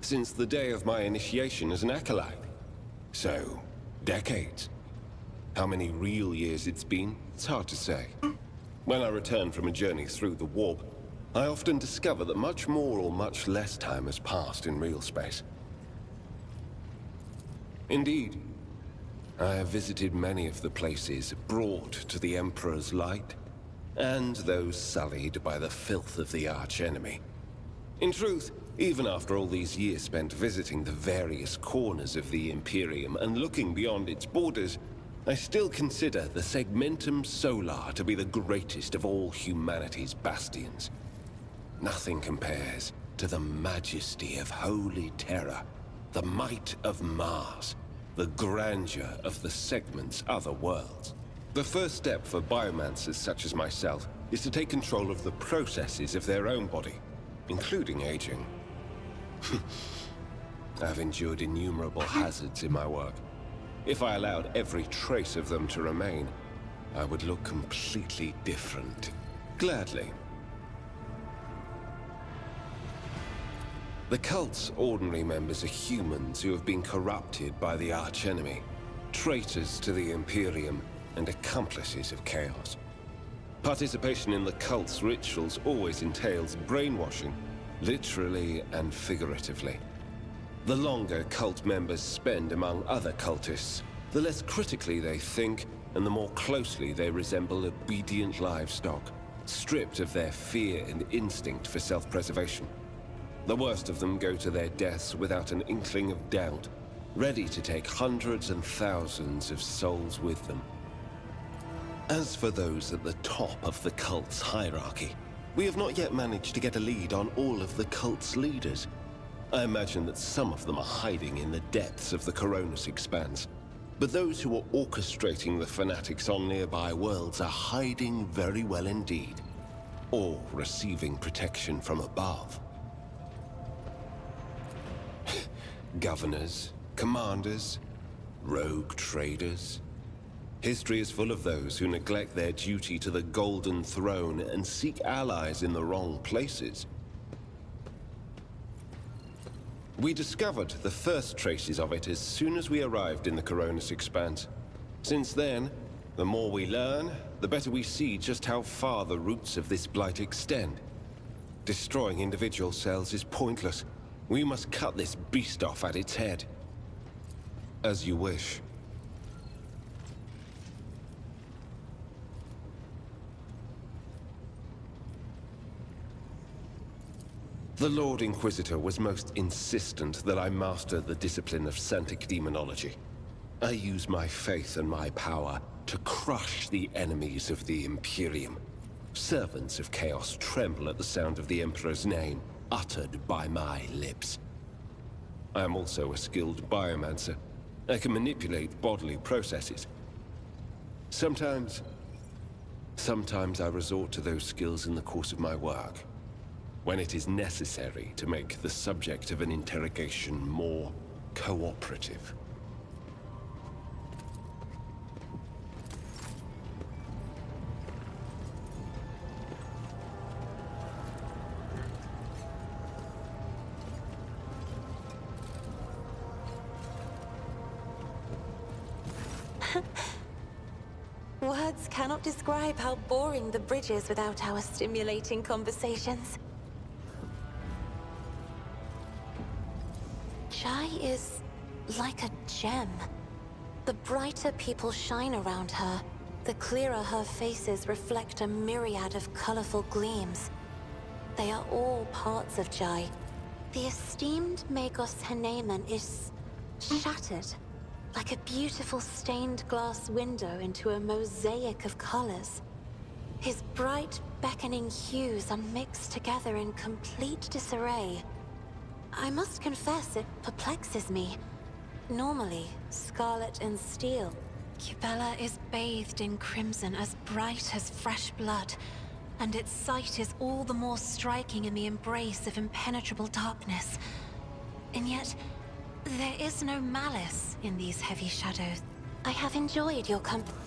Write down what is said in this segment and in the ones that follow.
since the day of my initiation as an acolyte. So, decades. How many real years it's been, it's hard to say. When I return from a journey through the warp, I often discover that much more or much less time has passed in real space. Indeed, I have visited many of the places brought to the Emperor's light, and those sullied by the filth of the arch-enemy. In truth, even after all these years spent visiting the various corners of the Imperium and looking beyond its borders, I still consider the Segmentum Solar to be the greatest of all humanity's bastions. Nothing compares to the majesty of Holy Terror, the might of Mars, the grandeur of the segment's other worlds. The first step for biomancers such as myself is to take control of the processes of their own body, including aging. I've endured innumerable hazards in my work. If I allowed every trace of them to remain, I would look completely different. Gladly. The cult's ordinary members are humans who have been corrupted by the archenemy, traitors to the Imperium, and accomplices of chaos. Participation in the cult's rituals always entails brainwashing, literally and figuratively. The longer cult members spend among other cultists, the less critically they think, and the more closely they resemble obedient livestock, stripped of their fear and instinct for self-preservation. The worst of them go to their deaths without an inkling of doubt, ready to take hundreds and thousands of souls with them. As for those at the top of the cult's hierarchy, we have not yet managed to get a lead on all of the cult's leaders. I imagine that some of them are hiding in the depths of the Coronis Expanse, but those who are orchestrating the fanatics on nearby worlds are hiding very well indeed, or receiving protection from above. Governors, commanders, rogue traders. History is full of those who neglect their duty to the Golden Throne and seek allies in the wrong places. We discovered the first traces of it as soon as we arrived in the Coronis Expanse. Since then, the more we learn, the better we see just how far the roots of this blight extend. Destroying individual cells is pointless. We must cut this beast off at its head. As you wish. The Lord Inquisitor was most insistent that I master the discipline of Santic Demonology. I use my faith and my power to crush the enemies of the Imperium. Servants of Chaos tremble at the sound of the Emperor's name, uttered by my lips. I am also a skilled biomancer. I can manipulate bodily processes. Sometimes I resort to those skills in the course of my work, when it is necessary to make the subject of an interrogation more cooperative. Words cannot describe how boring the bridge is without our stimulating conversations. Jai is like a gem. The brighter people shine around her, the clearer her faces reflect a myriad of colorful gleams. They are all parts of Jai. The esteemed Magos Haneman is shattered, like a beautiful stained glass window into a mosaic of colors. His bright, beckoning hues are mixed together in complete disarray. I must confess, it perplexes me. Normally, scarlet and steel. Cubella is bathed in crimson as bright as fresh blood, and its sight is all the more striking in the embrace of impenetrable darkness. And yet, there is no malice in these heavy shadows. I have enjoyed your company.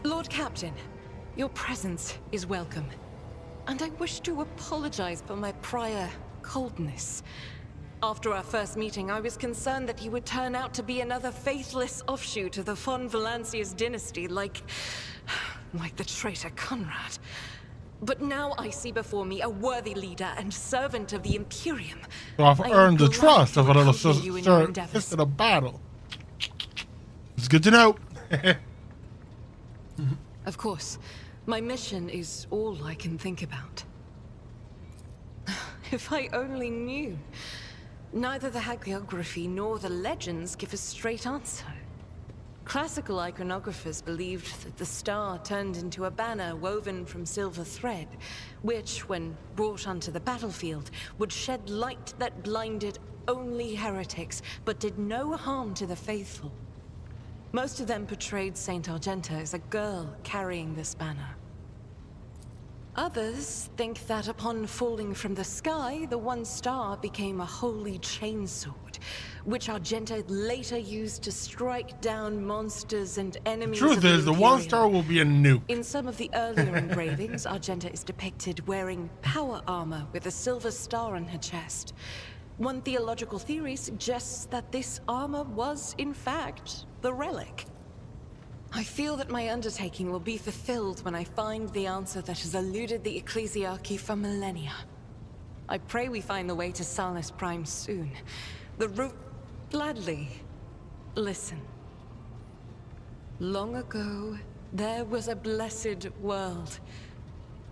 Lord Captain, your presence is welcome. and I wish to apologize for my prior coldness. After our first meeting, I was concerned that he would turn out to be another faithless offshoot of the von Valancius dynasty, like the traitor Conrad. But now I see before me a worthy leader and servant of the Imperium. So I've earned the trust of a little sister in the battle. It's good to know. Of course, my mission is all I can think about. If I only knew. Neither the hagiography nor the legends give a straight answer. Classical iconographers believed that the star turned into a banner woven from silver thread, which, when brought onto the battlefield, would shed light that blinded only heretics, but did no harm to the faithful. Most of them portrayed Saint Argenta as a girl carrying this banner. Others think that upon falling from the sky, the one star became a holy chainsword, which Argenta later used to strike down monsters and enemies. The truth is, the one star will be a nuke. In some of the earlier engravings, Argenta is depicted wearing power armor with a silver star on her chest. One theological theory suggests that this armor was, in fact, the relic. I feel that my undertaking will be fulfilled when I find the answer that has eluded the Ecclesiarchy for millennia. I pray we find the way to Salus Prime soon. The route... Gladly. Listen. Long ago, there was a blessed world.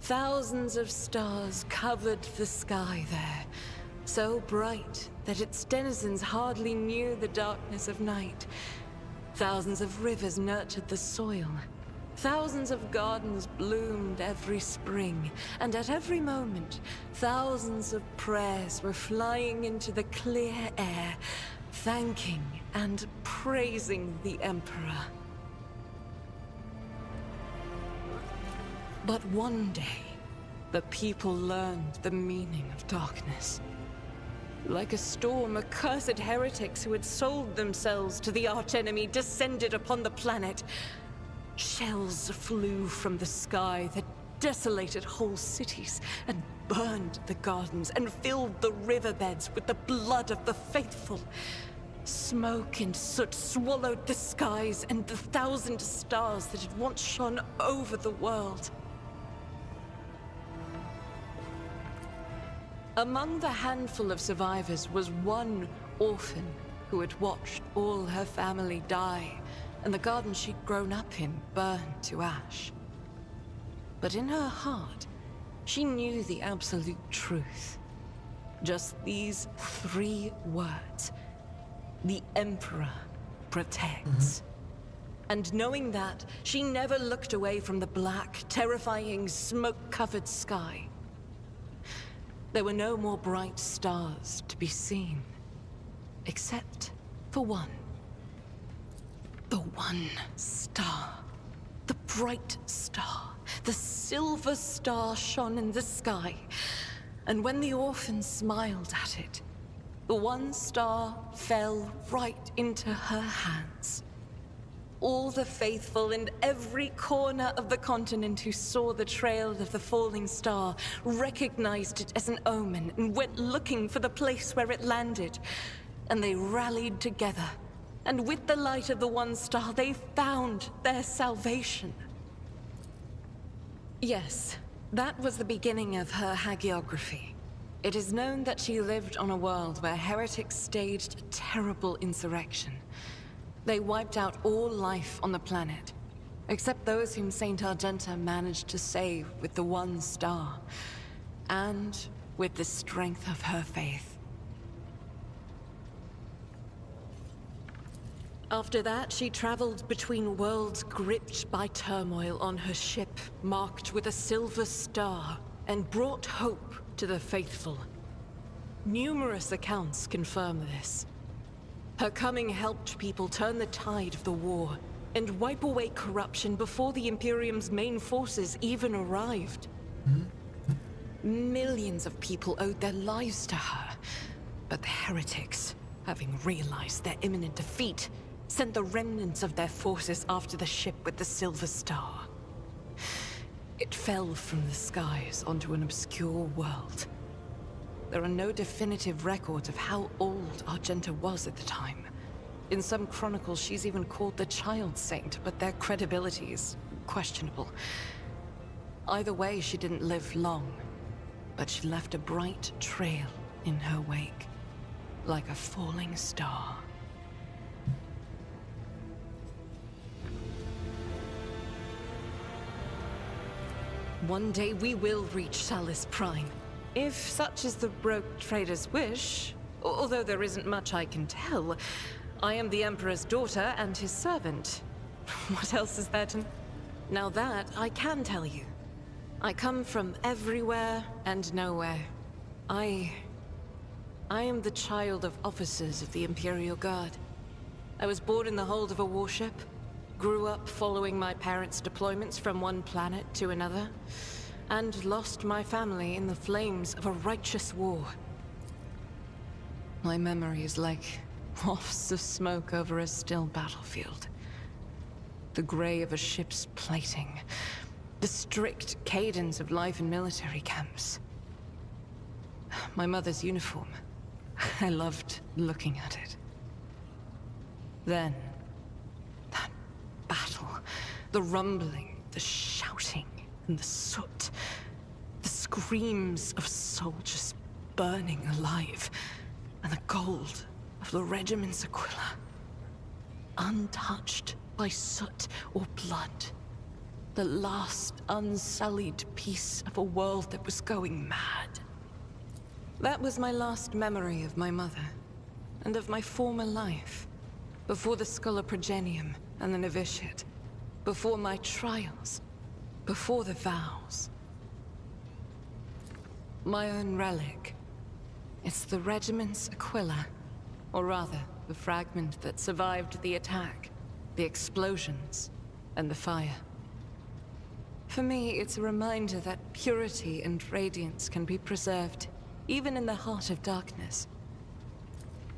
Thousands of stars covered the sky there, so bright that its denizens hardly knew the darkness of night. Thousands of rivers nurtured the soil. Thousands of gardens bloomed every spring, and at every moment, thousands of prayers were flying into the clear air, thanking and praising the Emperor. But one day, the people learned the meaning of darkness. Like a storm, accursed heretics who had sold themselves to the archenemy descended upon the planet. Shells flew from the sky that desolated whole cities and burned the gardens and filled the riverbeds with the blood of the faithful. Smoke and soot swallowed the skies and the 1,000 stars that had once shone over the world. Among the handful of survivors was one orphan who had watched all her family die, and the garden she'd grown up in burned to ash. But in her heart, she knew the absolute truth. Just these 3 words. The Emperor protects. And knowing that, she never looked away from the black, terrifying, smoke-covered sky. There were no more bright stars to be seen, except for one. The one star. The bright star. The silver star shone in the sky. And when the orphan smiled at it, the one star fell right into her hands. All the faithful in every corner of the continent who saw the trail of the falling star recognized it as an omen and went looking for the place where it landed. And they rallied together. And with the light of the one star, they found their salvation. Yes, that was the beginning of her hagiography. It is known that she lived on a world where heretics staged a terrible insurrection. They wiped out all life on the planet, except those whom Saint Argenta managed to save with the one star, and with the strength of her faith. After that, she traveled between worlds gripped by turmoil on her ship, marked with a silver star, and brought hope to the faithful. Numerous accounts confirm this. Her coming helped people turn the tide of the war and wipe away corruption before the Imperium's main forces even arrived. Millions of people owed their lives to her, but the heretics, having realized their imminent defeat, sent the remnants of their forces after the ship with the Silver Star. It fell from the skies onto an obscure world. There are no definitive records of how old Argenta was at the time. In some chronicles, she's even called the Child Saint, but their credibility is questionable. Either way, she didn't live long, but she left a bright trail in her wake, like a falling star. One day we will reach Salis Prime, if such is the rogue trader's wish. Although there isn't much I can tell. I am the Emperor's daughter and his servant. What else is there to... Now that I can tell you. I come from everywhere and nowhere. I am the child of officers of the Imperial Guard. I was born in the hold of a warship, grew up following my parents' deployments from one planet to another, and lost my family in the flames of a righteous war. My memory is like wafts of smoke over a still battlefield. The gray of a ship's plating, the strict cadence of life in military camps. My mother's uniform. I loved looking at it. Then, that battle. The rumbling, the shouting, and the soot. The screams of soldiers burning alive. And the gold of the regiment's Aquila. Untouched by soot or blood. The last unsullied piece of a world that was going mad. That was my last memory of my mother, and of my former life. Before the Schola Progenium and the novitiate. Before my trials. Before the vows. My own relic. It's the regiment's Aquila. Or rather, the fragment that survived the attack, the explosions, and the fire. For me, it's a reminder that purity and radiance can be preserved, even in the heart of darkness.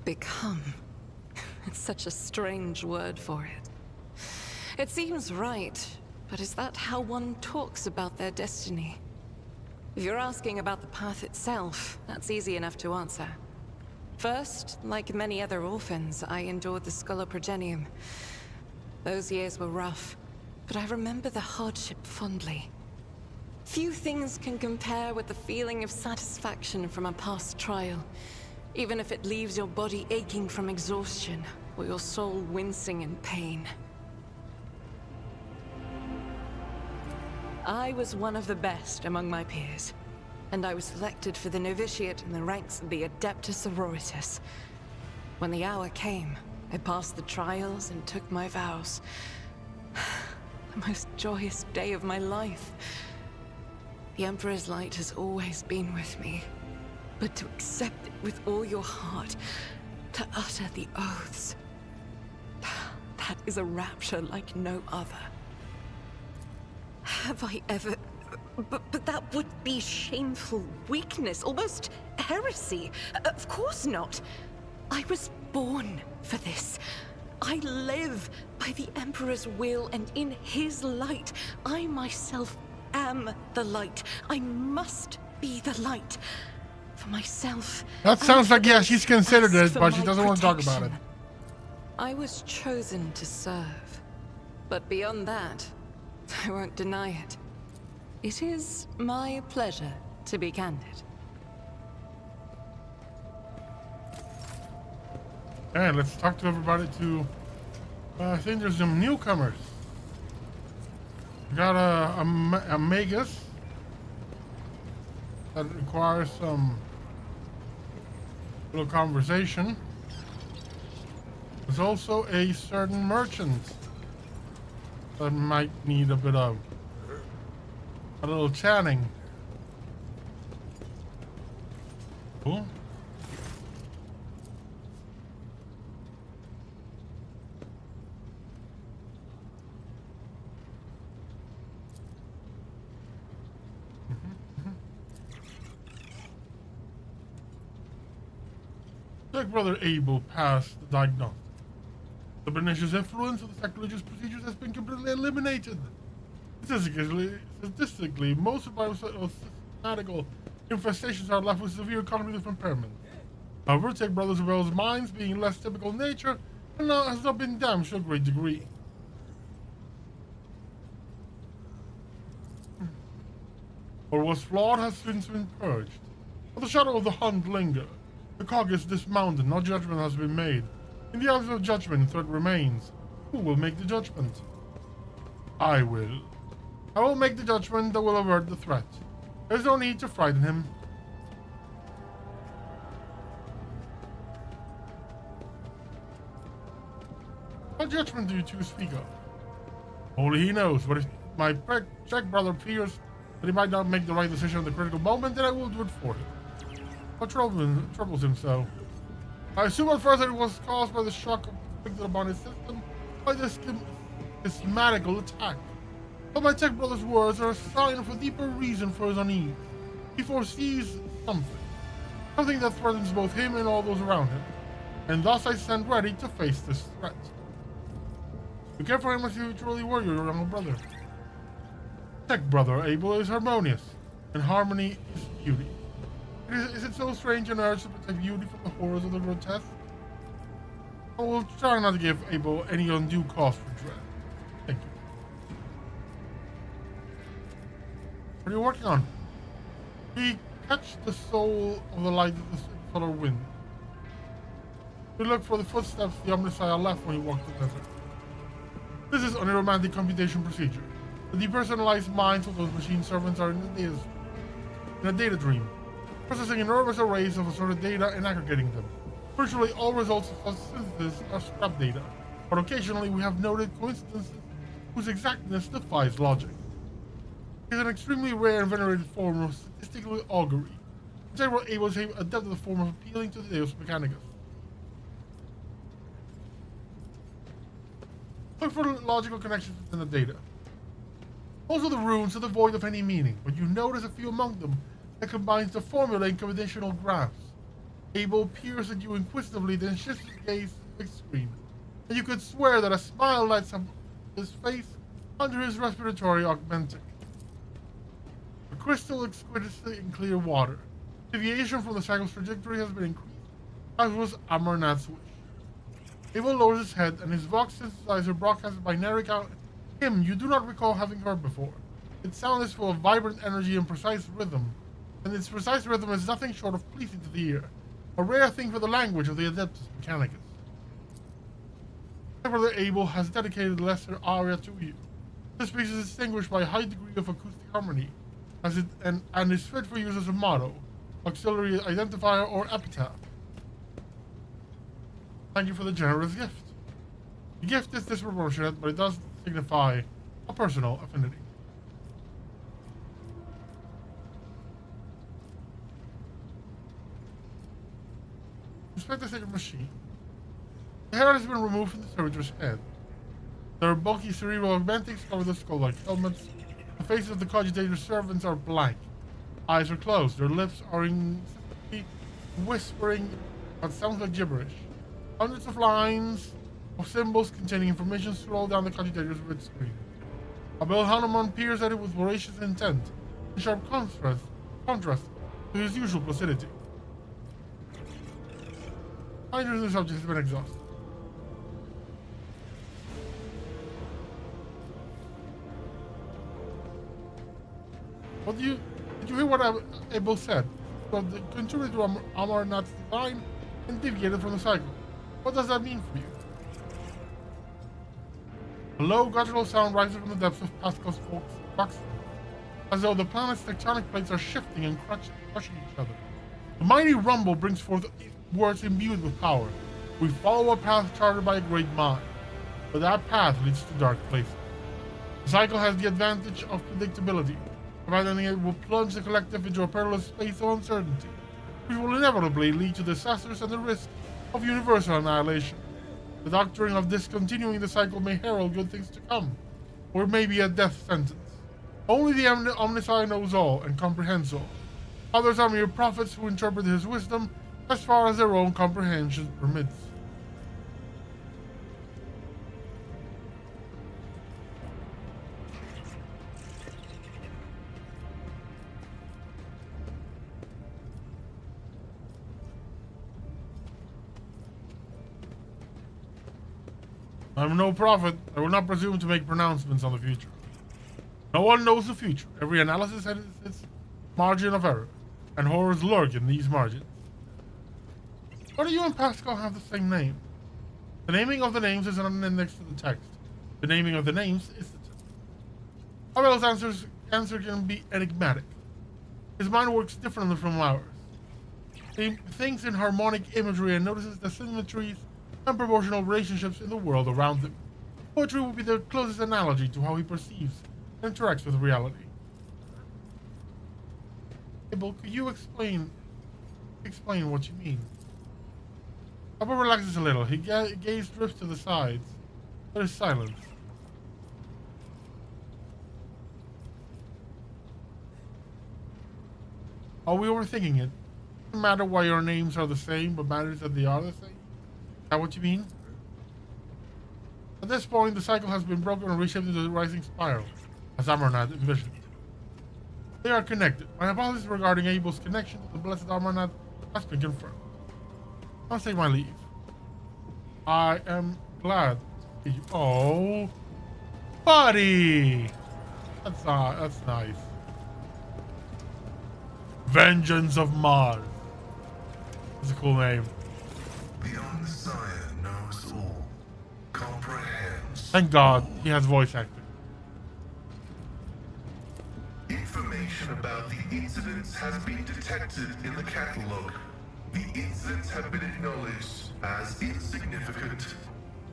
Become. It's such a strange word for it. It seems right, but is that how one talks about their destiny? If you're asking about the path itself, that's easy enough to answer. First, like many other orphans, I endured the Schola Progenium. Those years were rough, but I remember the hardship fondly. Few things can compare with the feeling of satisfaction from a past trial, even if it leaves your body aching from exhaustion, or your soul wincing in pain. I was one of the best among my peers, and I was selected for the novitiate in the ranks of the Adeptus Sororitas. When the hour came, I passed the trials and took my vows. The most joyous day of my life. The Emperor's light has always been with me. But to accept it with all your heart, to utter the oaths, that is a rapture like no other. Have I ever... But that would be shameful weakness, almost heresy. Of course not. I was born for this. I live by the Emperor's will, and in his light, I myself am the light. I must be the light. For myself. That sounds like, yeah, she's considered it, but she doesn't want to talk about it. I was chosen to serve. But beyond that, I won't deny it. It is my pleasure to be candid. Okay, let's talk to everybody too. I think there's some newcomers. We got a Magus that requires some little conversation. There's also a certain merchant that might need a bit of a little chatting. Cool. Like Brother Abel passed the diagnostic. The pernicious influence of the sacrilegious procedures has been completely eliminated. Statistically, most of our systematical infestations are left with severe cognitive impairment. However, Tech Brothers Rebel's minds, being less typical in nature, has not been damaged to a great degree. What was flawed has since been purged. But the shadow of the hunt linger. The cog is dismounted, no judgment has been made. In the absence of judgment, threat remains. Who will make the judgment? I will. I will make the judgment that will avert the threat. There is no need to frighten him. What judgment do you two speak of? Only he knows, but if my Czech brother fears that he might not make the right decision at the critical moment, then I will do it for him. What troubles him so? I assume at first that it was caused by the shock inflicted upon his system by this schismatical attack. But my Tech brother's words are a sign of a deeper reason for his unease. He foresees something that threatens both him and all those around him, and thus I stand ready to face this threat. You care for him as if you truly were your younger brother. Tech brother Abel is harmonious, and harmony is beauty. Is it so strange an urge to protect beauty from the horrors of the grotesque? I will try not to give Abel any undue cause for dread. Thank you. What are you working on? We catch the soul of the light of the solar wind. We look for the footsteps the Omnissiah left when he walked the desert. This is an unromantic computation procedure. The depersonalized minds of those machine servants are in a data dream, processing enormous arrays of assorted data and aggregating them. Virtually all results of such synthesis are scrap data, but occasionally we have noted coincidences whose exactness defies logic. It is an extremely rare and venerated form of statistical augury, which they were able to adapt to the form of appealing to the Deus Mechanicus. Look for logical connections within the data. Most of the runes are devoid of any meaning, but you notice a few among them that combines the formula in combinational graphs. Abel peers at you inquisitively, then shifts his gaze to the big screen, and you could swear that a smile lights up his face under his respiratory augmenting. The crystal exquisitely in clear water. Deviation from the cycle's trajectory has been increased, as was Amarnath's wish. Abel lowers his head, and his Vox synthesizer broadcasts a binary hymn you do not recall having heard before. Its sound is full of vibrant energy and precise rhythm, and its precise rhythm is nothing short of pleasing to the ear, a rare thing for the language of the Adeptus Mechanicus. Brother Abel has dedicated the lesser aria to you. This piece is distinguished by a high degree of acoustic harmony, and is fit for use as a motto, auxiliary identifier, or epitaph. Thank you for the generous gift. The gift is disproportionate, but it does signify a personal affinity. Inspect the sacred machine. The hair has been removed from the servitor's head. Their bulky cerebral augmentics cover the skull like helmets. The faces of the cogitator's servants are blank. Eyes are closed. Their lips are incessantly whispering what sounds like gibberish. Hundreds of lines of symbols containing information scroll down the cogitator's red screen. Abel Hanuman peers at it with voracious intent, in sharp contrast to his usual placidity. Finders of the subject has been exhausted. Did you hear what Abel said? But the contributed to Amarnath's design and deviated from the cycle. What does that mean for you? A low guttural sound rises from the depths of Pascal's box, as though the planet's tectonic plates are shifting and crushing each other. The mighty rumble brings forth words imbued with power. We follow a path charted by a great mind, but that path leads to dark places. The cycle has the advantage of predictability, providing it will plunge the collective into a perilous space of uncertainty, which will inevitably lead to disasters and the risk of universal annihilation. The doctrine of discontinuing the cycle may herald good things to come, or it may be a death sentence. Only the Omnissiah knows all and comprehends all. Others are mere prophets who interpret his wisdom as far as their own comprehension permits. I'm no prophet. I will not presume to make pronouncements on the future. No one knows the future. Every analysis has its margin of error, and horrors lurk in these margins. Why do you and Pascal have the same name? The naming of the names is an index to the text. The naming of the names is the text. Abel's answer can be enigmatic. His mind works differently from ours. He thinks in harmonic imagery and notices the symmetries and proportional relationships in the world around him. Poetry would be the closest analogy to how he perceives and interacts with reality. Abel, could you explain what you mean? Abel relaxes a little. His gaze drifts to the sides. There is silence. Are we overthinking it? Doesn't matter why your names are the same, but matters that they are the same? Is that what you mean? At this point, the cycle has been broken and reshaped into a rising spiral, as Amarnad envisioned. They are connected. My hypothesis regarding Abel's connection to the blessed Amarnad has been confirmed. I'll take my leave. I am glad to see you. Oh, buddy! That's nice. Vengeance of Mars. That's a cool name. The Omnissiah knows all, comprehends. Thank God he has voice acting. Information about the incidents has been detected in the catalog. The incidents have been acknowledged as insignificant.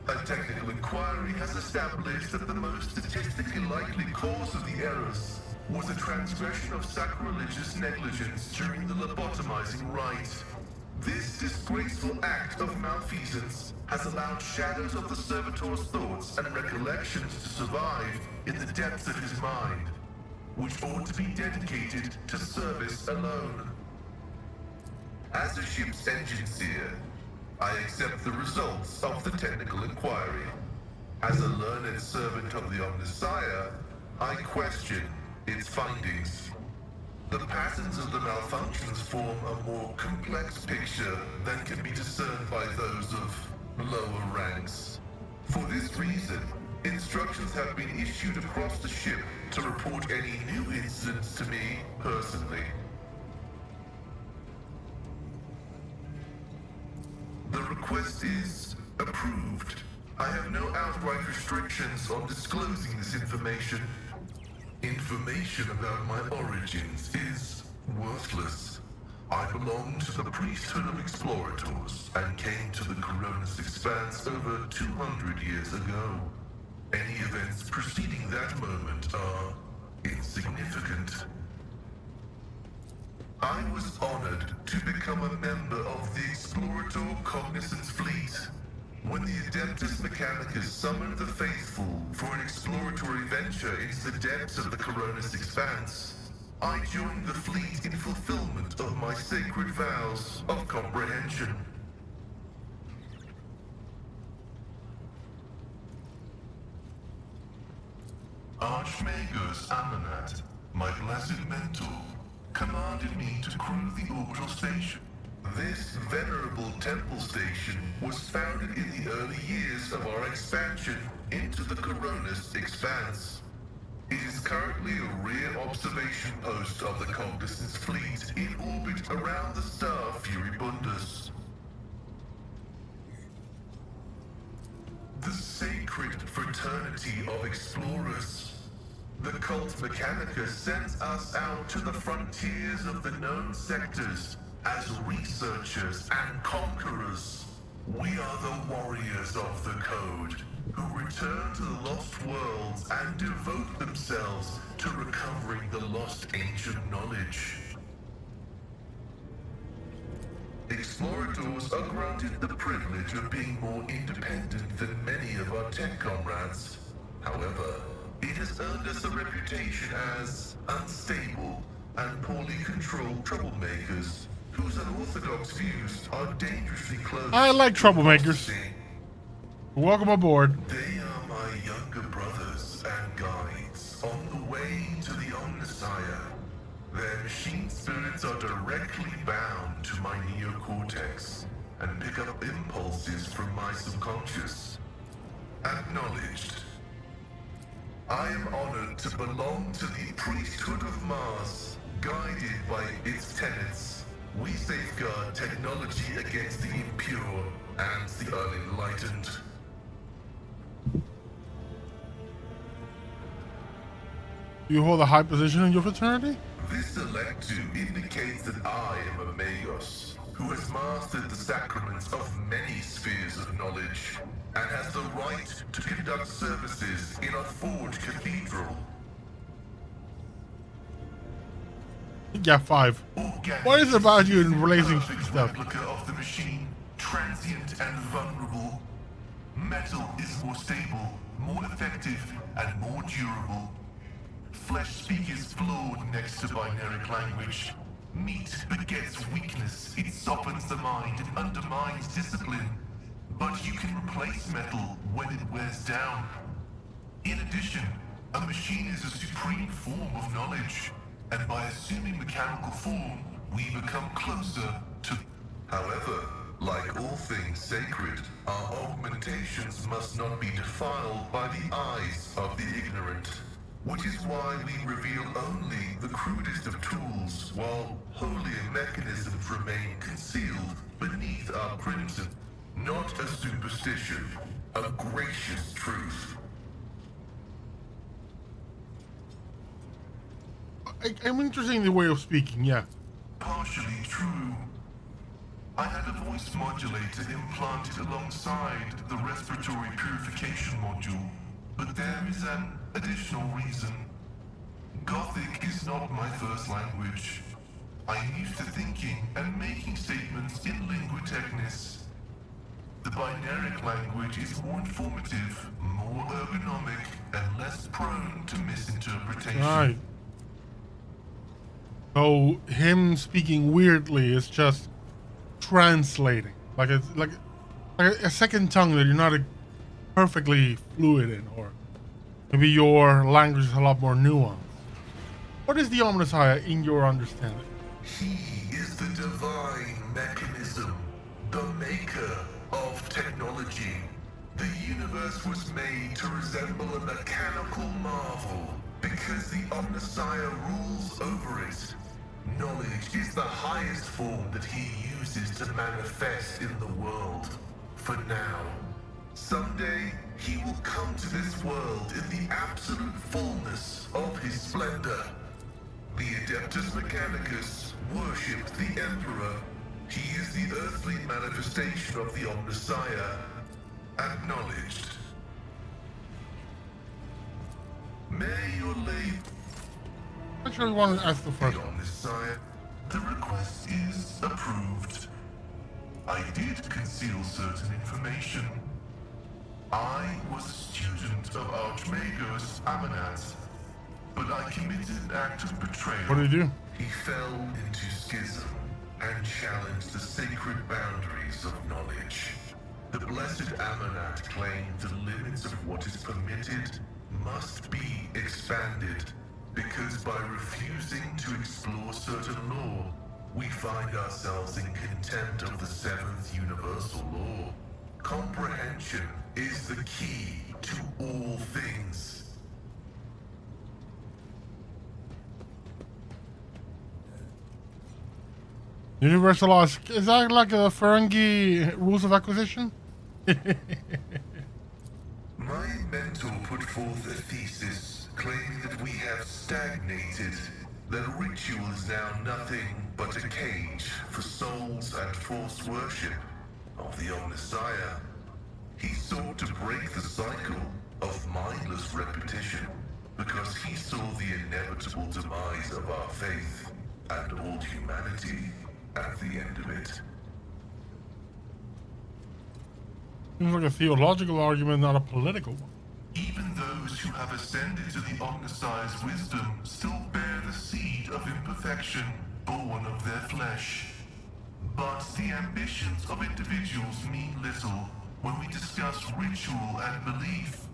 A technical inquiry has established that the most statistically likely cause of the errors was a transgression of sacrilegious negligence during the lobotomizing rite. This disgraceful act of malfeasance has allowed shadows of the servitor's thoughts and recollections to survive in the depths of his mind, which ought to be dedicated to service alone. As a ship's engine seer, I accept the results of the technical inquiry. As a learned servant of the Omnissiah, I question its findings. The patterns of the malfunctions form a more complex picture than can be discerned by those of lower ranks. For this reason, instructions have been issued across the ship to report any new incidents to me personally. The request is approved. I have no outright restrictions on disclosing this information. Information about my origins is worthless. I belong to the priesthood of explorators and came to the Coronis Expanse over 200 years ago. Any events preceding that moment are insignificant. I was honored to become a member of the Explorator Cognizance Fleet. When the Adeptus Mechanicus summoned the faithful for an exploratory venture into the depths of the Coronis Expanse, I joined the fleet in fulfillment of my sacred vows of comprehension. Archmagus Amanat, my blessed mentor, commanded me to crew the orbital station. This venerable temple station was founded in the early years of our expansion into the Coronis Expanse. It is currently a rear observation post of the Cognizance Fleet in orbit around the star Furibundus. The sacred fraternity of explorers. The Cult Mechanica sends us out to the frontiers of the known sectors as researchers and conquerors. We are the warriors of the Code, who return to the lost worlds and devote themselves to recovering the lost ancient knowledge. Explorators are granted the privilege of being more independent than many of our tech comrades. However, it has earned us a reputation as unstable and poorly controlled troublemakers whose unorthodox views are dangerously close. I like troublemakers. Welcome aboard. They are my younger brothers and guides on the way to the Omnissiah. Their machine spirits are directly bound to my neocortex and pick up impulses from my subconscious. At Acknowledged. I am honored to belong to the priesthood of Mars, guided by its tenets. We safeguard technology against the impure and the unenlightened. Do you hold a high position in your fraternity? This electu indicates that I am a Magos, who has mastered the sacraments of many spheres of knowledge, and has the right to conduct services in a forge cathedral. Yeah, 5. Organic What is it about you in is a relationship perfect stuff? replica of the machine, transient and vulnerable. Metal is more stable, more effective, and more durable. Flesh speak is flawed next to binaric language. Meat begets weakness, it softens the mind and undermines discipline. But you can replace metal when it wears down. In addition, a machine is a supreme form of knowledge, and by assuming mechanical form, we become closer to... However, like all things sacred, our augmentations must not be defiled by the eyes of the ignorant. Which is why we reveal only the crudest of tools, while holier mechanisms remain concealed beneath our crimson. Not a superstition, a gracious truth. I'm interested in the way of speaking, yeah. Partially true. I had a voice modulator implanted alongside the respiratory purification module, but there is an additional reason. Gothic is not my first language. I am used to thinking and making statements in lingua technis. The binaric language is more informative, more ergonomic, and less prone to misinterpretation. Right. So him speaking weirdly is just translating, like it's like a second tongue that you're not perfectly fluid in, or maybe your language is a lot more nuanced. What is the Omnissiah in your understanding? He is the divine mechanism, the maker of technology. The universe was made to resemble a mechanical marvel because the Omnissiah rules over it. Knowledge is the highest form that he uses to manifest in the world. For now. Someday, he will come to this world in the absolute fullness of his splendor. The Adeptus Mechanicus worship the Emperor. He is the earthly manifestation of the Omnissiah. Acknowledged. May your late... Actually, I want to ask the first The one. Omnissiah, the request is approved. I did conceal certain information. I was a student of Archmagos Amanat, but I committed an act of betrayal. What did you do? He fell into schism and challenged the sacred boundaries of knowledge. The blessed Amanat claimed the limits of what is permitted must be expanded, because by refusing to explore certain law, we find ourselves in contempt of the seventh universal law. Comprehension is the key to all things. Universal laws. Is that like a Ferengi rules of acquisition? My mentor put forth a thesis claiming that we have stagnated, that ritual is now nothing but a cage for souls and forced worship of the Omnissiah. He sought to break the cycle of mindless repetition because he saw the inevitable demise of our faith and all humanity at the end of it. Seems like a theological argument, not a political one. Even those who have ascended to the Omnissiah's wisdom still bear the seed of imperfection born of their flesh. But the ambitions of individuals mean little when we discuss ritual and belief.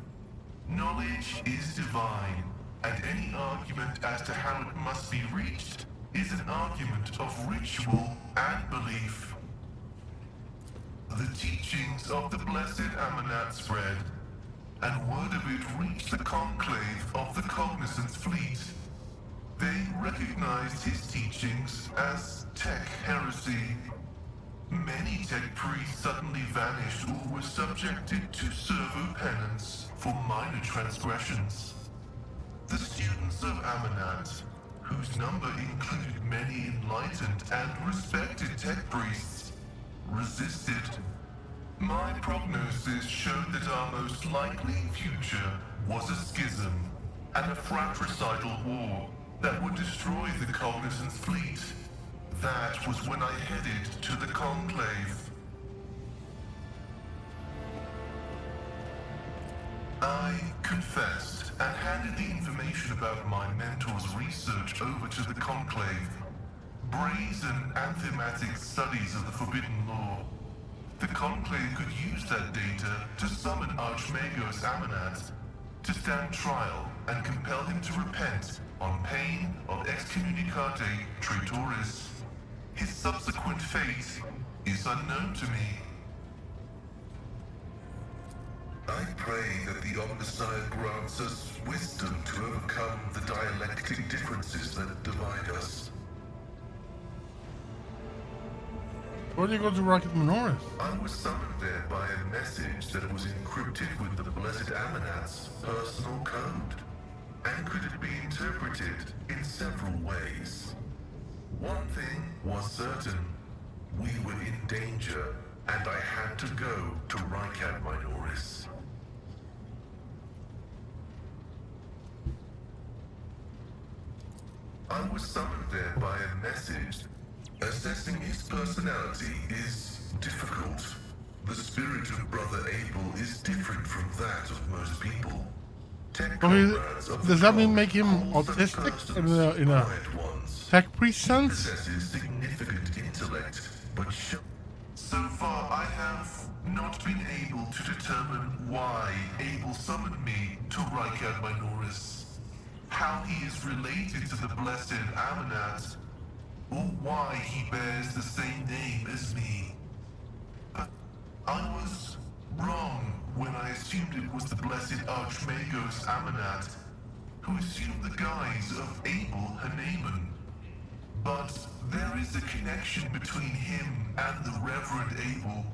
Knowledge is divine, and any argument as to how it must be reached is an argument of ritual and belief. The teachings of the blessed Amanat spread. and word of it reached the conclave of the Cognizance fleet. They recognized his teachings as tech heresy. Many tech priests suddenly vanished or were subjected to servo penance for minor transgressions. The students of Amanat, whose number included many enlightened and respected tech priests, resisted. My prognosis showed that our most likely future was a schism and a fratricidal war that would destroy the Cognizance fleet. That was when I headed to the Conclave. I confessed and handed the information about my mentor's research over to the Conclave. Brazen anthematic studies of the Forbidden Law. The Conclave could use that data to summon Archmagos Amanat to stand trial and compel him to repent on pain of excommunicate traitoris. His subsequent fate is unknown to me. I pray that the Omnissiah grants us wisdom to overcome the dialectic differences that divide us. Where do you go to Rocket Minoris? I was summoned there by a message that was encrypted with the Blessed Amanat's personal code. And could it be interpreted in several ways? One thing was certain. We were in danger, and I had to go to Rycat Minoris. I was summoned there by a message. Assessing his personality is difficult. The spirit of Brother Abel is different from that of most people. Does that mean make him autistic in a tech priest sense? Possesses significant intellect, but so far I have not been able to determine why Abel summoned me to Rycat Minoris, how he is related to the Blessed Amanat, or why he bears the same name as me. But I was wrong when I assumed it was the Blessed Archmagos Amanat, who assumed the guise of Abel Haneman. But there is a connection between him and the Reverend Abel,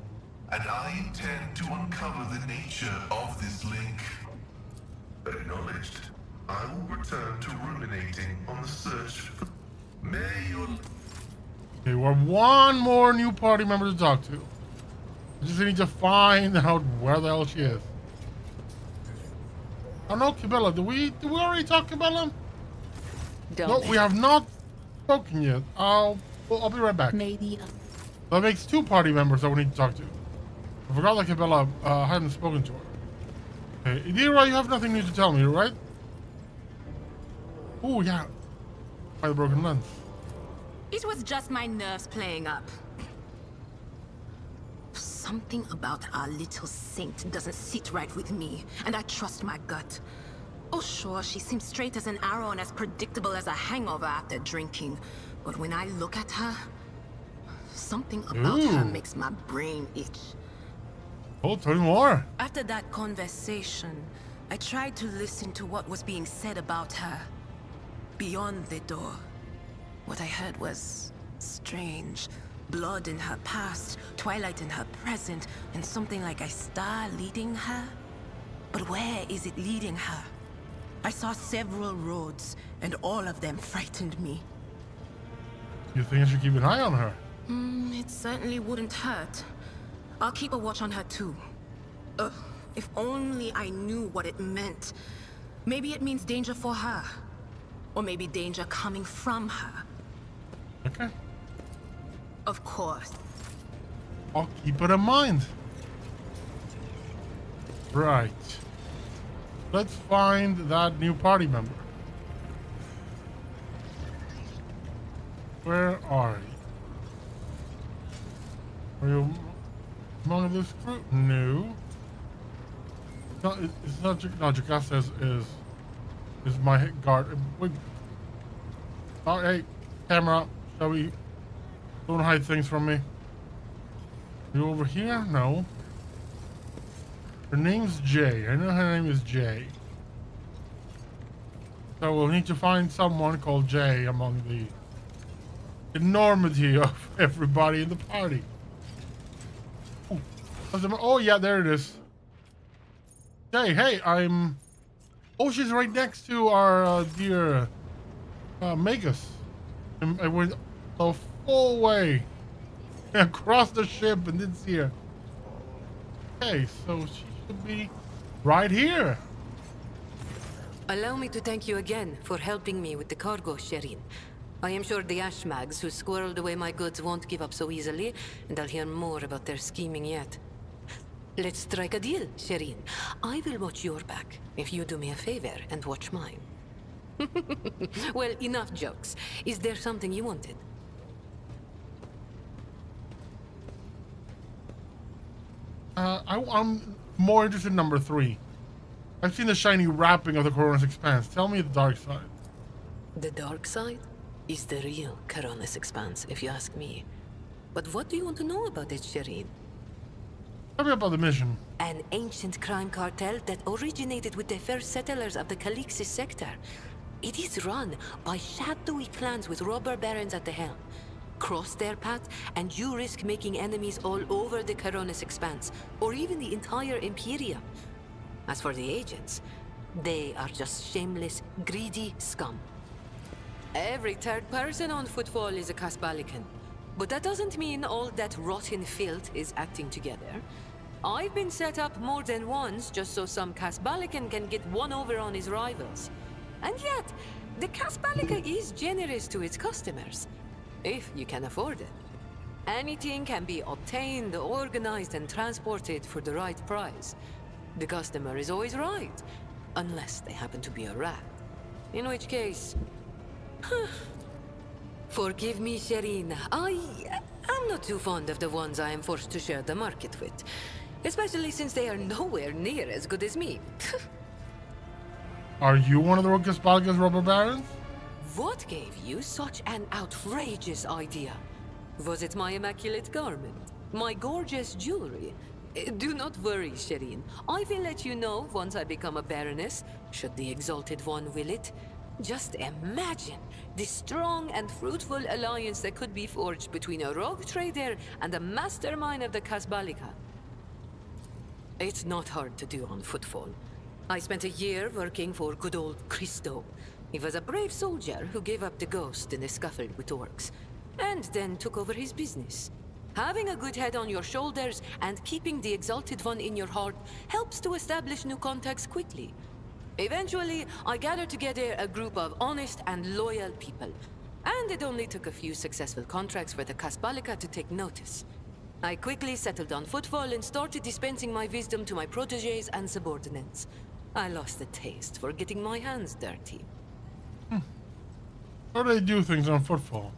and I intend to uncover the nature of this link. Acknowledged. I will return to ruminating on the search for... May your... Okay, we're one more new party member to talk to. I just need to find out where the hell she is. Oh no, Cabela. Did we already talk to Cabela? No, we have not spoken yet. I'll be right back. Maybe. That makes two party members that we need to talk to. I forgot that Cabela hadn't spoken to her. Okay, Idira, you have nothing new to tell me, right? Oh yeah, by the broken lens. It was just my nerves playing up. Something about our little saint doesn't sit right with me, and I trust my gut. Oh sure, she seems straight as an arrow and as predictable as a hangover after drinking. But when I look at her, something about her makes my brain itch. Oh, tell me more. After that conversation, I tried to listen to what was being said about her. Beyond the door, what I heard was strange. Blood in her past, twilight in her present, and something like a star leading her. But where is it leading her? I saw several roads, and all of them frightened me. You think I should keep an eye on her? It certainly wouldn't hurt. I'll keep a watch on her too. If only I knew what it meant. Maybe it means danger for her. Or maybe danger coming from her. Okay. Of course. I'll keep it in mind. Right. Let's find that new party member. Where are you? Are you among this group? No. It's not. No, Jocasta is my guard. Wait. Oh, hey, camera. Shall we? Don't hide things from me. You over here? No. Her name's Jay. I know her name is Jay. So we'll need to find someone called Jay among the enormity of everybody in the party. Oh, oh yeah, there it is. Jay, hey, I'm... Oh, she's right next to our dear Magus. I went the full way across the ship and didn't see her. Okay, so she should be right here. Allow me to thank you again for helping me with the cargo, Shireen. I am sure the Ashmags who squirreled away my goods won't give up so easily, and I'll hear more about their scheming yet. Let's strike a deal, Shireen. I will watch your back, if you do me a favor and watch mine. Well, enough jokes. Is there something you wanted? I'm more interested in number 3. I've seen the shiny wrapping of the Coronis Expanse. Tell me the dark side. The dark side is the real Coronis Expanse, if you ask me. But what do you want to know about it, Shireen? Tell me about the mission. An ancient crime cartel that originated with the first settlers of the Calixis sector. It is run by shadowy clans with robber barons at the helm. Cross their path, and you risk making enemies all over the Coronis Expanse, or even the entire Imperium. As for the agents, they are just shameless, greedy scum. Every third person on Footfall is a Casbalican. But that doesn't mean all that rotten filth is acting together. I've been set up more than once just so some Casbalican can get one over on his rivals. And yet, the Casbalica is generous to its customers, if you can afford it. Anything can be obtained, organized, and transported for the right price. The customer is always right, unless they happen to be a rat. In which case... Forgive me, Shireen. I'm not too fond of the ones I am forced to share the market with. Especially since they are nowhere near as good as me. Are you one of the Casbalica's robber barons? What gave you such an outrageous idea? Was it my immaculate garment? My gorgeous jewelry? Do not worry, Shireen. I will let you know once I become a baroness, should the Exalted One will it. Just imagine the strong and fruitful alliance that could be forged between a rogue trader and a mastermind of the Casbalica. It's not hard to do on Footfall. I spent a year working for good old Christo. He was a brave soldier who gave up the ghost in a scuffle with orcs, and then took over his business. Having a good head on your shoulders and keeping the Exalted One in your heart helps to establish new contacts quickly. Eventually, I gathered together a group of honest and loyal people, and it only took a few successful contracts for the Casbalica to take notice. I quickly settled on Footfall and started dispensing my wisdom to my protégés and subordinates. I lost the taste for getting my hands dirty. How do they do things on Footfall?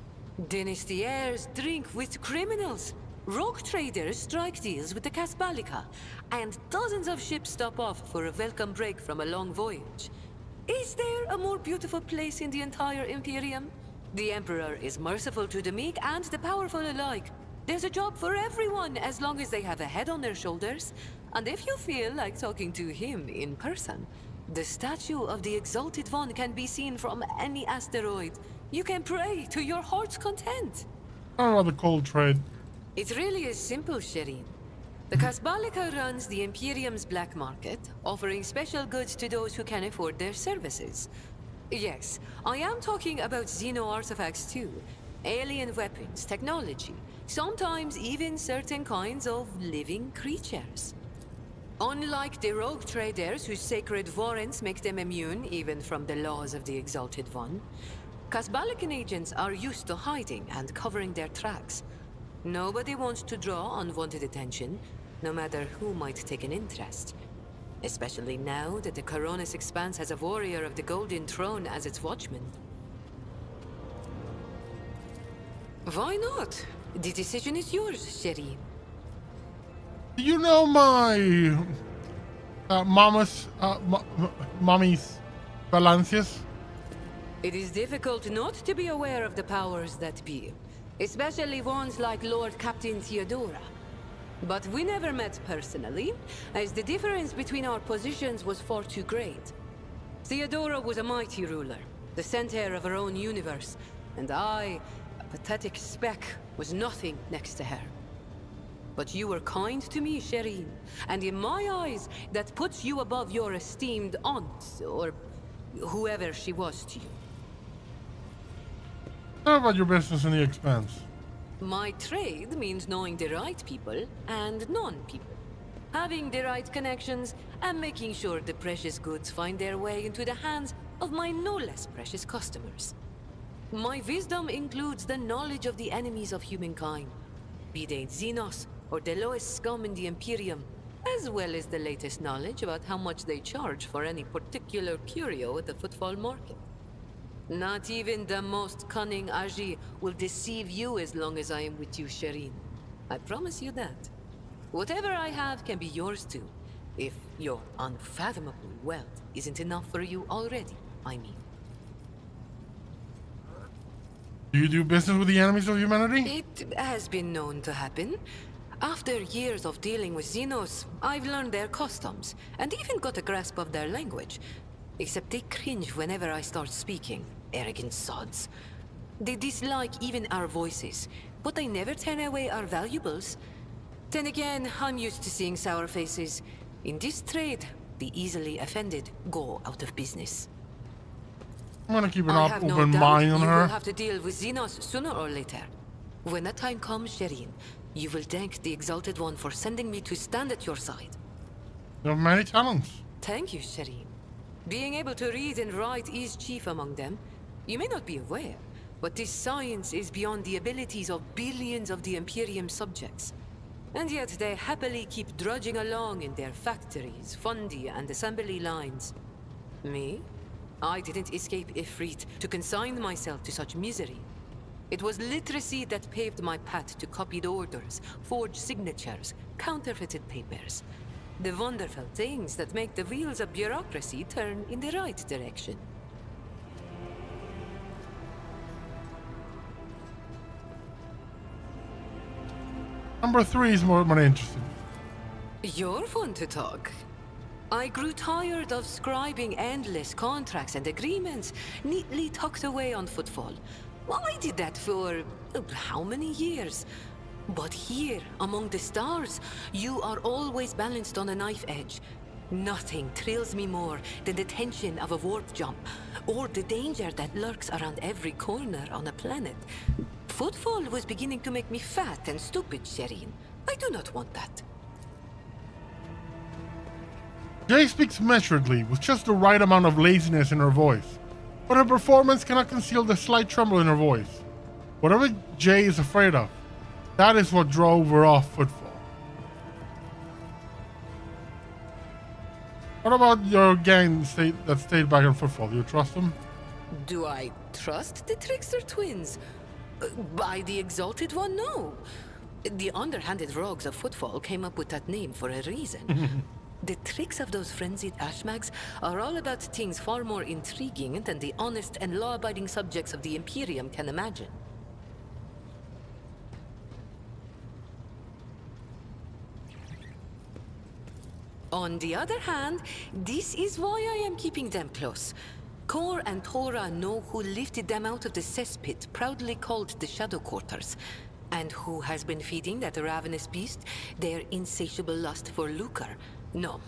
Dynasties drink with criminals. Rogue traders strike deals with the Casbalica, and dozens of ships stop off for a welcome break from a long voyage. Is there a more beautiful place in the entire Imperium? The Emperor is merciful to the meek and the powerful alike. There's a job for everyone as long as they have a head on their shoulders. And if you feel like talking to him in person, the statue of the Exalted One can be seen from any asteroid. You can pray to your heart's content. I don't know about the cold trade. It really is simple, Shireen. The Casbalica runs the Imperium's black market, offering special goods to those who can afford their services. Yes, I am talking about Xeno artifacts too. Alien weapons, technology, sometimes even certain kinds of living creatures. Unlike the rogue traders whose sacred warrants make them immune even from the laws of the Exalted One, Casbalican agents are used to hiding and covering their tracks. Nobody wants to draw unwanted attention, no matter who might take an interest. Especially now that the Coronis Expanse has a warrior of the Golden Throne as its watchman. Why not? The decision is yours, Shireen. Do you know my mommy's Valencias? It is difficult not to be aware of the powers that be. Especially ones like Lord Captain Theodora. But we never met personally, as the difference between our positions was far too great. Theodora was a mighty ruler, the center of her own universe, and I, a pathetic speck, was nothing next to her. But you were kind to me, Shireen, and in my eyes, that puts you above your esteemed aunt, or whoever she was to you. How about your business in the Expanse? My trade means knowing the right people and non-people. Having the right connections and making sure the precious goods find their way into the hands of my no less precious customers. My wisdom includes the knowledge of the enemies of humankind, be they Xenos or the lowest scum in the Imperium, as well as the latest knowledge about how much they charge for any particular curio at the footfall market. Not even the most cunning Aji will deceive you as long as I am with you, Shireen. I promise you that. Whatever I have can be yours too, if your unfathomable wealth isn't enough for you already, I mean. Do you do business with the enemies of humanity? It has been known to happen. After years of dealing with Xenos, I've learned their customs, and even got a grasp of their language. Except they cringe whenever I start speaking. Arrogant sods. They dislike even our voices, but they never turn away our valuables. Then again, I'm used to seeing sour faces. In this trade, the easily offended go out of business. I'm gonna keep an I have no open doubt mind on you her. will have to deal with Xenos sooner or later. When that time comes, Shireen, you will thank the Exalted One for sending me to stand at your side. You have many talents. Thank you, Shireen. Being able to read and write is chief among them. You may not be aware, but this science is beyond the abilities of billions of the Imperium subjects. And yet they happily keep drudging along in their factories, fundi, and assembly lines. Me? I didn't escape Ifrit to consign myself to such misery. It was literacy that paved my path to copied orders, forged signatures, counterfeited papers. The wonderful things that make the wheels of bureaucracy turn in the right direction. Number 3 is more interesting. You're fun to talk. I grew tired of scribing endless contracts and agreements neatly tucked away on footfall. Well, I did that for how many years? But here, among the stars, you are always balanced on a knife edge. Nothing thrills me more than the tension of a warp jump, or the danger that lurks around every corner on a planet. Footfall was beginning to make me fat and stupid, Shireen. I do not want that. Jay speaks measuredly, with just the right amount of laziness in her voice, but her performance cannot conceal the slight tremble in her voice. Whatever Jay is afraid of, that is what drove her off footfall. What about your gang that stayed back on footfall? Do you trust them? Do I trust the trickster twins? By the Exalted One, no. The underhanded rogues of footfall came up with that name for a reason. The tricks of those frenzied ashmags are all about things far more intriguing than the honest and law-abiding subjects of the Imperium can imagine. On the other hand, this is why I am keeping them close. Kor and Tora know who lifted them out of the cesspit proudly called the Shadow Quarters, and who has been feeding that ravenous beast their insatiable lust for lucre. No,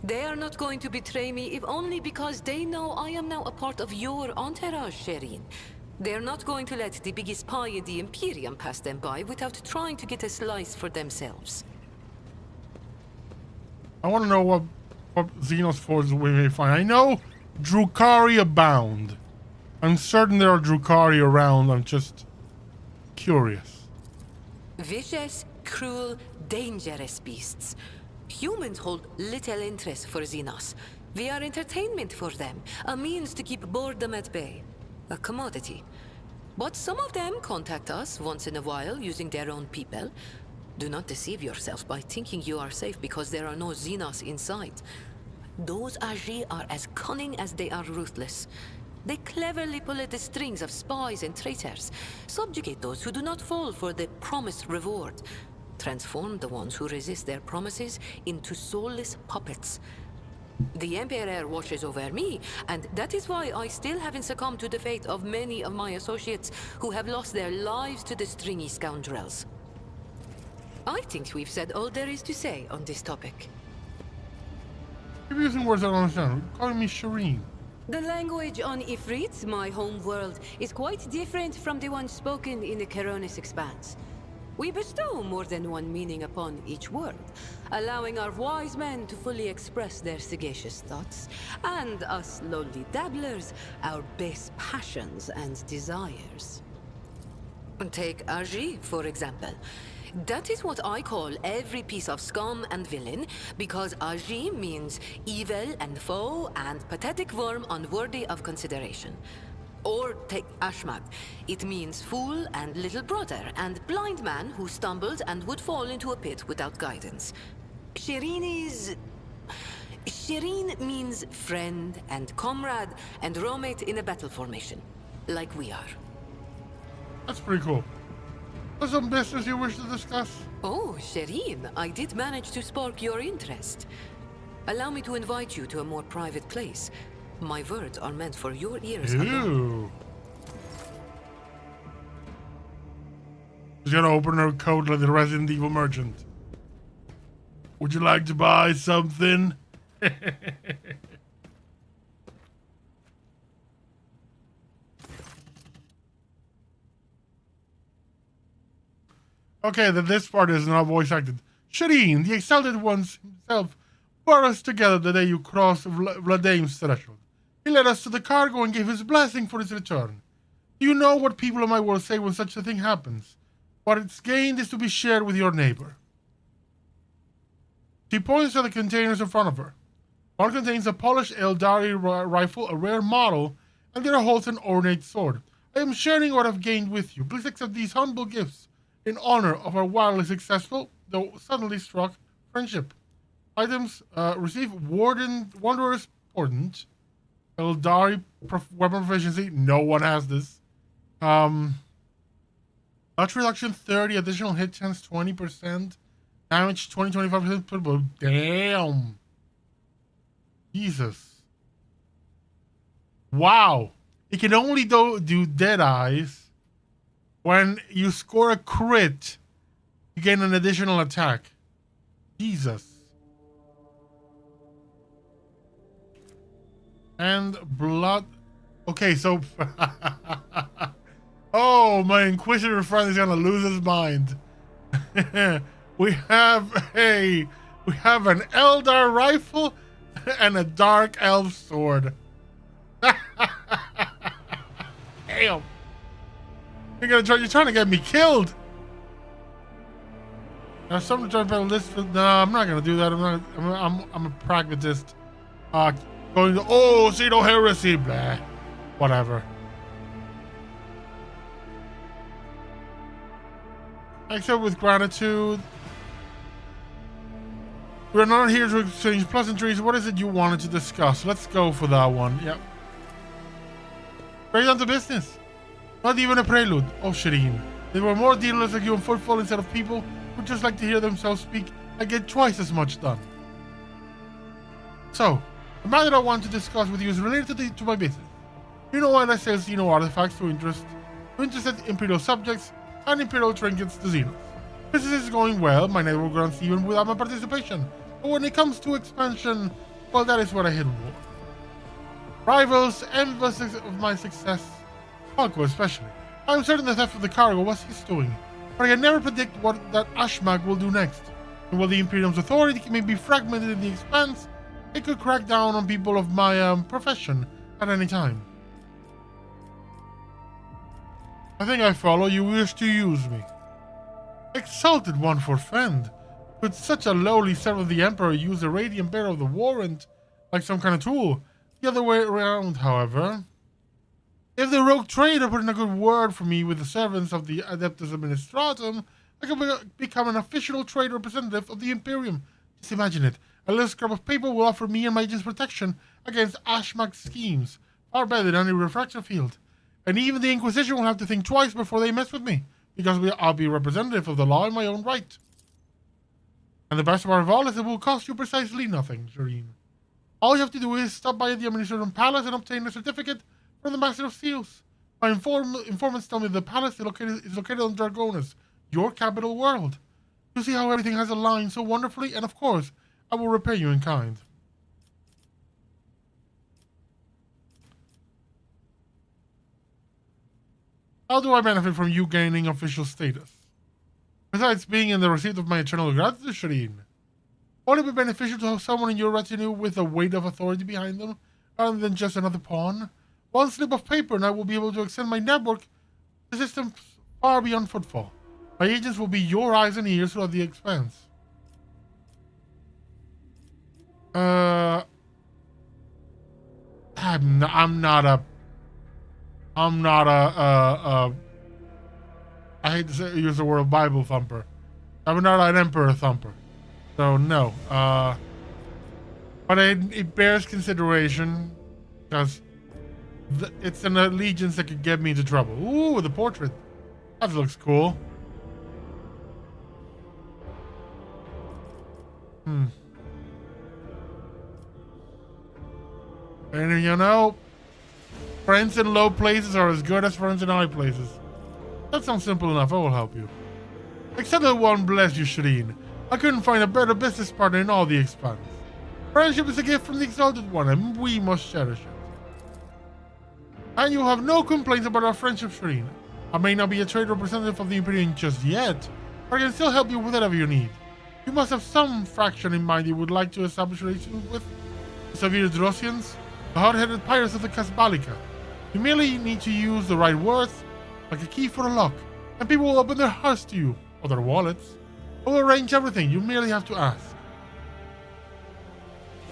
they are not going to betray me if only because they know I am now a part of your entourage, Shireen. They're not going to let the biggest pie in the Imperium pass them by without trying to get a slice for themselves. I want to know what Xenos forces we may find. I know Drukhari abound. I'm certain there are Drukhari around. I'm just curious. Vicious, cruel, dangerous beasts. Humans hold little interest for Xenos. We are entertainment for them, a means to keep boredom at bay. A commodity. But some of them contact us once in a while using their own people. Do not deceive yourself by thinking you are safe because there are no Xenos in sight. Those Aji are as cunning as they are ruthless. They cleverly pull at the strings of spies and traitors, subjugate those who do not fall for the promised reward. transform the ones who resist their promises into soulless puppets. The Emperor watches over me, and that is why I still haven't succumbed to the fate of many of my associates who have lost their lives to the stringy scoundrels. I think we've said all there is to say on this topic. You're using words I don't understand. You're calling me Shireen. The language on Ifrit, my home world, is quite different from the one spoken in the Keronis Expanse. We bestow more than one meaning upon each word, allowing our wise men to fully express their sagacious thoughts, and us lowly dabblers, our base passions and desires. Take Arji, for example. That is what I call every piece of scum and villain, because Arji means evil and foe and pathetic worm unworthy of consideration. Or take Ashmak. It means fool and little brother, and blind man who stumbled and would fall into a pit without guidance. Shireen means friend and comrade and roommate in a battle formation, like we are. That's pretty cool. There's some business you wish to discuss? Oh, Shireen, I did manage to spark your interest. Allow me to invite you to a more private place. My words are meant for your ears alone. Ew. She's gonna open her coat like the Resident Evil merchant. Would you like to buy something? Okay, then this part is not voice acted. Shireen, the Exalted Ones himself, brought us together the day you crossed Vladame's threshold. He led us to the cargo and gave his blessing for its return. You know what people of my world say when such a thing happens. What it's gained is to be shared with your neighbor. She points at the containers in front of her. One contains a polished Eldari rifle, a rare model, and the other holds an ornate sword. I am sharing what I've gained with you. Please accept these humble gifts in honor of our wildly successful, though suddenly struck, friendship. Items receive Wanderer's Portent, Eldari weapon proficiency. No one has this. Touch reduction 30, additional hit chance 20%, damage 20-25%. Damn. Jesus. Wow. It can only do dead eyes. When you score a crit, you gain an additional attack. Jesus. And blood. Okay, so oh, my Inquisitor friend is gonna lose his mind. we have an Eldar rifle and a Dark Elf sword. Damn. You're trying to get me killed. Now, someone trying to list. No, I'm not gonna do that. I'm a pragmatist. Going to Pseudo Heresy, blah, whatever. Accept with gratitude. We're not here to exchange pleasantries. What is it you wanted to discuss? Let's go for that one. Yep. Straight on to business. Not even a prelude. Oh, Shireen. There were more dealers like you on footfall instead of people who just like to hear themselves speak. I get twice as much done. So, the matter I want to discuss with you is related to my business. You know why I sell Xeno artifacts to interested Imperial subjects and Imperial trinkets to Xenos. Business is going well, my network runs even without my participation. But when it comes to expansion, well, that is where I hit wall. Rivals envious of my success. Falco especially. I am certain the theft of the cargo was his doing, but I can never predict what that Ashmak will do next. And while the Imperium's authority may be fragmented in the expanse, it could crack down on people of my profession at any time. I think I follow. You wish to use me. Exalted one for friend. Could such a lowly servant of the Emperor use the radiant bearer of the warrant like some kind of tool? The other way around, however. If the rogue trader put in a good word for me with the servants of the Adeptus Administratum, I could become an official trade representative of the Imperium. Just imagine it. A little scrap of paper will offer me and my agents protection against Ashmak's schemes, far better than any refraction field. And even the Inquisition will have to think twice before they mess with me, because I'll be a representative of the law in my own right. And the best part of all is it will cost you precisely nothing, Shireen. All you have to do is stop by the Administrative Palace and obtain a certificate from the Master of Seals. My informants tell me the palace is located on Dragonus, your capital world. You see how everything has aligned so wonderfully, and of course, I will repay you in kind. How do I benefit from you gaining official status? Besides being in the receipt of my eternal gratitude, Shireen, won't it be beneficial to have someone in your retinue with a weight of authority behind them, rather than just another pawn? One slip of paper and I will be able to extend my network to systems far beyond footfall. My agents will be your eyes and ears throughout the expanse. I'm not a I hate to use the word Bible thumper. I'm not an emperor thumper. So no. But it bears consideration because it's an allegiance that could get me into trouble. Ooh, the portrait. That looks cool. And you know, friends in low places are as good as friends in high places. That sounds simple enough. I will help you. Except that one bless you, Shireen. I couldn't find a better business partner in all the expanse. Friendship is a gift from the Exalted One, and we must cherish it. And you have no complaints about our friendship, Shireen. I may not be a trade representative of the Imperium just yet, but I can still help you with whatever you need. You must have some fraction in mind you would like to establish relations with. The Severe Drosians, the hard-headed pirates of the Casbalica. You merely need to use the right words, like a key for a lock, and people will open their hearts to you, or their wallets. I will arrange everything, you merely have to ask.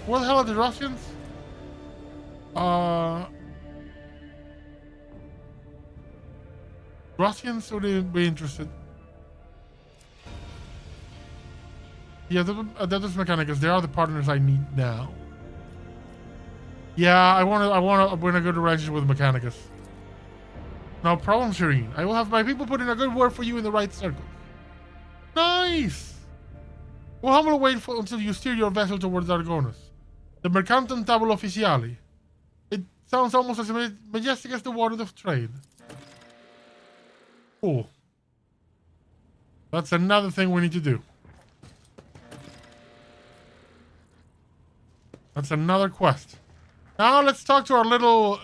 What the hell are the Drosians? Drosians would be interested. Yeah, Adeptus Mechanicus, they are the partners I need now. Yeah, I'm in a good relationship with Mechanicus. No problem, Shireen. I will have my people put in a good word for you in the right circles. Nice! Well, I'm gonna wait until you steer your vessel towards Argonus. The Mercantum Tabula Officiali. It sounds almost as majestic as the water of trade. Cool. That's another thing we need to do. That's another quest. Now let's talk to our little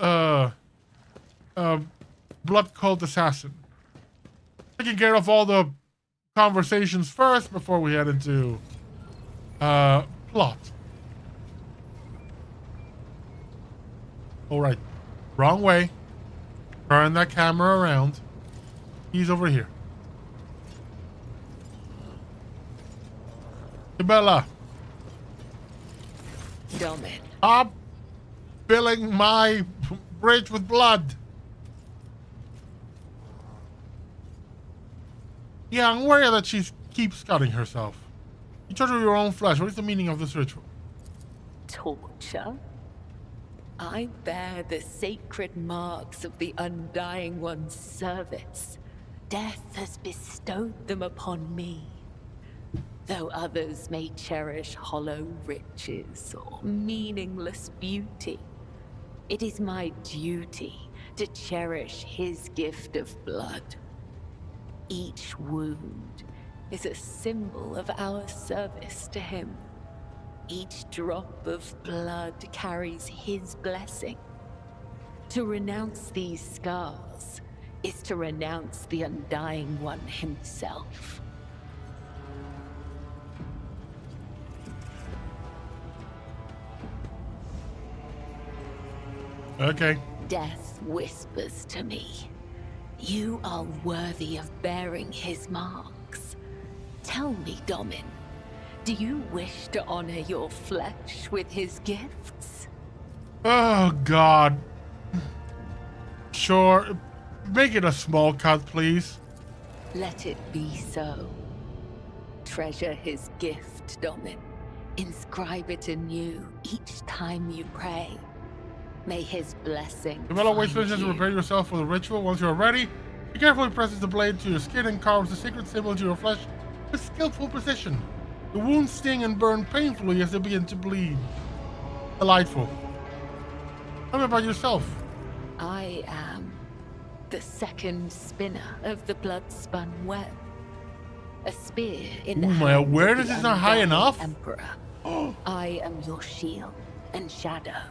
blood cult assassin. Taking care of all the conversations first before we head into plot. All right, wrong way. Turn that camera around. He's over here. Isabella. Domin. Stop filling my bridge with blood. Yeah, I'm worried that she keeps cutting herself. You torture your own flesh. What is the meaning of this ritual? Torture? I bear the sacred marks of the Undying One's service. Death has bestowed them upon me. Though others may cherish hollow riches or meaningless beauty, it is my duty to cherish his gift of blood. Each wound is a symbol of our service to him. Each drop of blood carries his blessing. To renounce these scars is to renounce the Undying One himself. Okay. Death whispers to me, you are worthy of bearing his marks. Tell me, Domin, do you wish to honor your flesh with his gifts? Oh, God. Sure. Make it a small cut, please. Let it be so. Treasure his gift, Domin. Inscribe it anew each time you pray. May his blessing You will always find finish to you. prepare yourself for the ritual. Once you are ready, he carefully presses the blade to your skin and carves the secret symbol into your flesh with skillful precision. The wounds sting and burn painfully as they begin to bleed. Delightful. Tell me about yourself. I am the second spinner of the blood-spun web. A spear in the Ooh, my hand of awareness the is not high undying enough. Emperor. I am your shield and shadow.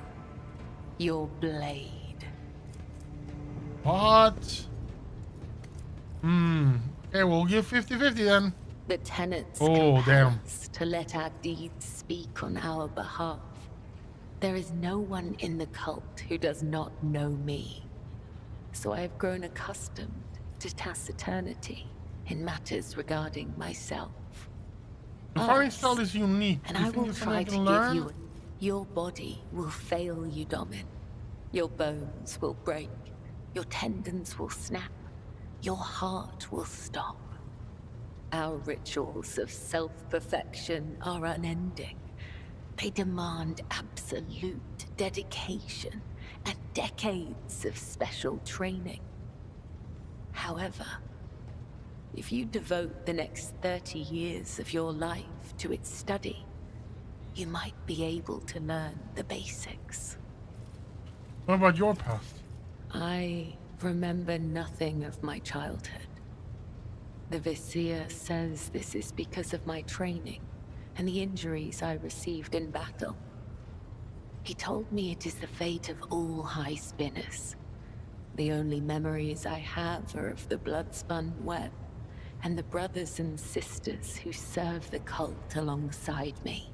Your blade. What? Okay, we'll give 50-50 then. The tenets Oh, compel damn. us to let our deeds speak on our behalf. There is no one in the cult who does not know me. So I have grown accustomed to taciturnity in matters regarding myself. The firing style is unique. And You I think will it's try something to I give can you... learn? Your body will fail you, Domin. Your bones will break. Your tendons will snap. Your heart will stop. Our rituals of self-perfection are unending. They demand absolute dedication and decades of special training. However, if you devote the next 30 years of your life to its study, you might be able to learn the basics. What about your past? I remember nothing of my childhood. The Vizier says this is because of my training and the injuries I received in battle. He told me it is the fate of all high spinners. The only memories I have are of the blood-spun web and the brothers and sisters who serve the cult alongside me.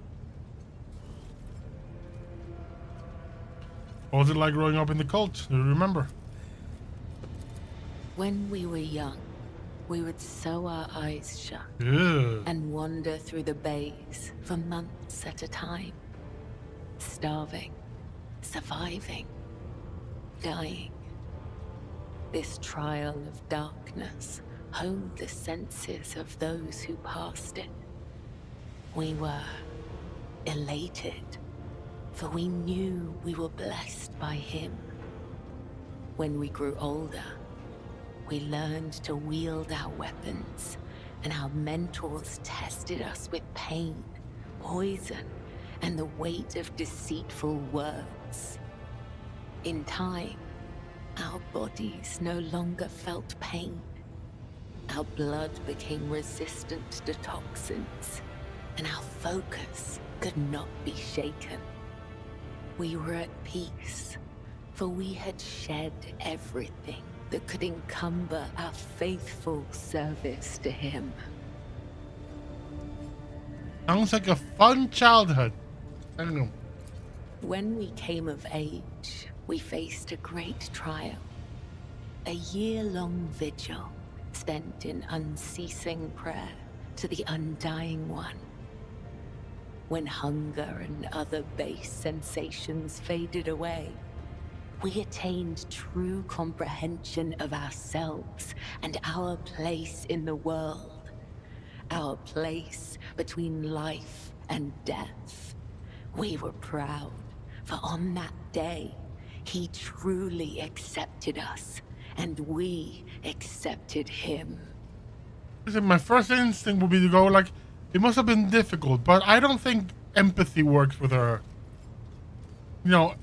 What was it like growing up in the cult? Do you remember? When we were young, we would sew our eyes shut Yeah. and wander through the bays for months at a time. Starving, surviving, dying. This trial of darkness honed the senses of those who passed it. We were elated, for we knew we were blessed by him. When we grew older, we learned to wield our weapons, and our mentors tested us with pain, poison, and the weight of deceitful words. In time, our bodies no longer felt pain. Our blood became resistant to toxins, and our focus could not be shaken. We were at peace, for we had shed everything that could encumber our faithful service to him. Sounds like a fun childhood. I don't know. When we came of age, we faced a great trial. A year-long vigil spent in unceasing prayer to the Undying One. When hunger and other base sensations faded away, we attained true comprehension of ourselves and our place in the world. Our place between life and death. We were proud, for on that day, he truly accepted us, and we accepted him. Listen, my first instinct would be to go like, it must have been difficult, but I don't think empathy works with her. You know,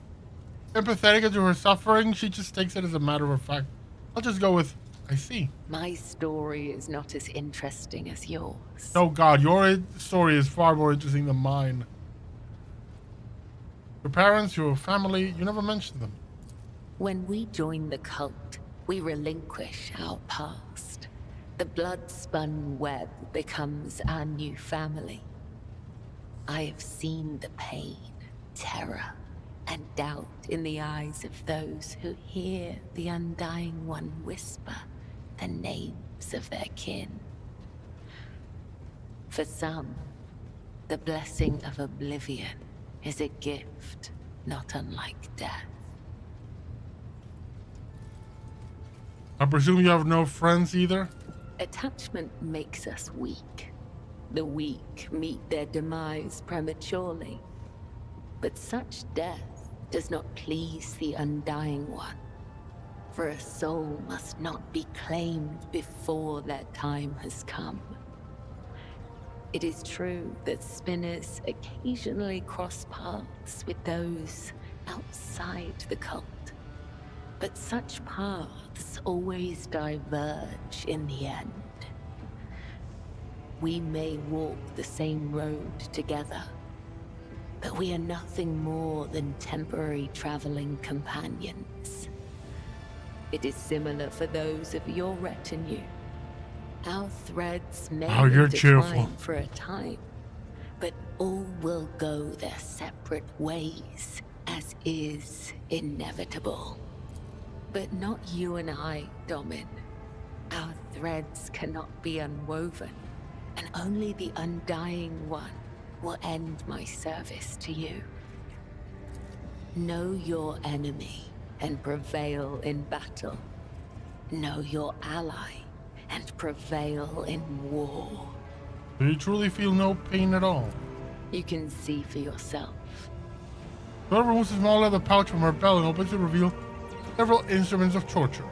empathetic to her suffering, she just takes it as a matter of fact. I'll just go with, I see. My story is not as interesting as yours. Oh God, your story is far more interesting than mine. Your parents, your family, you never mentioned them. When we join the cult, we relinquish our past. The blood-spun web becomes our new family. I have seen the pain, terror, and doubt in the eyes of those who hear the Undying One whisper the names of their kin. For some, the blessing of oblivion is a gift not unlike death. I presume you have no friends either? Attachment makes us weak. The weak meet their demise prematurely. But such death does not please the Undying One. For a soul must not be claimed before their time has come. It is true that spinners occasionally cross paths with those outside the cult, but such paths always diverge in the end. We may walk the same road together, but we are nothing more than temporary traveling companions. It is similar for those of your retinue. Our threads may intertwine for a time, but all will go their separate ways, as is inevitable. But not you and I, Domin. Our threads cannot be unwoven, and only the Undying One will end my service to you. Know your enemy and prevail in battle. Know your ally and prevail in war. Do you truly feel no pain at all? You can see for yourself. Dora removes a small leather pouch from her belt and opens to reveal several instruments of torture.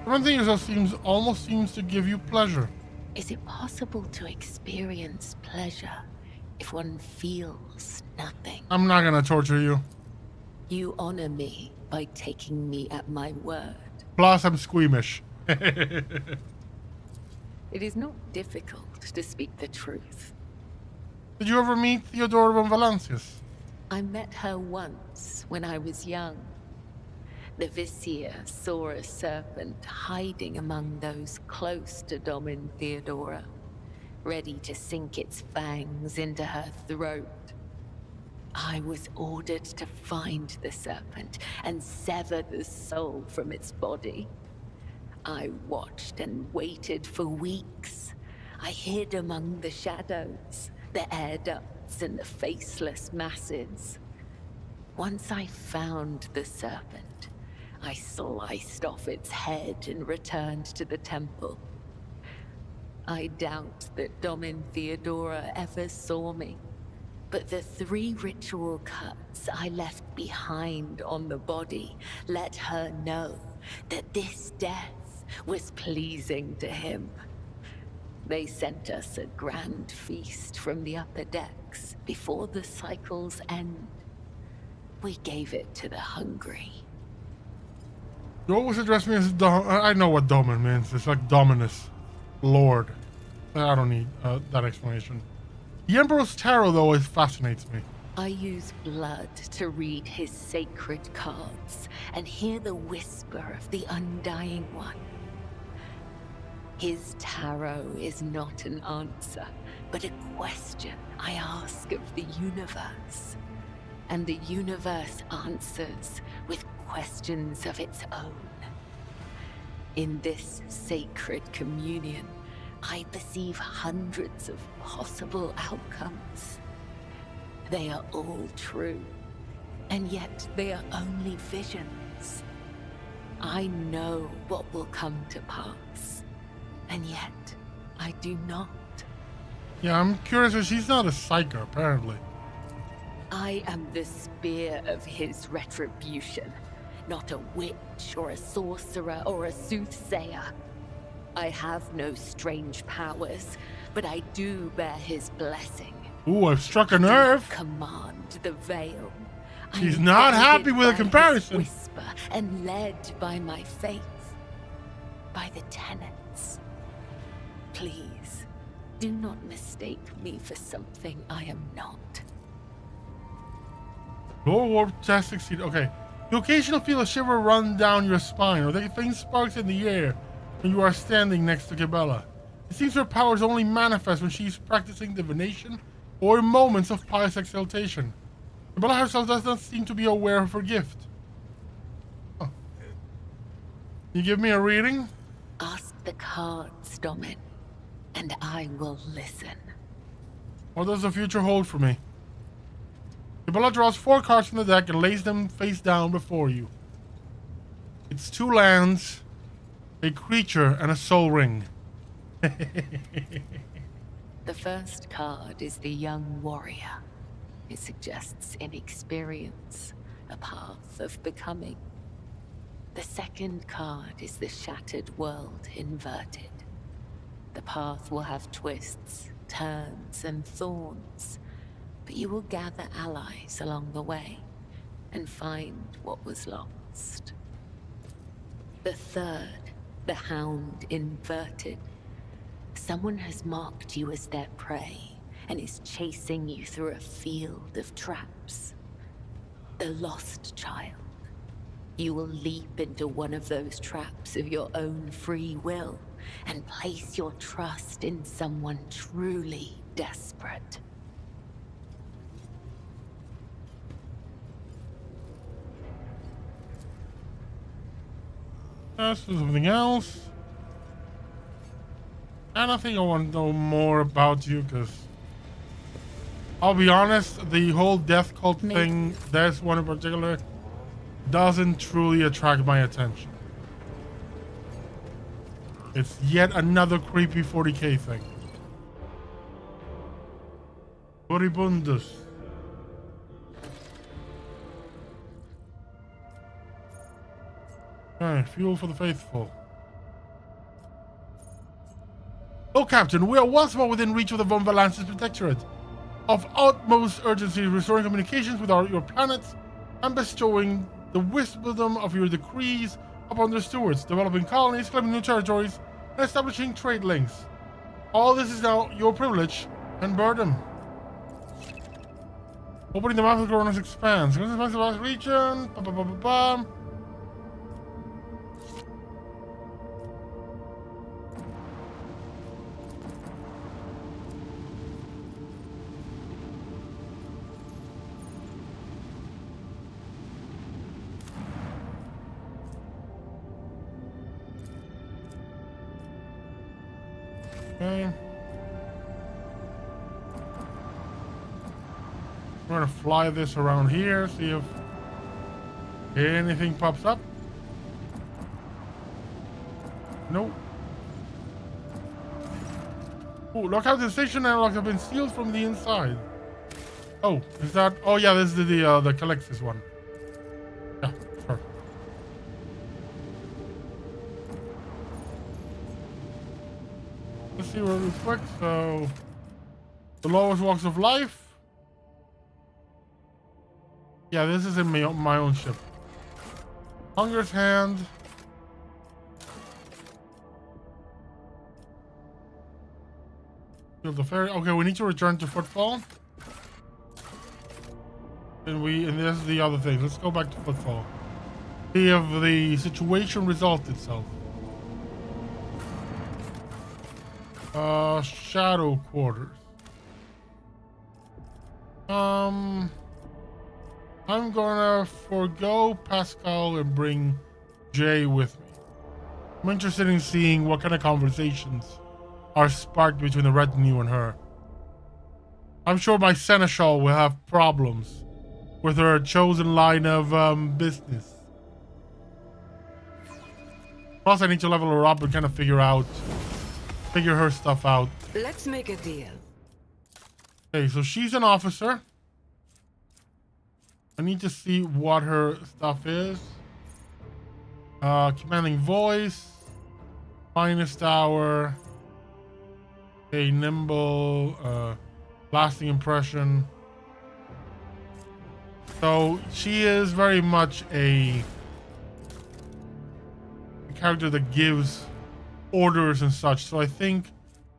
Everything yourself almost seems to give you pleasure. Is it possible to experience pleasure if one feels nothing? I'm not gonna torture you. You honor me by taking me at my word. Plus, I'm squeamish. It is not difficult to speak the truth. Did you ever meet Theodora von Valancius? I met her once when I was young. The Vizier saw a serpent hiding among those close to Domin Theodora, ready to sink its fangs into her throat. I was ordered to find the serpent and sever the soul from its body. I watched and waited for weeks. I hid among the shadows, the air ducts and the faceless masses. Once I found the serpent, I sliced off its head and returned to the temple. I doubt that Domin Theodora ever saw me, but the 3 ritual cuts I left behind on the body let her know that this death was pleasing to him. They sent us a grand feast from the upper decks before the cycle's end. We gave it to the hungry. You always address me as I know what Domin means. It's like Dominus. Lord. I don't need that explanation. The Emperor's Tarot, though, always fascinates me. I use blood to read his sacred cards and hear the whisper of the Undying One. His tarot is not an answer, but a question I ask of the universe. And the universe answers with questions of its own. In this sacred communion, I perceive hundreds of possible outcomes. They are all true, and yet they are only visions. I know what will come to pass, and yet I do not. Yeah, I'm curious if she's not a psycho, apparently. I am the spear of his retribution, not a witch or a sorcerer or a soothsayer. I have no strange powers, but I do bear his blessing. Ooh, I've struck a nerve. Command the veil. She's not happy with a comparison. Whisper and led by my faith, by the tenets. Please, do not mistake me for something I am not. Lower warp test succeeded. Okay. You occasionally feel a shiver run down your spine, or there are faint sparks in the air when you are standing next to Cabela. It seems her powers only manifest when she's practicing divination or in moments of pious exaltation. Cabela herself does not seem to be aware of her gift. Oh. You give me a reading? Ask the cards, Domin, and I will listen. What does the future hold for me? Cabela draws 4 cards from the deck and lays them face down before you. It's 2 lands, a creature, and a soul ring. The first card is the young warrior. It suggests inexperience, a path of becoming. The second card is the Shattered World inverted. The path will have twists, turns, and thorns, but you will gather allies along the way and find what was lost. The third, the Hound inverted. Someone has marked you as their prey and is chasing you through a field of traps. The Lost Child. You will leap into one of those traps of your own free will and place your trust in someone truly desperate. Something else. And I think I want to know more about you, because I'll be honest, the whole death cult thing, there's one in particular, doesn't truly attract my attention. It's yet another creepy 40k thing. Moribundus. Okay, fuel for the faithful. Oh, Captain, we are once more within reach of the Von Valance's protectorate. Of utmost urgency, restoring communications with your planets and bestowing the wisdom of your decrees upon their stewards, developing colonies, claiming new territories, and establishing trade links. All this is now your privilege and burden. Opening the map of the Coronas expands. The last region. Okay. We're gonna fly this around here, see if anything pops up. Nope. Oh, look how the station analogs have been sealed from the inside. Oh, is that? Oh yeah, this is the Calexis one. Yeah, sure. Let's see real quick. So, the lowest walks of life. Yeah, this is in my own ship. Hunger's Hand. Field of Ferry. Okay, we need to return to Footfall. And this is the other thing. Let's go back to Footfall. See if the situation resolved itself. Shadow Quarters. I'm gonna forego Pascal and bring Jay with me. I'm interested in seeing what kind of conversations are sparked between the retinue and her. I'm sure my seneschal will have problems with her chosen line of business. Plus, I need to level her up and kind of figure her stuff out. Let's make a deal. Okay, so she's an officer. I need to see what her stuff is. Commanding voice. Finest hour. A nimble. Lasting impression. So she is very much a character that gives orders and such. So I think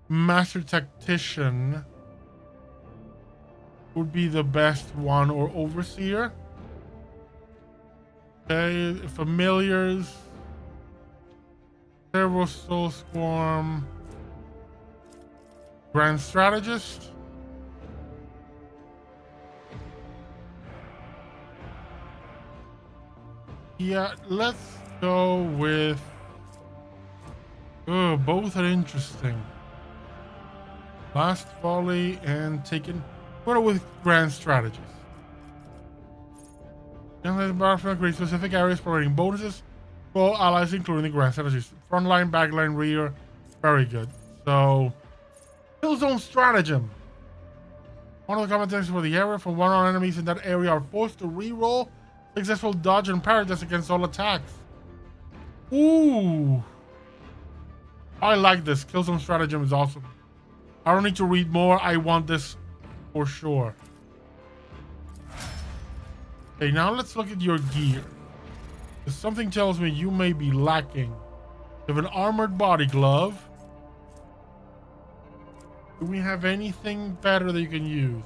Master Tactician would be the best one, or Overseer. Okay, Familiars. Cerebral Soul Swarm. Grand Strategist. Yeah, let's go with... Oh, both are interesting. Last Volley and Taken... What with Grand Strategist? Young Battlefield create specific areas providing bonuses for all allies, including the Grand Strategist. Frontline, backline, rear. Very good. So, Killzone Stratagem. One of the commentaries for the area from one-on enemies in that area are forced to re-roll successful dodge and parry against all attacks. Ooh. I like this. Kill some stratagem is awesome. I don't need to read more. I want this for sure. Okay, now let's look at your gear. Something tells me you may be lacking. You have an armored body glove. Do we have anything better that you can use?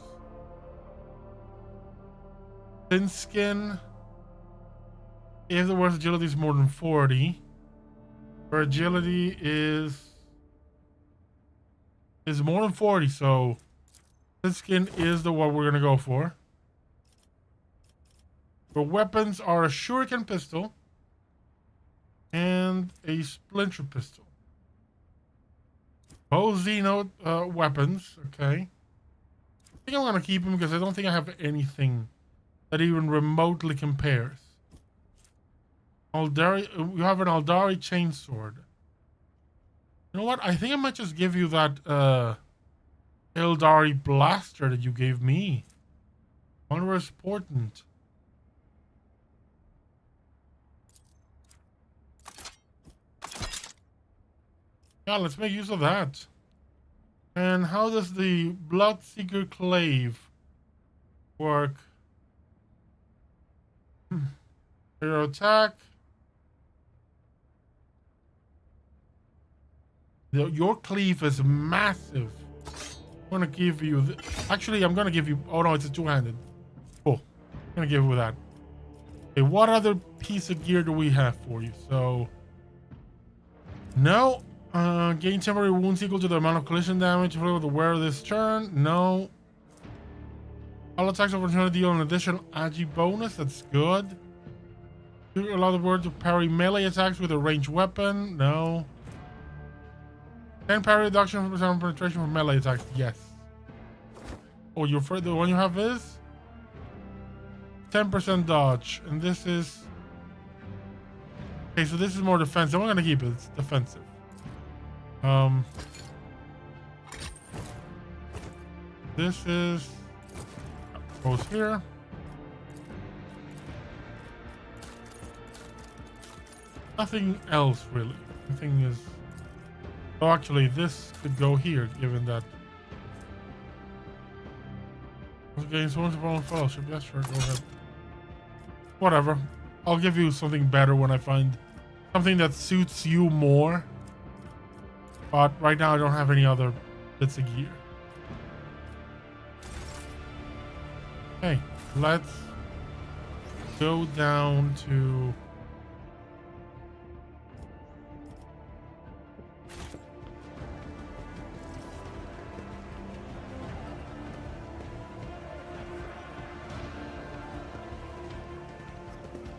Thin skin. If the word's agility is more than 40. Her agility is more than 40, so thin skin is the one we're gonna go for. The weapons are a shuriken pistol and a splinter pistol. Both Xeno weapons, okay. I think I'm gonna keep them because I don't think I have anything that even remotely compares. Aldari, you have an Aldari chainsword. You know what? I think I might just give you that Eldari blaster that you gave me. I wonder where it's important. Yeah, let's make use of that. And how does the Bloodseeker Clave work? Your attack. Your cleave is massive. I'm gonna give you actually I'm gonna give you, oh no, it's a two-handed. Cool. I'm gonna give you that. Okay, what other piece of gear do we have for you? So no. Gain temporary wounds equal to the amount of collision damage for the wearer this turn. No. All attacks of opportunity deal an additional agi bonus. That's good. You allow the word to parry melee attacks with a ranged weapon. No. 10 parry reduction for penetration for melee attacks. Yes. Oh, the one you have is 10% dodge, and this is okay. So this is more defensive. I'm gonna keep it. It's defensive. This is goes here. Nothing else really. Nothing is. Oh, actually, this could go here, given that. Okay, so once fellowship. Yeah, sure, go ahead. Whatever. I'll give you something better when I find something that suits you more. But right now, I don't have any other bits of gear. Okay, let's go down to.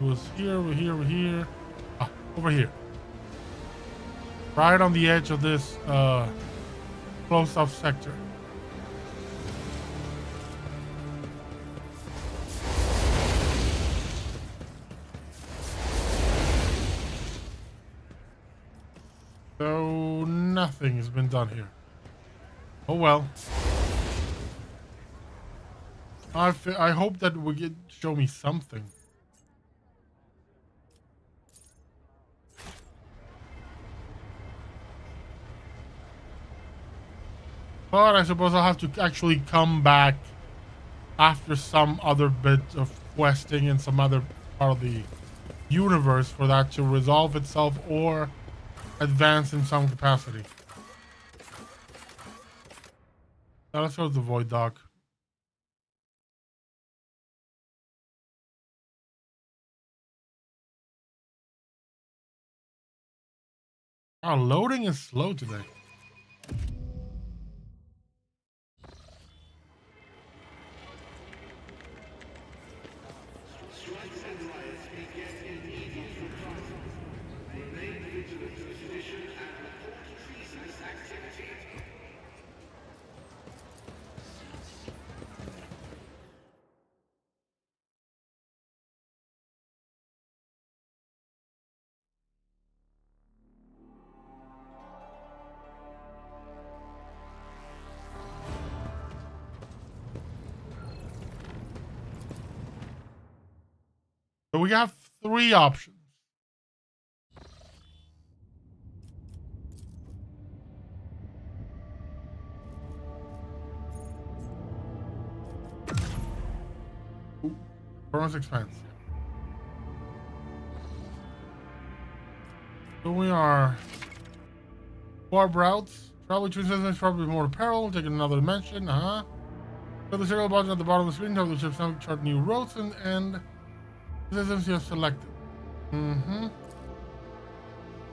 It was here, we're here. Ah, over here. Right on the edge of this closed off sector. So nothing has been done here. Oh well. I hope that we get show me something. But I suppose I'll have to actually come back after some other bit of questing in some other part of the universe for that to resolve itself or advance in some capacity. Now let's go to the Void Dock. Our loading is slow today. So we have three options. Performance expense. So we are warp routes. Travel between systems is probably more peril. Take another dimension. So the serial button at the bottom of the screen tells the ships now chart new routes and systems you have selected.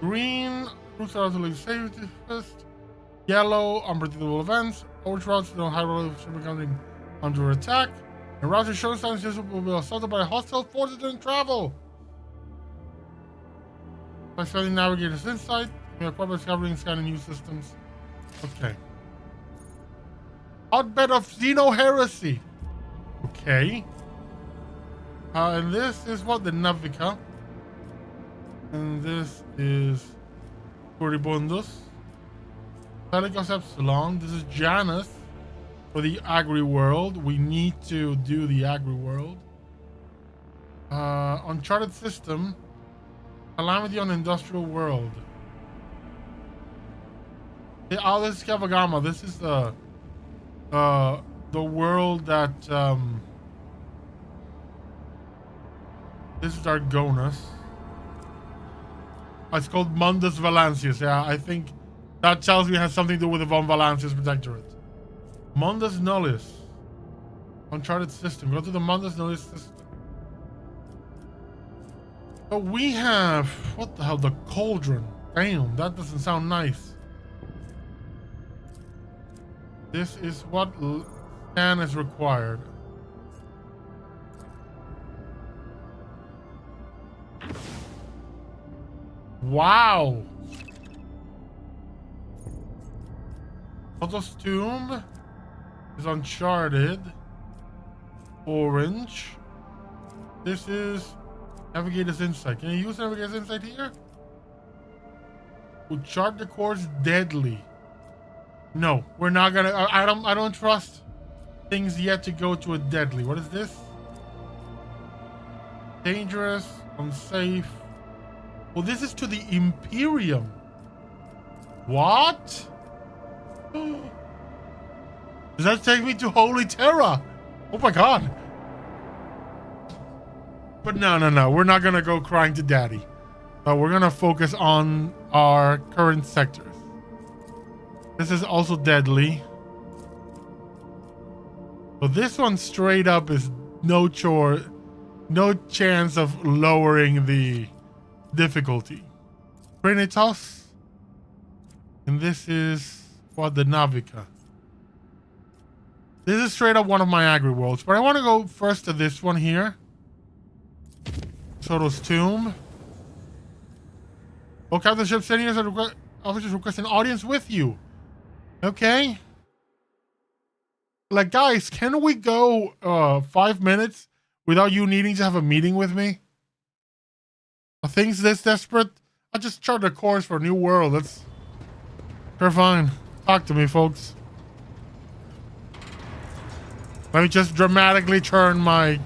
Green routes are utterly safest. Yellow, unpredictable events. Orange routes no high relative ship becoming under attack. And routes with short signs will be assaulted by hostile forces during travel. By spending navigator's insight, we are equipped by discovering and scanning new systems. Okay. Hotbed of Xeno Heresy. Okay. And this is what? The Navica. And this is Furibundus. Pelicos Epsilon. This is Janus for the Agri World. We need to do the Agri World. Uncharted System. Calamity on Industrial World. Oh, this is Kavagama. This is the world that this is Argonus. It's called Mundus Valancius. Yeah, I think that tells me it has something to do with the Von Valancius Protectorate. Mundus Nullis. Uncharted System. Go to the Mundus Nullis system. But we have, what the hell, the Cauldron. Damn, that doesn't sound nice. This is what scan is required. Wow. Otto's Tomb is Uncharted. Orange. This is Navigator's Insight. Can you use Navigator's Insight here? We'll chart the course deadly. No, we're not gonna. I don't trust things yet to go to a deadly. What is this? Dangerous, unsafe. Well, this is to the Imperium. What? Does that take me to Holy Terra? Oh my god. But no. We're not gonna go crying to daddy. We're gonna focus on our current sectors. This is also deadly. So this one straight up is no chance of lowering the difficulty. Trinitas. And this is what, the Navica. This is straight up one of my agri worlds, but I want to go first to this one here. Soto's Tomb. Oh, Captain Ship sending us officers request an audience with you. Okay. Like, guys, can we go 5 minutes without you needing to have a meeting with me? Are things this desperate? I just charted a course for a new world. That's... They're fine. Talk to me, folks. Let me just dramatically turn my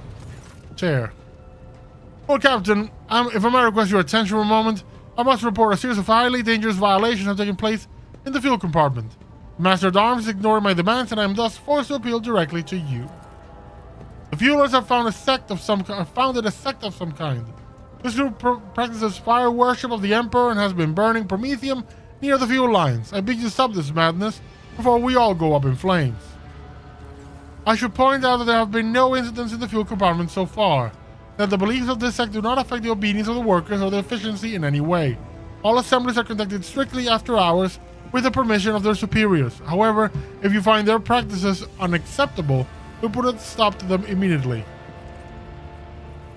chair. Well, Captain, if I may request your attention for a moment, I must report a series of highly dangerous violations have taken place in the fuel compartment. Master at Arms is ignoring my demands, and I am thus forced to appeal directly to you. The fuelers have founded a sect of some kind. This group practices fire worship of the Emperor and has been burning promethium near the fuel lines. I beg you to stop this madness before we all go up in flames. I should point out that there have been no incidents in the fuel compartment so far, that the beliefs of this sect do not affect the obedience of the workers or their efficiency in any way. All assemblies are conducted strictly after hours with the permission of their superiors. However, if you find their practices unacceptable, we put a stop to them immediately.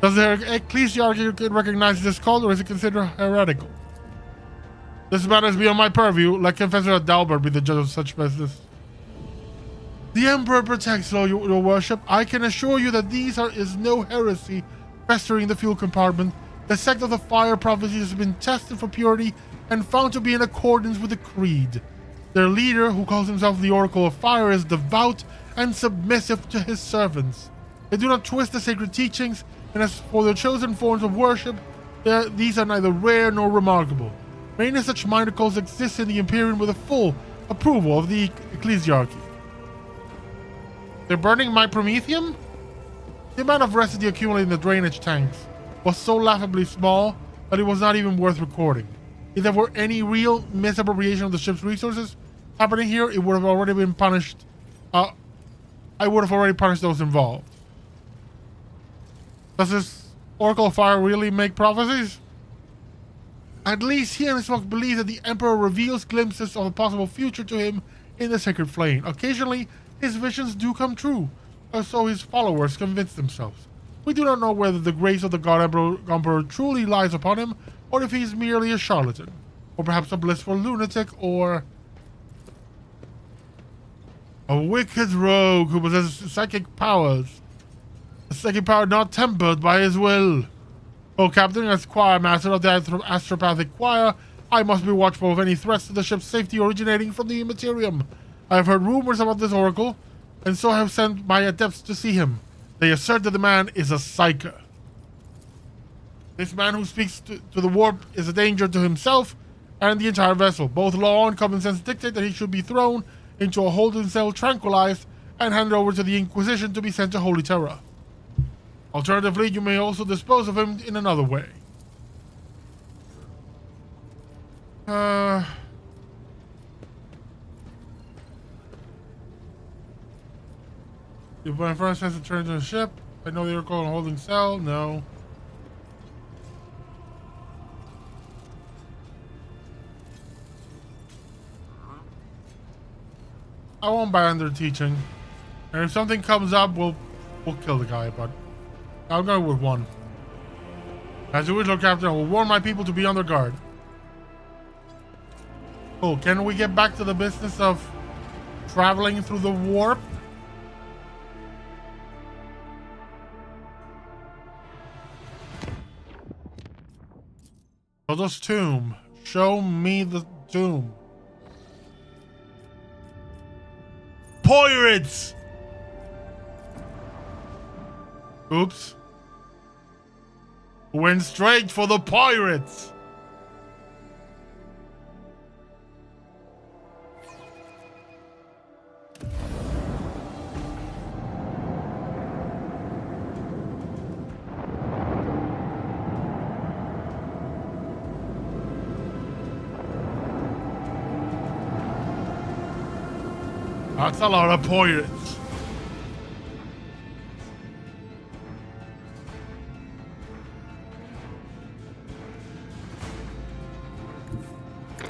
Does their ecclesiarchy recognize this cult, or is it considered heretical? This matter is beyond my purview. Let Confessor Adalbert be the judge of such business. The Emperor protects your worship. I can assure you that is no heresy festering the fuel compartment. The sect of the fire prophecy has been tested for purity and found to be in accordance with the creed. Their leader, who calls himself the Oracle of Fire, is devout and submissive to his servants. They do not twist the sacred teachings, and as for their chosen forms of worship, these are neither rare nor remarkable. Many such minor cults exist in the Imperium with the full approval of the ecclesiarchy. They're burning my promethium? The amount of residue accumulated in the drainage tanks was so laughably small that it was not even worth recording. If there were any real misappropriation of the ship's resources happening here, it would have already been punished. I would have already punished those involved. Does this Oracle of Fire really make prophecies? At least he and his folk believe that the Emperor reveals glimpses of a possible future to him in the Sacred Flame. Occasionally, his visions do come true, or so his followers convince themselves. We do not know whether the grace of the God Emperor truly lies upon him, or if he is merely a charlatan, or perhaps a blissful lunatic, or a wicked rogue who possesses psychic powers. A psychic power not tempered by his will. Oh, Captain, as choir master of the astropathic choir, I must be watchful of any threats to the ship's safety originating from the Immaterium. I have heard rumors about this oracle, and so have sent my adepts to see him. They assert that the man is a psyker. This man who speaks to the warp is a danger to himself and the entire vessel. Both law and common sense dictate that he should be thrown into a holding cell, tranquilized, and handed over to the Inquisition to be sent to Holy Terra. Alternatively, you may also dispose of him in another way. If my first has to turn to a ship, I know they were called a holding cell. No. I won't buy under teaching. And if something comes up, we'll kill the guy, but I'll go with one. As you wish, Lord Captain, I will warn my people to be on their guard. Oh, can we get back to the business of traveling through the warp? Tradus tomb. Show me the tomb. Pirates! Oops. Went straight for the pirates. That's a lot of pirates.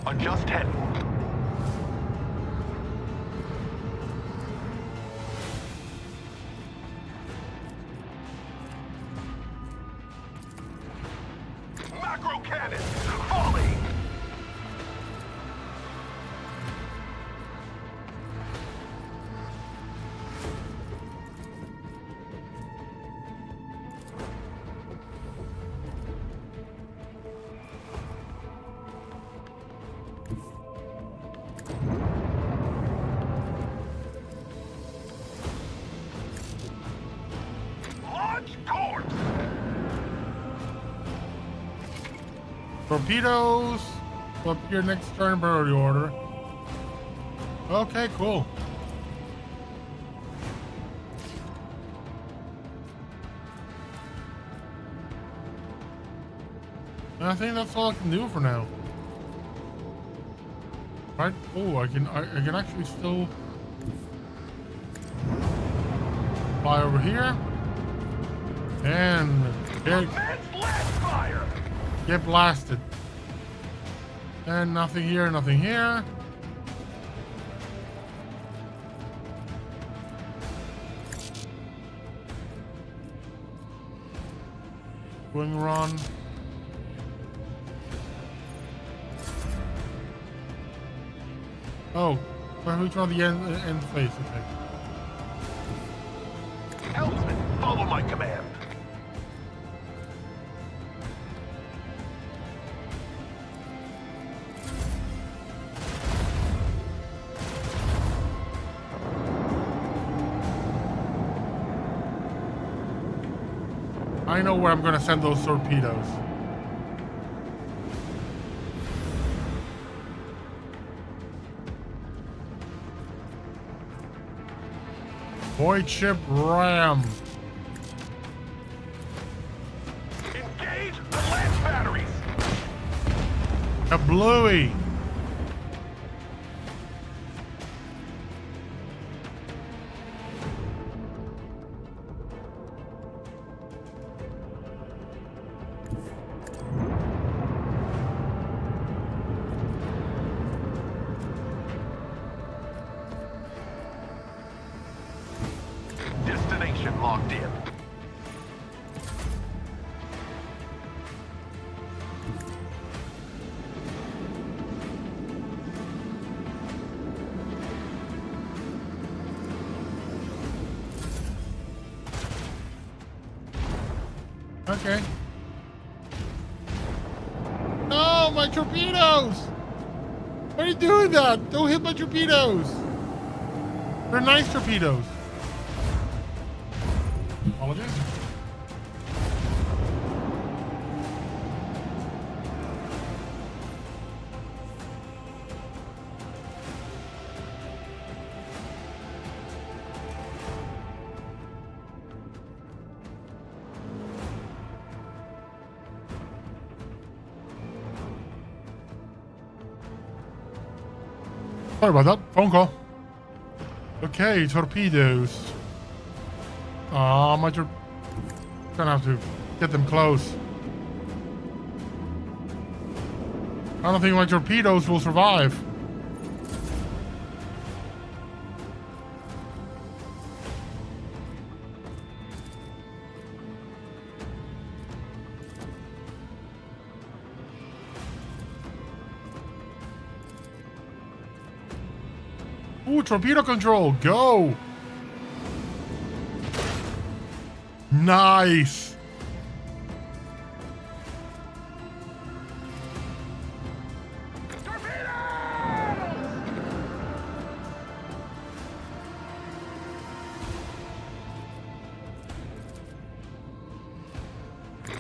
Adjust head. Macro cannon, volley. Torpedoes will appear next turn priority order. Okay, cool. And I think that's all I can do for now. Right? Oh, I can actually still fly over here and get blasted. And nothing here, nothing here. Wing run. Oh, which one of the end face? Okay. Helmsman, follow my command. I know where I'm going to send those torpedoes. Void ship ram. A bluey. Destination locked in. Okay. No, my torpedoes! Why are you doing that? Don't hit my torpedoes! They're nice torpedoes. Apologies. Sorry about that. Phone call. Okay, torpedoes. Ah, gonna have to get them close. I don't think my torpedoes will survive. Ooh, torpedo control, go! Nice!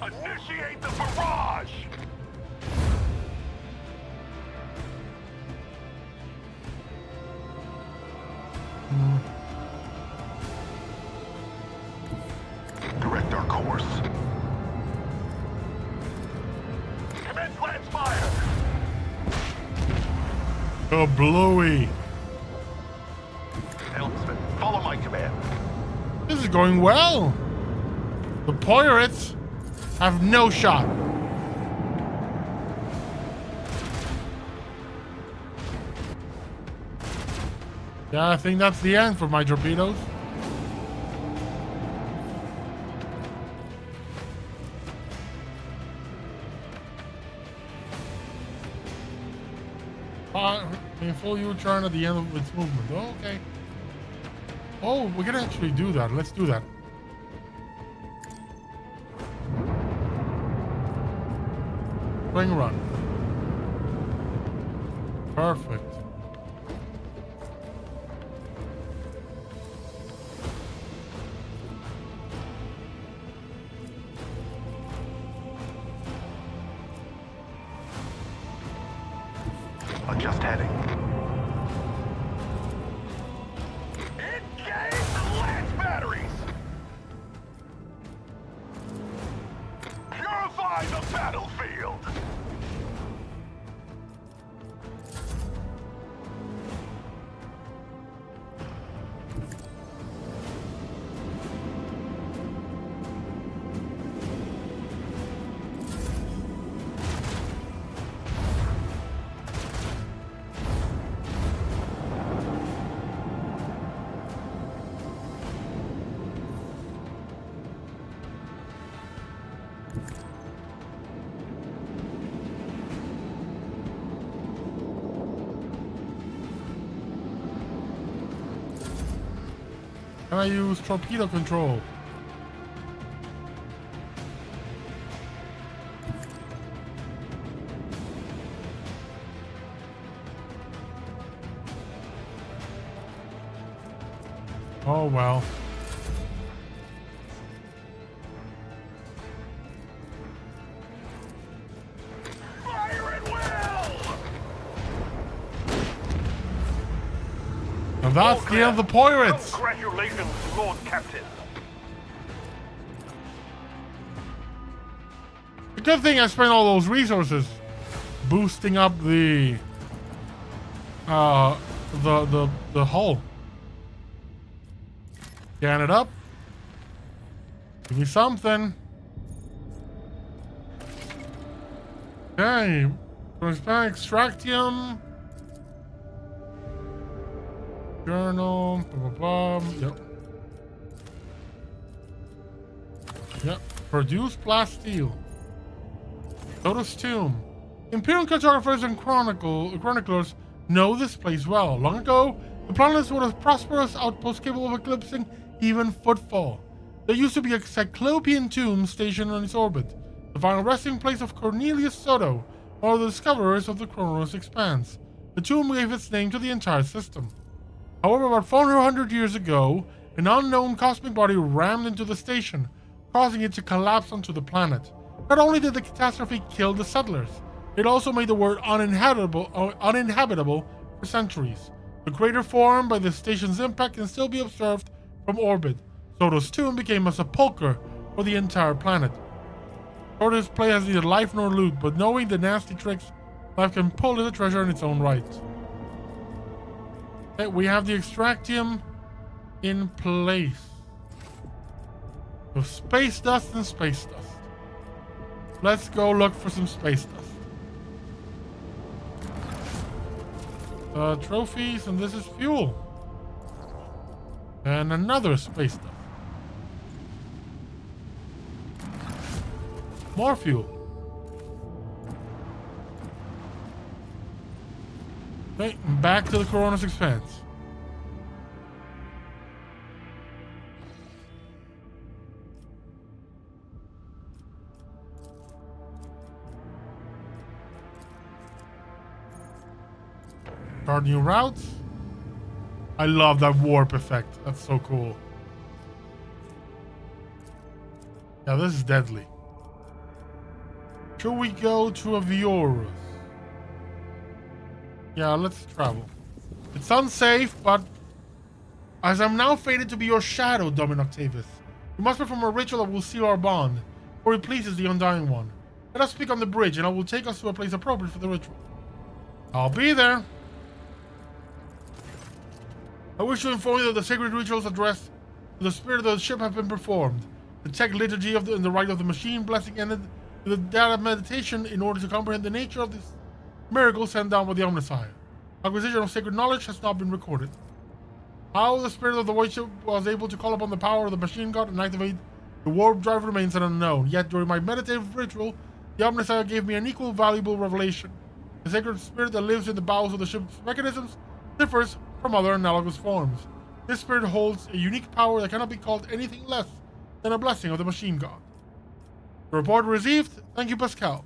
Initiate the barrage! Direct our course. Commence lance fire! Oh, bluey. Helmsman, follow my command. This is going well. The pirates have no shot. Yeah, I think that's the end for my torpedoes. In full U-turn at the end of its movement. Oh, okay. Oh, we can actually do that. Let's do that. Swing run. Perfect. Adjust heading. Engage the lance batteries! Purify the battlefield! Can I use torpedo control? Oh well. Fire at will! And that's the end of the pirates. Congratulations, Lord Captain. The good thing I spent all those resources boosting up the hull. Scan it up. Give me something. Okay. Extractium. Journal. Blah, blah, blah. Yep. Yep. Produce plasteel. Tradus tomb. Imperial cartographers and chroniclers know this place well. Long ago, the planet was a prosperous outpost capable of eclipsing even footfall. There used to be a Cyclopean tomb stationed on its orbit, the final resting place of Cornelius Soto, one of the discoverers of the Chronos Expanse. The tomb gave its name to the entire system. However, about 400 years ago, an unknown cosmic body rammed into the station, causing it to collapse onto the planet. Not only did the catastrophe kill the settlers, it also made the world uninhabitable for centuries. The crater formed by the station's impact can still be observed from orbit. Soto's tomb became a sepulcher for the entire planet. Soto's play has neither life nor loot, but knowing the nasty tricks life can pull is a treasure in its own right. Okay, we have the extractium in place. So space dust and space dust. Let's go look for some space dust. Trophies, and this is fuel. And another space dust. More fuel. Okay, back to the Chronos Expanse. Start new routes. I love that warp effect. That's so cool. Yeah, this is deadly. Should we go to Aviorus? Yeah, let's travel. It's unsafe, but as I'm now fated to be your shadow, Domin Octavius, we must perform a ritual that will seal our bond, for it pleases the Undying One. Let us speak on the bridge, and I will take us to a place appropriate for the ritual. I'll be there. I wish to inform you that the sacred rituals addressed to the spirit of the ship have been performed. The tech liturgy of the rite of the machine blessing ended with a data meditation in order to comprehend the nature of this miracle sent down by the Omnissiah. Acquisition of sacred knowledge has not been recorded. How the spirit of the void ship was able to call upon the power of the machine god and activate the warp drive remains an unknown. Yet during my meditative ritual, the Omnissiah gave me an equal valuable revelation. The sacred spirit that lives in the bowels of the ship's mechanisms differs from other analogous forms. This spirit holds a unique power that cannot be called anything less than a blessing of the machine god. The report received. Thank you, Pascal.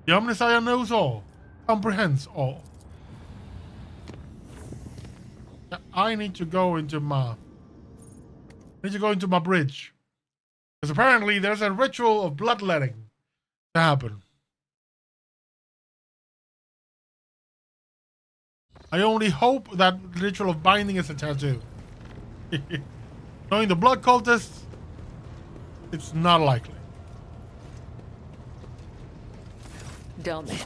The Omnissiah knows all, comprehends all. I need to go into my bridge. Because apparently there's a ritual of bloodletting to happen. I only hope that ritual of binding is a tattoo. Knowing the blood cultists, it's not likely. Domin.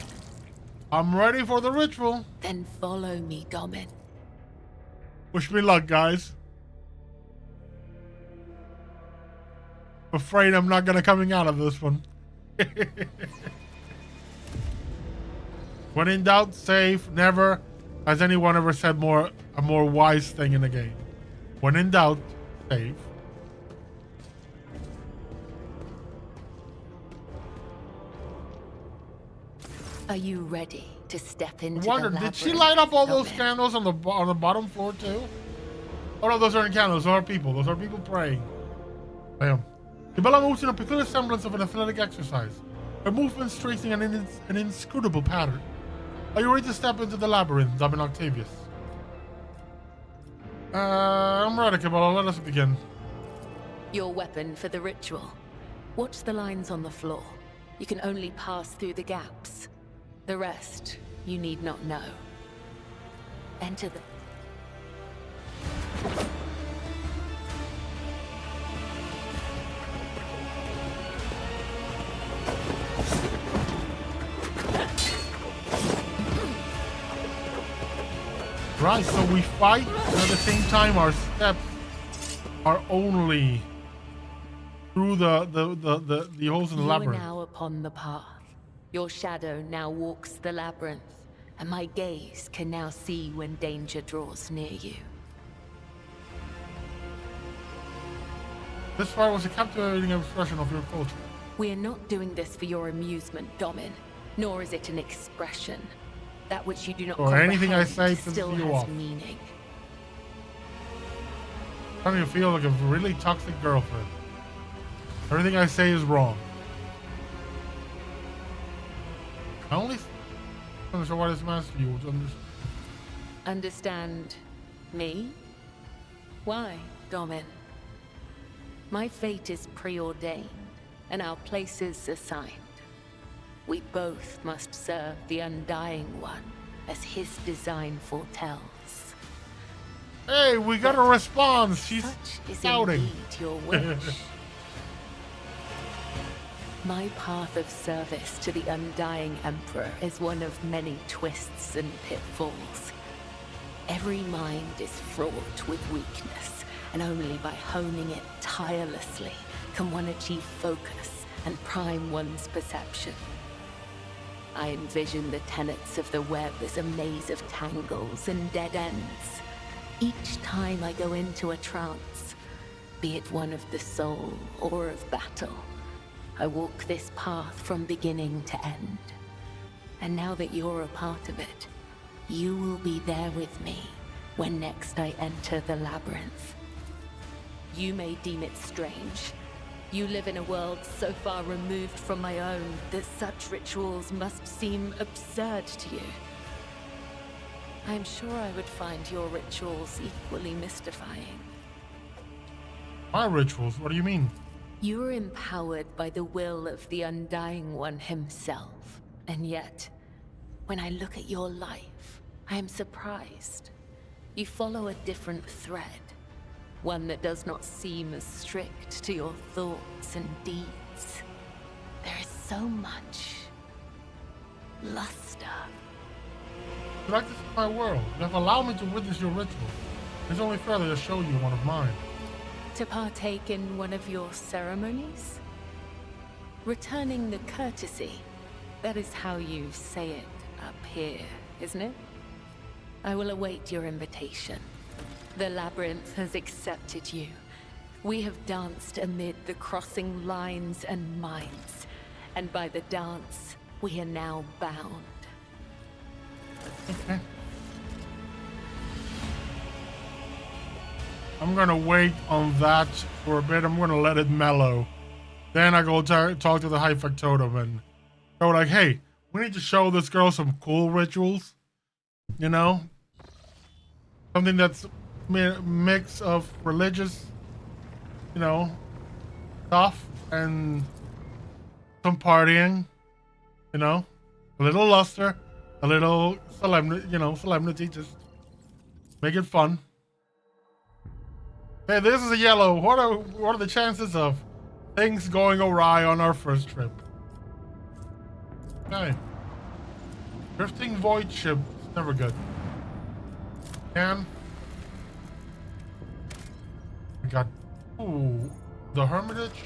I'm ready for the ritual. Then follow me, Domin. Wish me luck, guys. Afraid I'm not gonna coming out of this one. When in doubt, save. Never has anyone ever said a more wise thing in the game. When in doubt, save. Are you ready to step into Wonder, the did she labyrinth, light up all those Domin? candles on the bottom floor too? Oh no, those aren't candles. Those are people. Those are people praying. Bam. The Bella moves in a peculiar semblance of an athletic exercise. Her movements tracing an inscrutable pattern. Are you ready to step into the labyrinth, Domin Octavius? I'm ready, Kabbalah. Let us begin. Your weapon for the ritual. Watch the lines on the floor. You can only pass through the gaps. The rest, you need not know. Enter the... Right, so we fight, and at the same time our steps are only through the holes in the You are labyrinth. now upon the path. Your shadow now walks the labyrinth, and my gaze can now see when danger draws near you. This far was a captivating expression of your culture. We are not doing this for your amusement, Domin, nor is it an expression. That which you do not Or anything I comprehend say still pisses you has off. meaning. Starting to feel like a really toxic girlfriend. Everything I say is wrong. I only understand why this master you would Understand me? Why, Domin? My fate is preordained, and our places assigned. We both must serve the Undying One, as his design foretells. Hey, we got a response. She's Such is shouting. indeed your wish. My path of service to the Undying Emperor is one of many twists and pitfalls. Every mind is fraught with weakness, and only by honing it tirelessly can one achieve focus and prime one's perception. I envision the tenets of the web as a maze of tangles and dead ends. Each time I go into a trance, be it one of the soul or of battle, I walk this path from beginning to end. And now that you're a part of it, you will be there with me when next I enter the labyrinth. You may deem it strange. You live in a world so far removed from my own that such rituals must seem absurd to you. I am sure I would find your rituals equally mystifying. My rituals? What do you mean? You are empowered by the will of the Undying One himself. And yet, when I look at your life, I am surprised. You follow a different thread. One that does not seem as strict to your thoughts and deeds. There is so much luster. You like to see my world. You have allowed me to witness your ritual. It's only fair that I show you one of mine. To partake in one of your ceremonies? Returning the courtesy. That is how you say it up here, isn't it? I will await your invitation. The labyrinth has accepted you. We have danced amid the crossing lines and minds. And by the dance, we are now bound. Okay. I'm gonna wait on that for a bit. I'm gonna let it mellow. Then I go talk to the High Factotum and go like, hey, we need to show this girl some cool rituals. You know? Something that's mix of religious, you know, stuff and some partying, you know, a little luster, a little solemnity, just make it fun. Hey, this is a yellow. What are the chances of things going awry on our first trip? Okay. Drifting void ship is never good. And we got the Hermitage.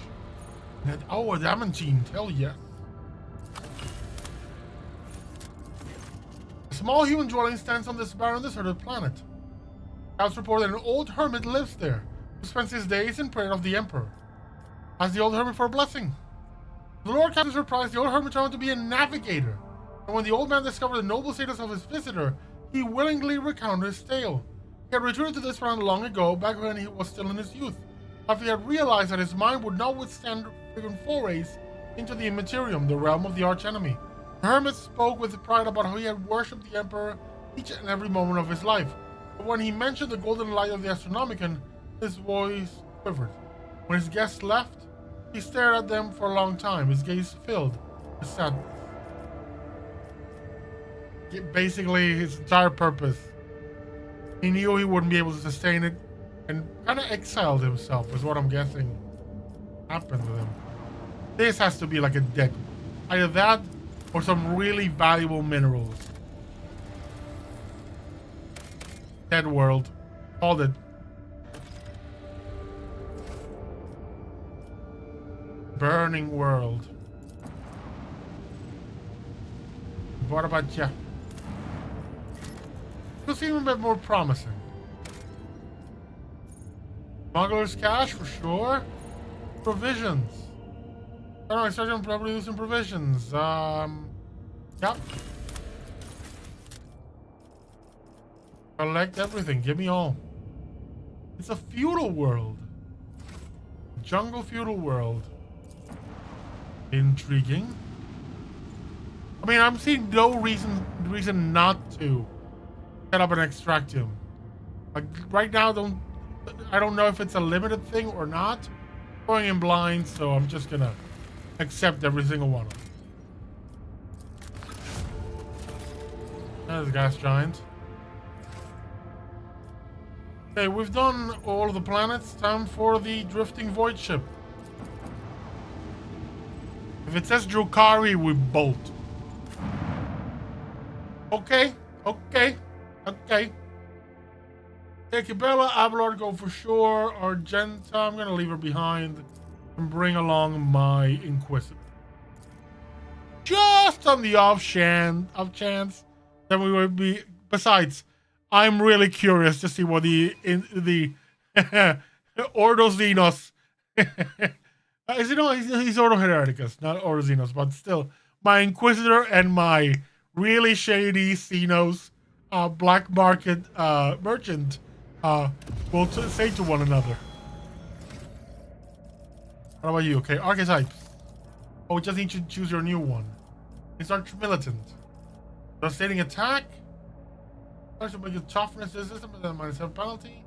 And a Damantine, hell yeah. A small human dwelling stands on this barren, deserted planet. Scouts report that an old hermit lives there, who spends his days in prayer of the Emperor. Ask the old hermit for a blessing. The Lord Captain's surprised the old hermit turned out to be a navigator, and when the old man discovered the noble status of his visitor, he willingly recounted his tale. He had returned to this planet long ago, back when he was still in his youth, after he had realized that his mind would not withstand frequent forays into the Immaterium, the realm of the archenemy. The hermit spoke with pride about how he had worshipped the Emperor each and every moment of his life. But when he mentioned the golden light of the Astronomicon, his voice quivered. When his guests left, he stared at them for a long time, his gaze filled with sadness. Basically, his entire purpose, he knew he wouldn't be able to sustain it, and kind of exiled himself, is what I'm guessing happened to him. This has to be like a deck. Either that, or some really valuable minerals. Dead world. Called it. Burning world. What about ya? This seems a bit more promising. Smuggler's cash for sure. Provisions. I don't know, I started probably losing provisions. Yep. Collect everything. Give me all. It's a feudal world. Jungle feudal world. Intriguing. I mean, I'm seeing no reason not to set up an extractium. Like right now, I don't know if it's a limited thing or not. Going in blind, so I'm just gonna accept every single one of them. There's a gas giant. Okay, we've done all of the planets. Time for the drifting void ship. If it says Drukari, we bolt. Okay. Cabela, Abelard go for sure. Argenta, I'm gonna leave her behind and bring along my Inquisitor. Just on the off chance that we would be. Besides, I'm really curious to see what the Ordo Xenos. Is it? He's Ordo Hereticus, not Ordo Xenos, but still, my Inquisitor and my really shady Xenos black market merchant will say to one another. What about you? Okay, archetypes. Oh, we just need to choose your new one. It's Arch-Militant. Devastating attack. Starts to make a toughness system and then -7 penalty.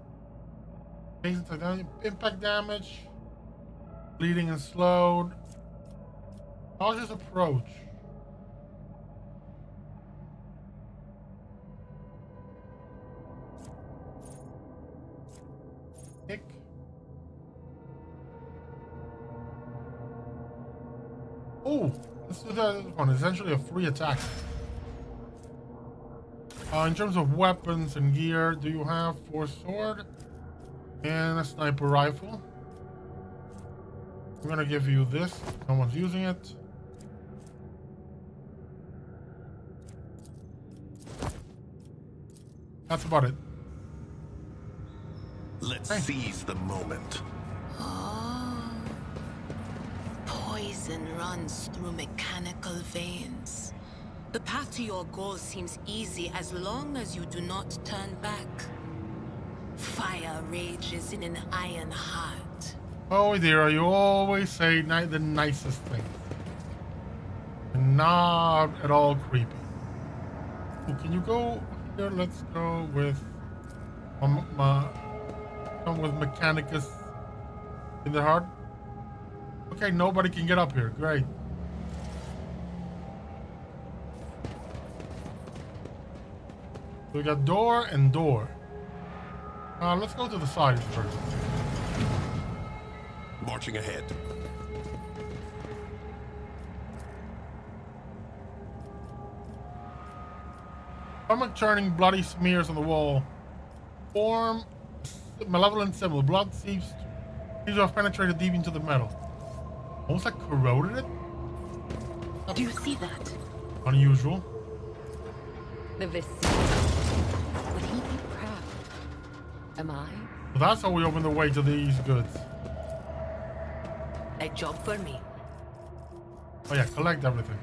Impact damage. Bleeding and slowed. Cautious approach. Kick. Oh, let's do that one. Essentially a free attack. In terms of weapons and gear, do you have 4 sword and a sniper rifle? I'm gonna give you this. No one's using it. That's about it. Let's seize the moment. Oh. Poison runs through mechanical veins. The path to your goal seems easy as long as you do not turn back. Fire rages in an iron heart. Oh dear, you always say the nicest thing. And not at all creepy. Oh, can you go here? Let's go with with Mechanicus in the heart. Okay, nobody can get up here. Great. We got door and door. Let's go to the side first. Marching ahead. Stomach churning bloody smears on the wall. Form malevolent symbol. Blood seeps to have penetrated deep into the metal. Almost like corroded it. Do you see that? Unusual. The Viscera. Would he be proud? Am I? So that's how we open the way to these goods. A job for me. Oh yeah, collect everything.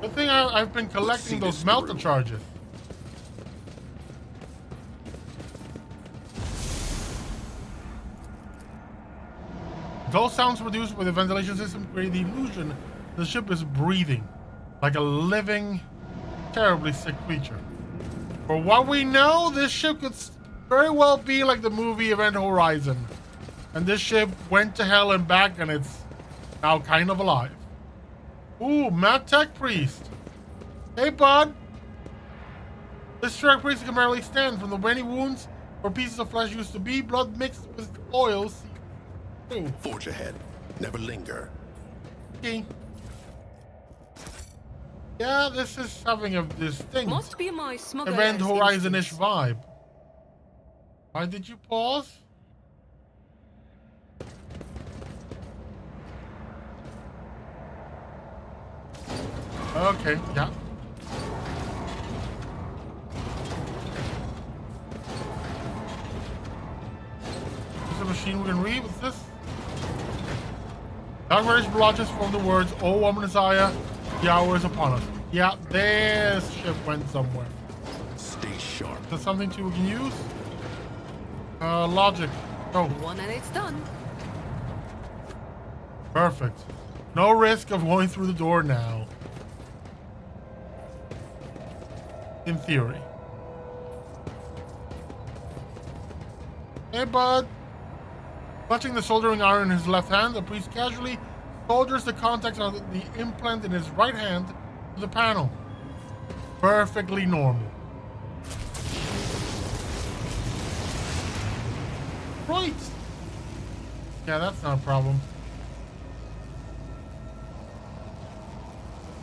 Good thing I've been collecting those melter charges. Those sounds produced by the ventilation system create the illusion the ship is breathing, like a living, terribly sick creature. For what we know, this ship could very well be like the movie Event Horizon. And this ship went to hell and back, and it's now kind of alive. Ooh, Mad Tech Priest. Hey, bud. This Shrek Priest can barely stand from the many wounds where pieces of flesh used to be, blood mixed with oils. Ooh. Forge ahead. Never linger. Okay. Yeah, this is having a distinct Must be my smuggler's Event Horizon-ish instincts. vibe. Why did you pause? Okay, yeah. Is a machine we can read? What's this? Dark reddish blotches from the words, "Oh, ominous Aya, the hour is upon us." Yeah, this ship went somewhere. Stay sharp. Is that something we can use? Logic. Oh, One and it's done. perfect. No risk of going through the door now. In theory. Hey, bud. Clutching the soldering iron in his left hand, the priest casually solders the contacts of the implant in his right hand to the panel. Perfectly normal. Right. Yeah, that's not a problem.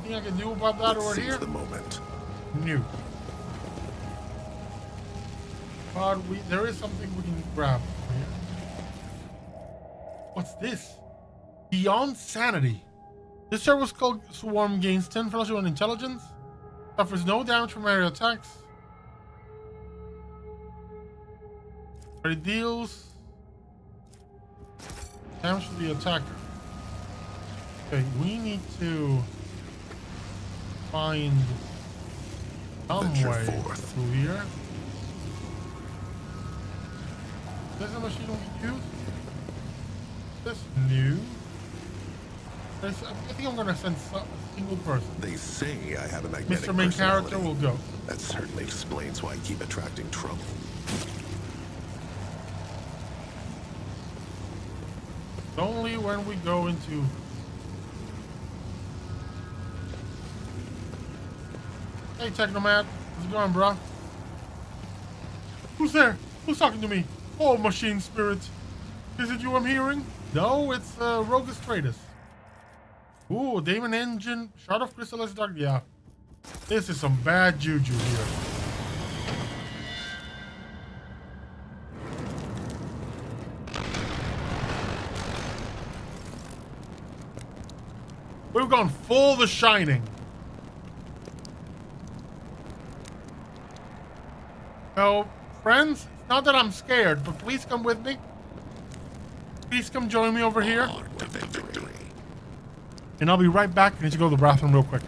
Anything I can do about that over here? Seize the moment. New. But there is something we can grab here. What's this? Beyond Sanity. This service called Swarm gains 10 fellowship on intelligence. Suffers no damage from area attacks. But it deals damage to the attacker. Okay, we need to find some Venture way forth. through here. Is this a machine we can use? This new? I think I'm gonna send a single person. They say I have a magnetic Mr. Main Character personality. will go. That certainly explains why I keep attracting trouble. Only when we go into... Hey, Technomat. How's it going, bro? Who's there? Who's talking to me? Oh, machine spirit. Is it you I'm hearing? No, it's Rogus Tradus. Ooh, Damon Engine. Shard of Crystallis Dark. Yeah. This is some bad juju here. We've gone full The Shining. So, friends, it's not that I'm scared, but please come with me. Please come join me over here. On to victory. And I'll be right back. I need to go to the bathroom real quick.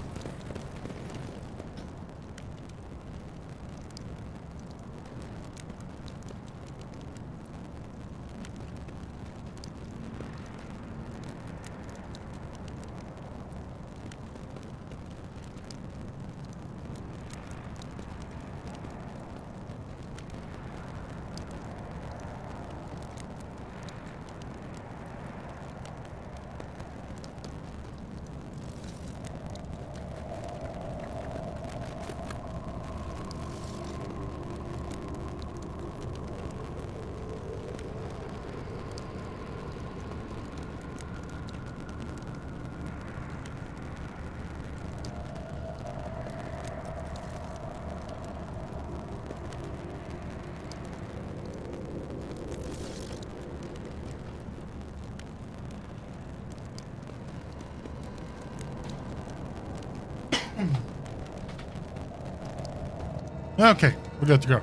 Okay, we're good to go.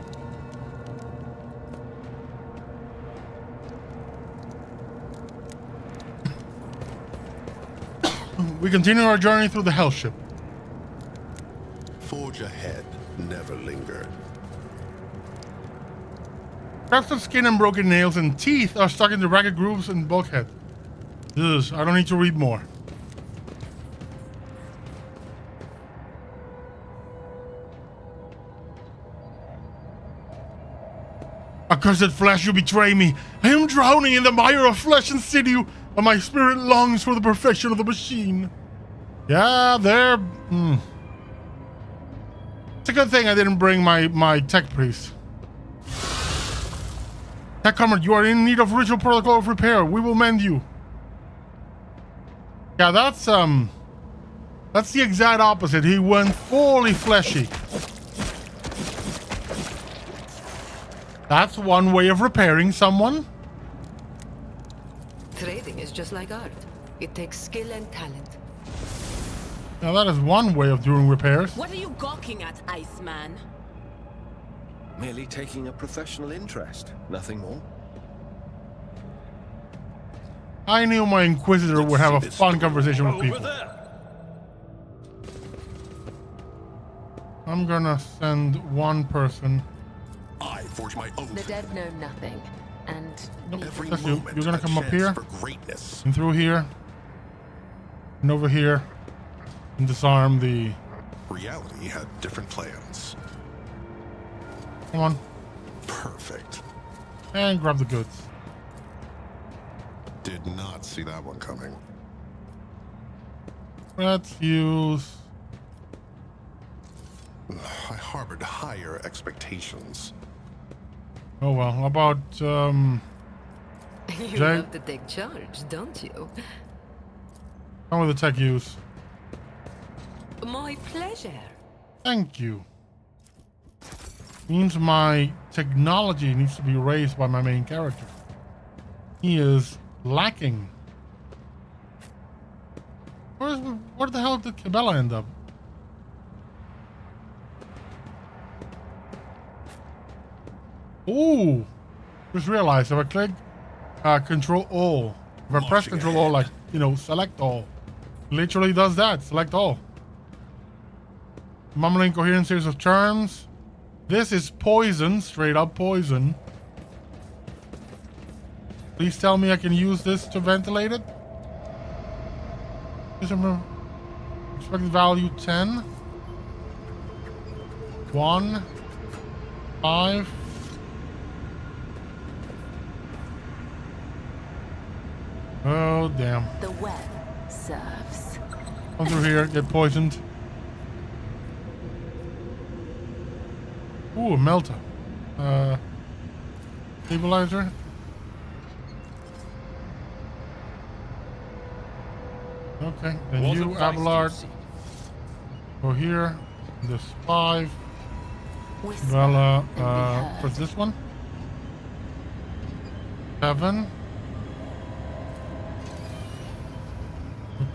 We continue our journey through the hell ship. Forge ahead, never linger. Scraps of skin and broken nails and teeth are stuck into ragged grooves and bulkhead. Ugh, I don't need to read more. Accursed flesh, you betray me. I am drowning in the mire of flesh and sinew, but my spirit longs for the perfection of the machine. Yeah, they're... It's a good thing I didn't bring my tech priest. Tech comrade, you are in need of ritual protocol of repair. We will mend you. Yeah, that's That's the exact opposite. He went fully fleshy. That's one way of repairing someone. Trading is just like art. It takes skill and talent. Now that is one way of doing repairs. What are you gawking at, Iceman? Merely taking a professional interest, nothing more. I knew my Inquisitor would have a fun conversation with people. I'm gonna send one person. I forge my own. The dead know nothing, and Every That's you. moment You're gonna a come up chance here? for greatness. And through here. And over here. And disarm the... Reality had different plans. Come on. Perfect. And grab the goods. Did not see that one coming. Let's use... I harbored higher expectations. Oh well, how about, You Jay? love to take charge, don't you? come with the tech use. My pleasure. Thank you. Means my technology needs to be raised by my main character. He is lacking. Where the hell did Cabela end up? Ooh! Just realized if I click Control All, if I press Marching Control All, ahead. like, you know, select all, literally does that. Select all. Mumbling coherent series of terms. This is poison, straight up poison. Please tell me I can use this to ventilate it. Expected value 10. 1. 5. Oh, damn. the web serves. Come through here, get poisoned. Ooh, a melter. Stabilizer. Okay, then you, Abelard, go here. This 5. Whisper Bella, and be heard. what's this one? 7.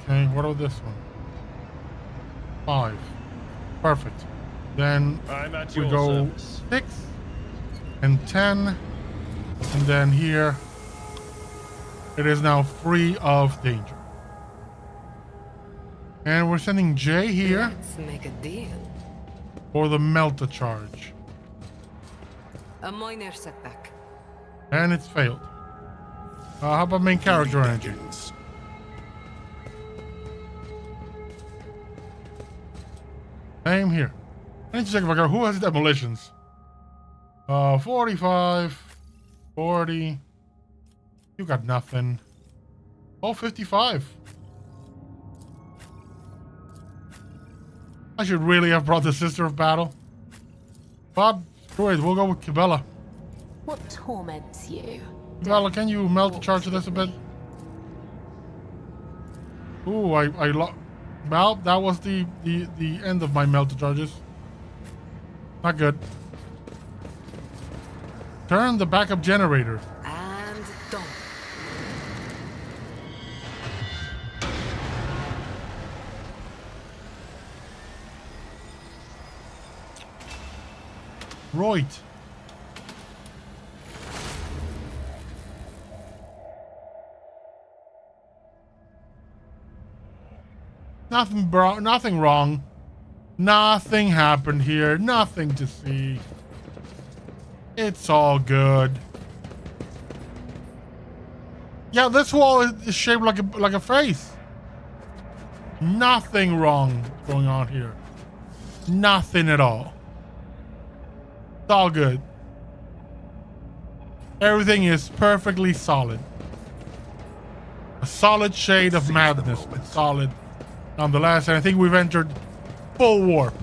Okay, what about this one? 5. Perfect. Then we go 6 and 10, and then here it is now free of danger. And we're sending Jay here Let's make a deal. for the melter charge, A minor setback. and it's failed. How about main character energy? Begins. Same here. I need to check if I got who has demolitions. 45, 40. You got nothing. Oh, 55. I should really have brought the Sister of Battle. But screw it, we'll go with Cabela. What torments you? Cabela, can you melt the charge of this a bit? Ooh, well, that was the end of my melter charges. Not good. Turn the backup generator. And done. Right. Nothing wrong. Nothing happened here. Nothing to see. It's all good. Yeah, this wall is shaped like a face. Nothing wrong going on here. Nothing at all. It's all good. Everything is perfectly solid. A solid shade of madness, but solid nonetheless. And I think we've entered full warp.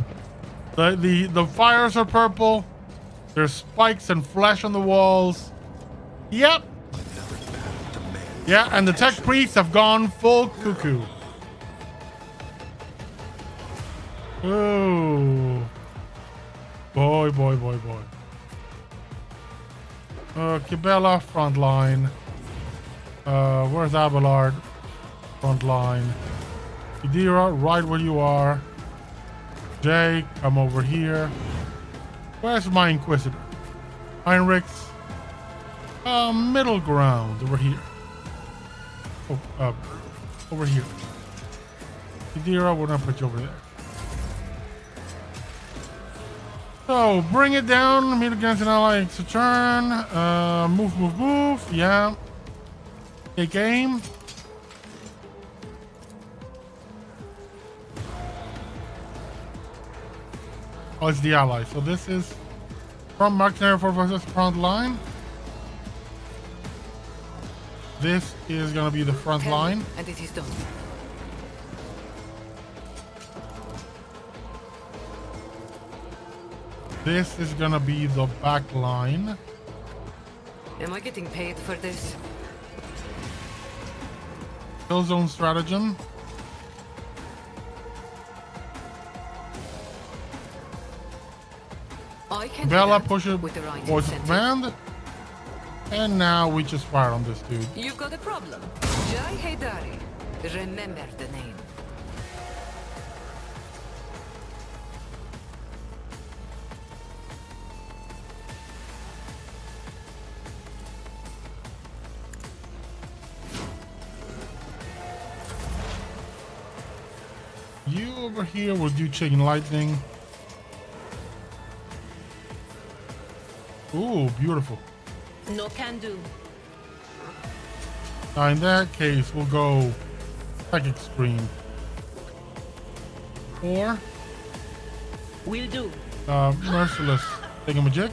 The fires are purple. There's spikes and flesh on the walls. Yep. Yeah, and the tech priests have gone full cuckoo. Oh. Boy, boy, boy, boy. Kibella, front line. Where's Abelard? Front line. Idira, right where you are. Jay, come over here. Where's my Inquisitor? Heinrichs. Middle ground, over here. Oh, over here. Idira, we're gonna put you over there. So, bring it down, meet against an ally, it's a turn. Move, move, move, yeah. Take aim. Oh, it's the ally. So this is from Mercenary Forces front line. This is gonna be the front line. And it is done. This is gonna be the back line. Am I getting paid for this? Kill zone stratagem. I can Bella do that pushes with the right voice of incentive. command. And now we just fire on this dude. You've got a problem. Jai Haydari. Remember the name. You over here will do chain lightning. Ooh, beautiful. No can do. Now in that case, we'll go Psychic Scream. Or Will do. Merciless Thingamajig.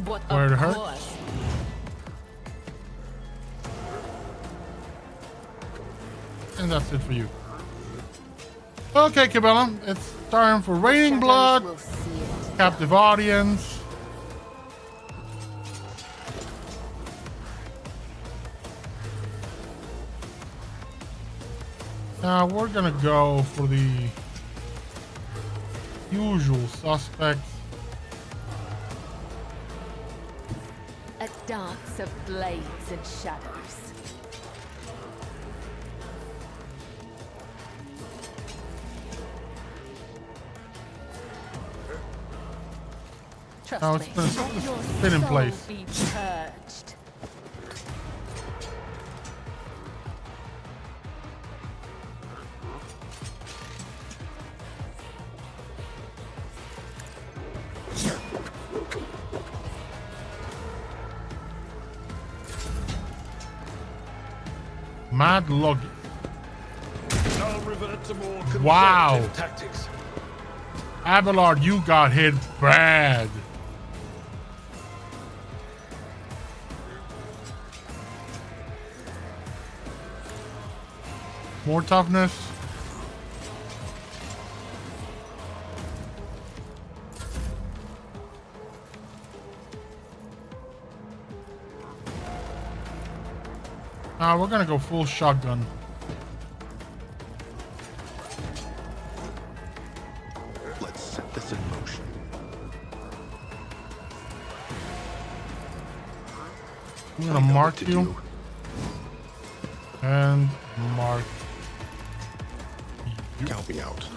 But Where it of hurts. course. And that's it for you. Okay, Cabela, it's time for Raining Blood, Shadows will see it. Captive Audience. Now we're gonna go for the usual suspects. A dance of blades and shadows. Trust Now me. it's gonna Let your spin in soul place. be purged. Mad Loggy. I'll revert to more Wow. conservative tactics. Abelard, you got hit bad. More toughness. We're gonna go full shotgun. Let's set this in motion. I'm gonna I know mark what to you do. and mark you. Count me out.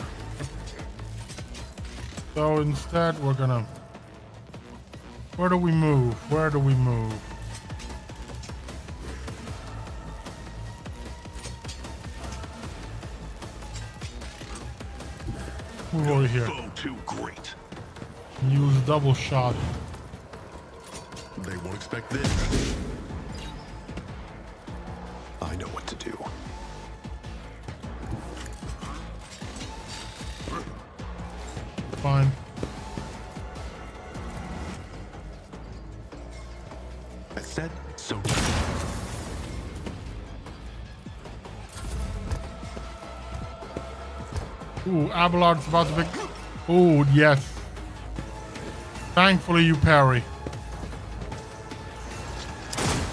So instead, we're gonna. Where do we move? Where do we move? Move over here. Foe too great. Use double shot. They won't expect this. I know what to do. Fine. I said so. Ooh, Abelard's about to be. Ooh, yes. Thankfully, you parry.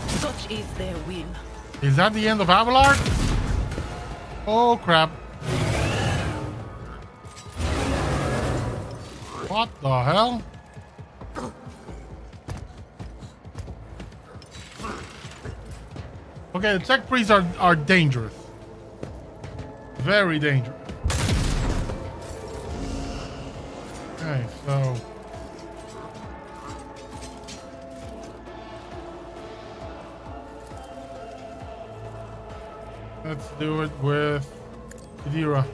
Such is their will. Is that the end of Abelard? Oh crap. What the hell? Okay, the tech priests are dangerous. Very dangerous. Okay, so let's do it with Kadira.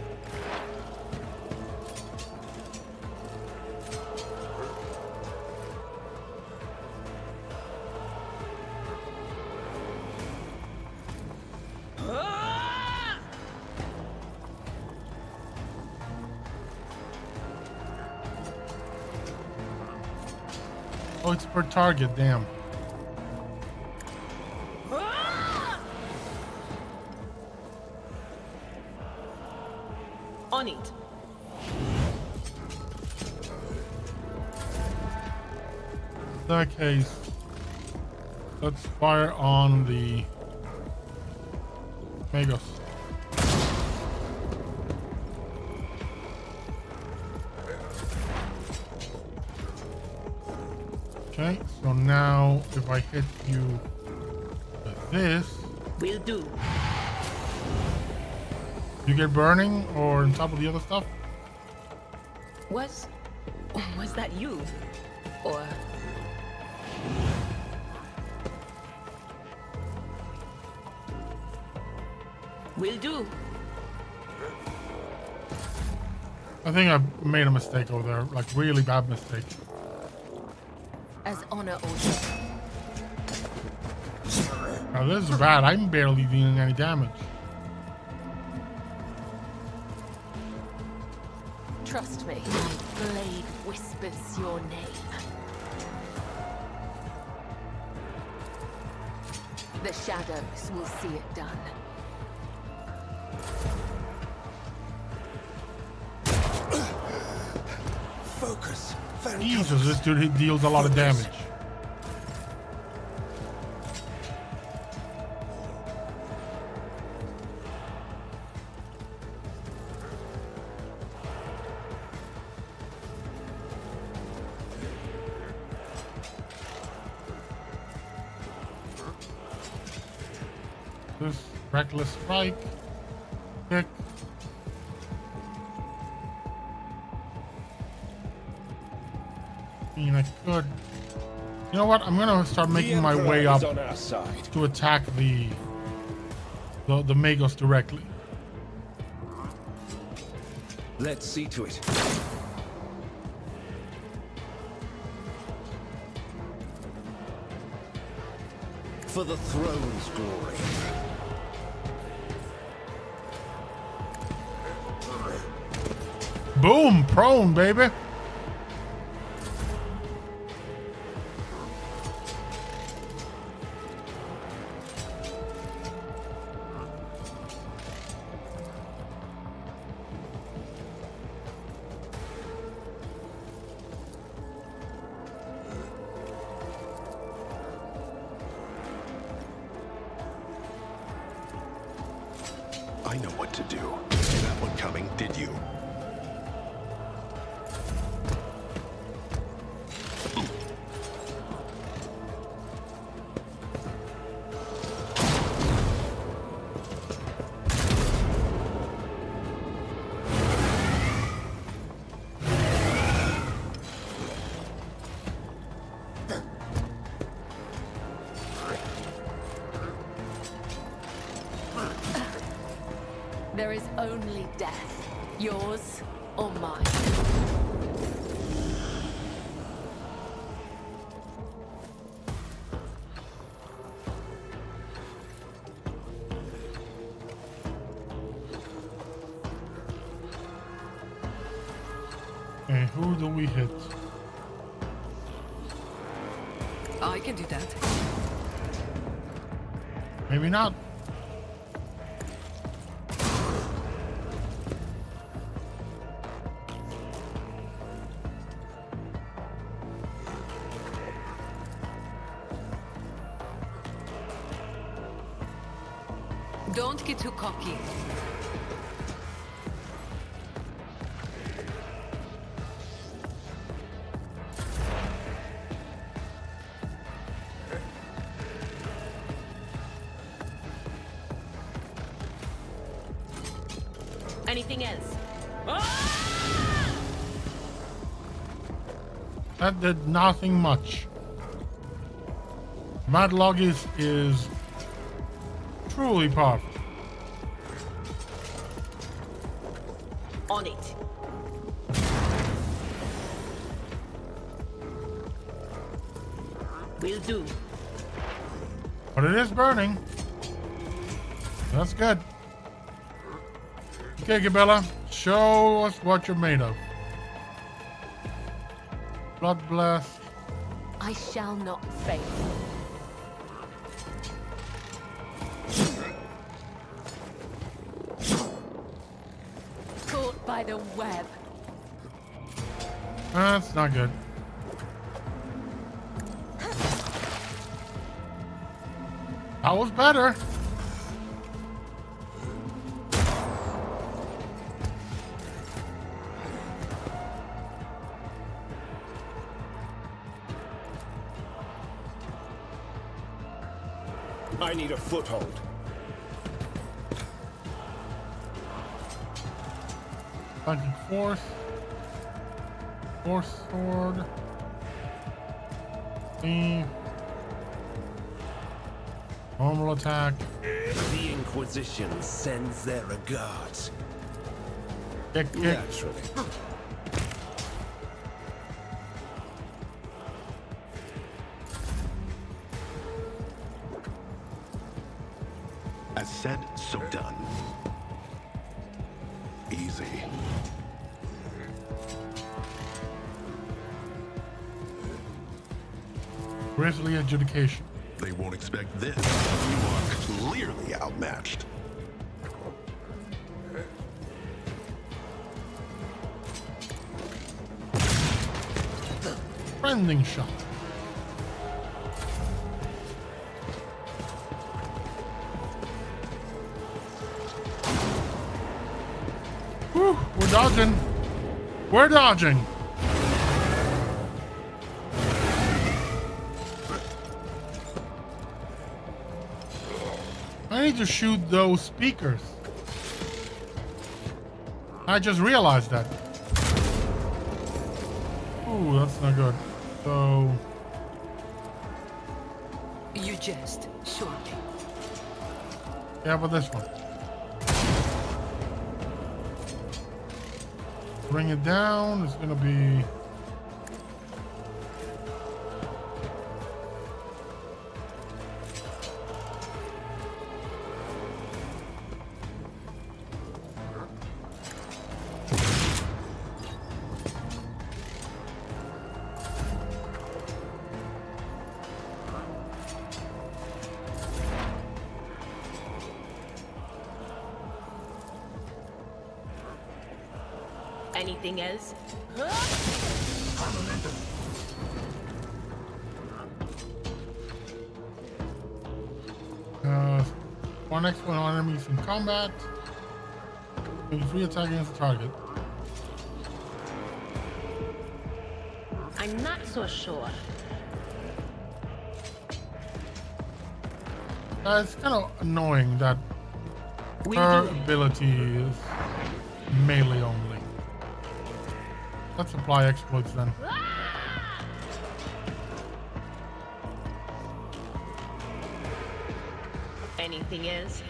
Oh, it's per target, damn. On it. In that case, let's fire on the Magos. Okay, so now if I hit you with this, Will do. you get burning or on top of the other stuff? Was that you? Or will do. I think I made a mistake over there, like really bad mistake. As honor orders. Now this is bad. I'm barely dealing any damage. Trust me, my blade whispers your name. The shadows will see it done. Focus. Jesus, this dude deals a lot of damage. This reckless strike. Kick. I mean, I could. You know what? I'm gonna start making my way up on our side. to attack the Magos directly. Let's see to it. For the throne's glory. Boom! Prone, baby! I know what to do. See that one coming, did you? There is only death, yours or mine. Okay, who do we hit? I can do that. Maybe not. Don't get too cocky. Anything else? That did nothing much. Madlog is truly powerful. On it. Will do. But it is burning. That's good. Okay, Gabella, show us what you're made of. Blood blast. I shall not fail. Caught by the web. That's not good. That was better. I need a foothold. Punching force. Force sword. Normal attack. The Inquisition sends their regards. Kick, kick. Naturally. As said, so done. Easy. Grisly adjudication. They won't expect this. You are clearly outmatched. Friending shot. Whew, we're dodging. We're dodging. I need to shoot those speakers. I just realized that. Ooh, that's not good. So... You jest, surely. yeah, but this one. Bring it down. It's gonna be... Anything else? One X1 on enemies in combat. Make a free attack against the target. I'm not so sure. It's kind of annoying that her ability is melee only. Let's apply exploits then. Anything else?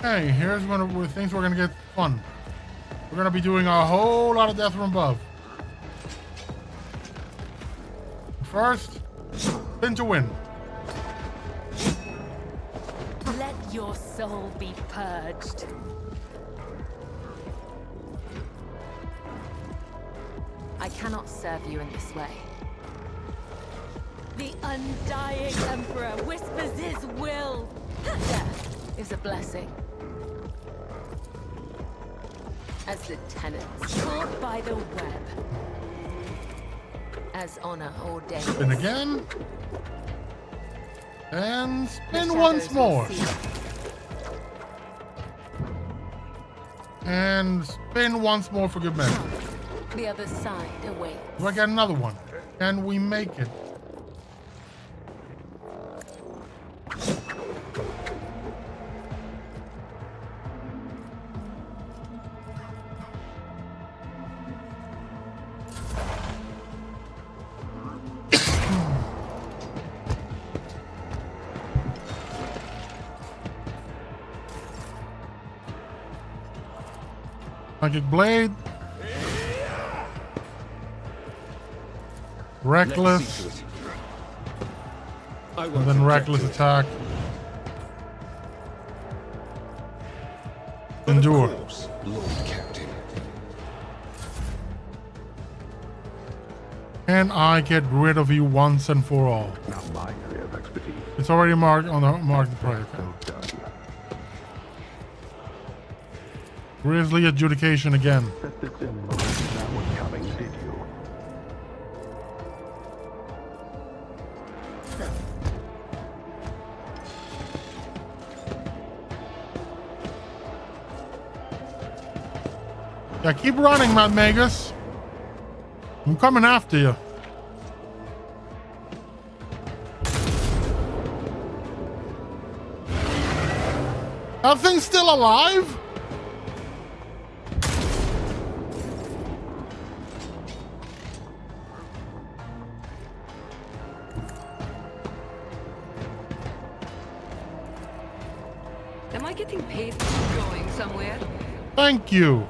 Hey, here's one of the things we're gonna get fun. We're gonna be doing a whole lot of death from above. First, spin to win. Let your soul be purged. I cannot serve you in this way. The undying Emperor whispers his will. Death is a blessing. As the tenants caught by the web. As honor ordained. Spin again. And spin once more. And spin once more for good measure. The other side awaits. Do I get another one? Can we make it? Magic blade. Reckless. And then reckless attack. Endure. Lord Captain. Can I get rid of you once and for all? Not my area of expertise. It's already marked on the marked prey. Okay. So done. Grisly adjudication again. Set this in motion. That was coming, did you? Yeah, keep running, Mad Magus. I'm coming after you. That thing's still alive? Am I getting paid for going somewhere? Thank you.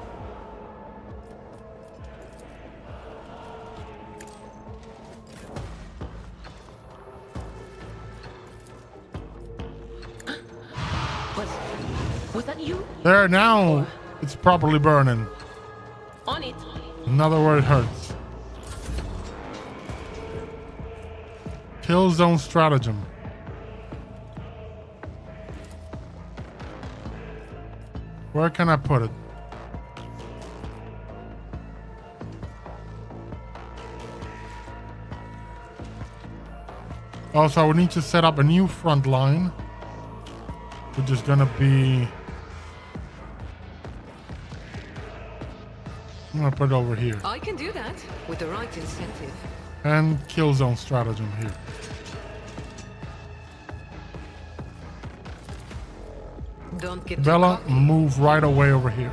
Was that you? There, now it's properly burning. On it. Another where it hurts. Kill zone stratagem. Where can I put it? Also, we need to set up a new front line, which is gonna be... I'm gonna put it over here. I can do that with the right incentive. And kill zone stratagem here. Don't get too Bella, cocky. move right away over here.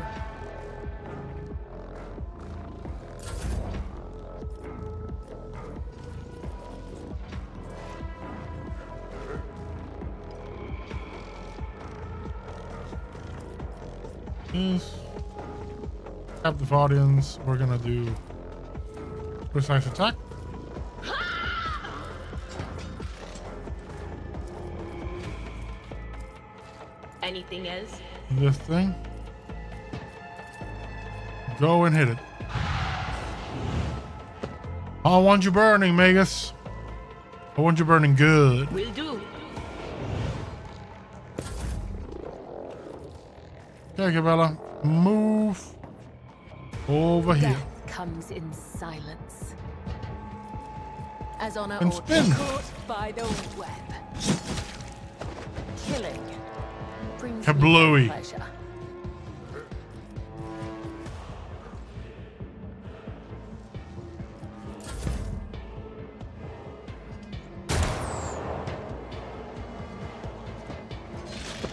Captive audience, we're gonna do precise attack. Anything else? This thing. Go and hit it. I want you burning, Magus. I want you burning good. Will do. Okay, Bella, move over here. Death comes in silence. As honor And or spin. caught by the web. Killing brings Kablooey. me pleasure.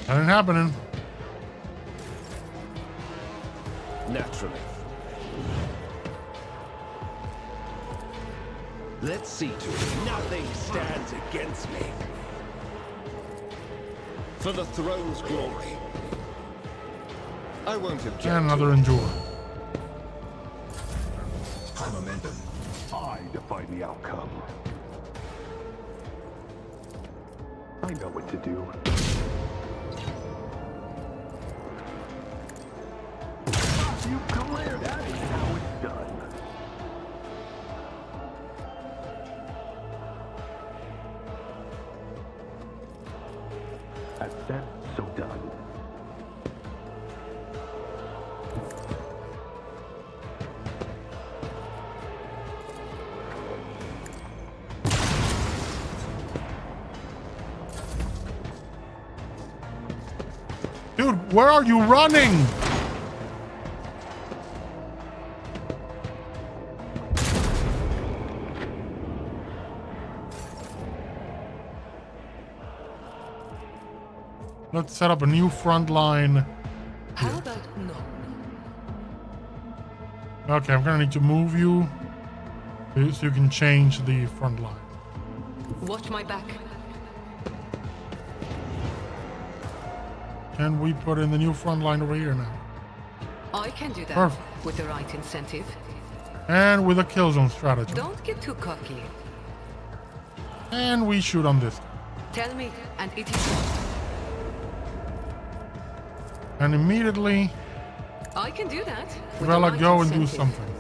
That ain't happening. Naturally. Let's see to it. Nothing stands against me. For the throne's glory. I won't object. And another endure. High momentum. I define the outcome. I know what to do. You clear. That is how it's done. As said, so done. Dude, where are you running? Let's set up a new front line. How about no? Okay, I'm gonna need to move you so you can change the front line. Watch my back. Can we put in the new front line over here now? I can do that Perfect. with the right incentive. And with a kill zone strategy. Don't get too cocky. And we shoot on this. Tell me, and it is done. And immediately, I can do that. with the Vela, right go and do incentive. something.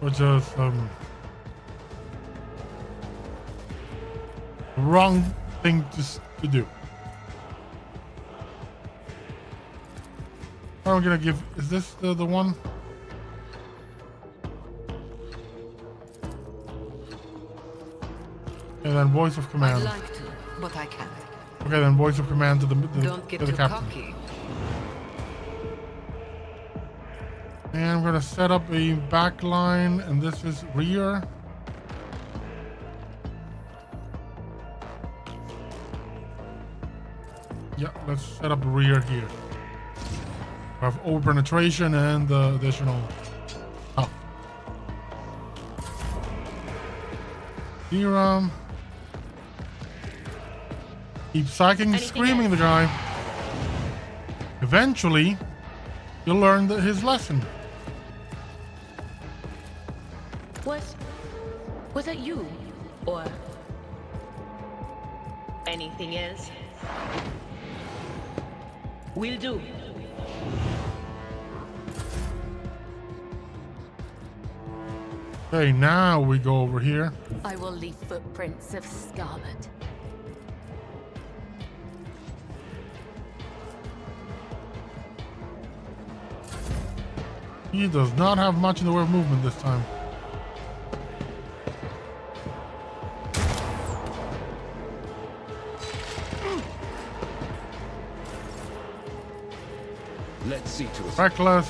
Which is wrong thing to do. I'm gonna give. Is this the one? And then voice of I'd command. like to, but I can't. Okay, then voice of command to the Don't get to the too captain. cocky. And I'm gonna set up a back line, and this is rear. Yeah, let's set up rear here. We have over penetration and the additional. Oh. Here, keep psyching, screaming the guy. Eventually, you'll learn his lesson. Was it you? Or anything else? Will do. Okay, now we go over here. I will leave footprints of scarlet. He does not have much in the way of movement this time. Let's see to it. Reckless.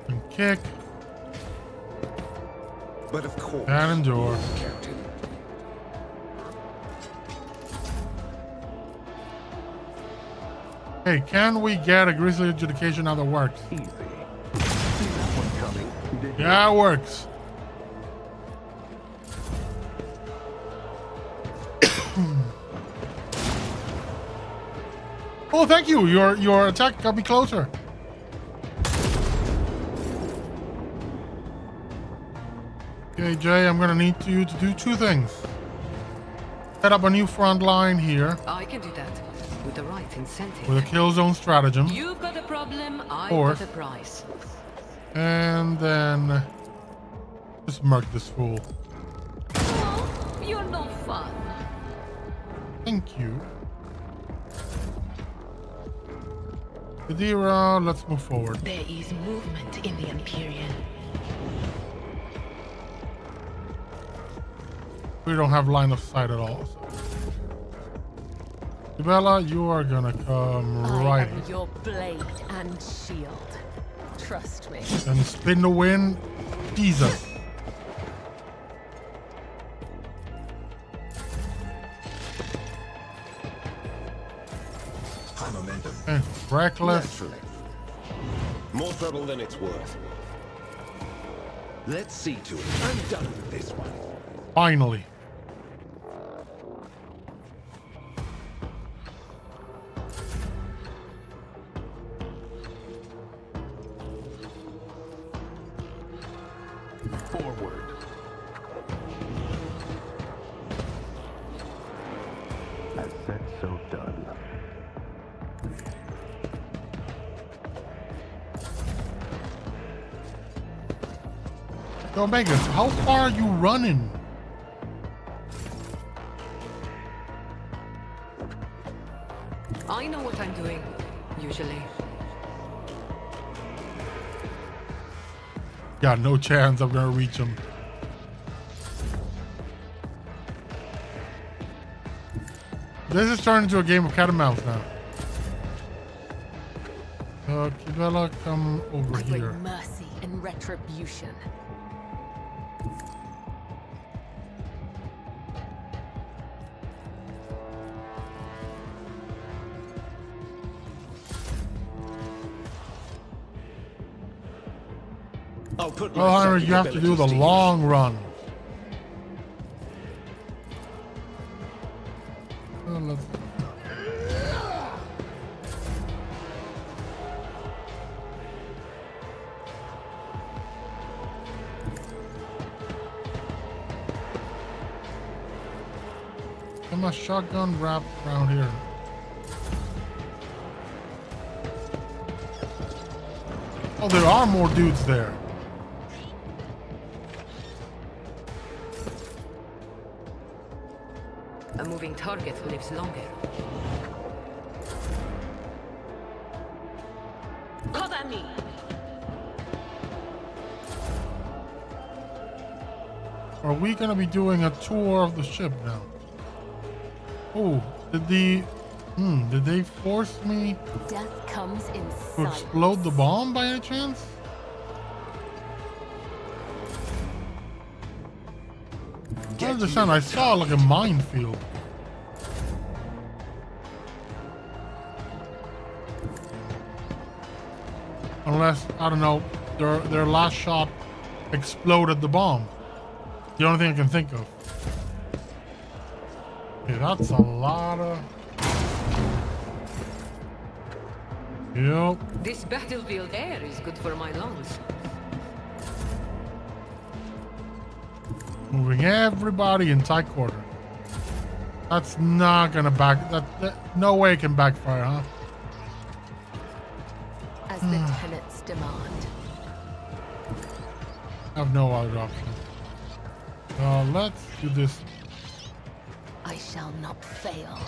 And kick. But of course, And endure. Captain. Hey, can we get a grisly adjudication now that works? Easy. See that one coming, did you? Yeah, it works. Oh, thank you. Your attack got me closer. Okay, Jay, I'm gonna need you to do two things. Set up a new front line here I can do that with the right incentive. with a kill zone stratagem. You've got a problem, I've Fourth. got a prize. And then just murk this fool. Oh, you're no fun. Thank you. Kadira, let's move forward. There is movement in the Imperial. We don't have line of sight at all. So. Bella, you are gonna come right I am your blade and shield. Trust me. and spin the wind. Jesus. High momentum. And reckless. Naturally. More trouble than it's worth. Let's see to it. I'm done with this one. Finally. Forward. As said, so done. Yo, Megan, how far are you running? I know what I'm doing, usually. Got no chance I'm gonna reach him. This is turning into a game of cat and mouse now. Kibella, come over I here. bring mercy and retribution. I'll put Well, my Henry, psychic you have to do the abilities use. long run. Let's... Get my shotgun wrapped around here. Oh, there are more dudes there. A moving target lives longer. Cover me! Are we gonna be doing a tour of the ship now? Oh, did they force me Death comes in to silence. explode the bomb by any chance? I don't understand. I saw like a minefield. Unless, I don't know, their last shot exploded the bomb. The only thing I can think of. Okay, that's a lot of... Yep. This battlefield air is good for my lungs. Moving everybody in tight quarter. That's not gonna that no way it can backfire, huh? As the tenets demand. I have no other option. Let's do this. I shall not fail.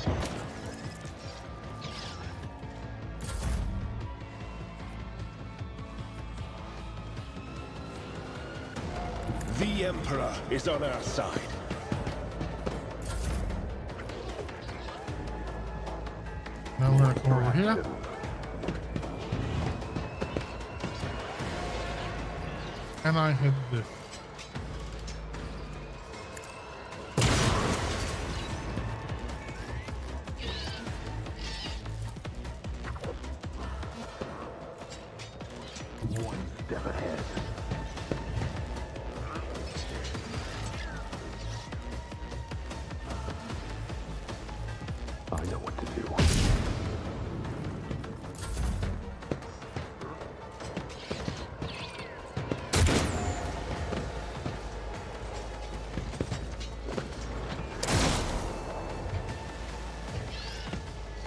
The Emperor is on our side. Now we're gonna come over here. And I hit this. One step ahead. I know what to do.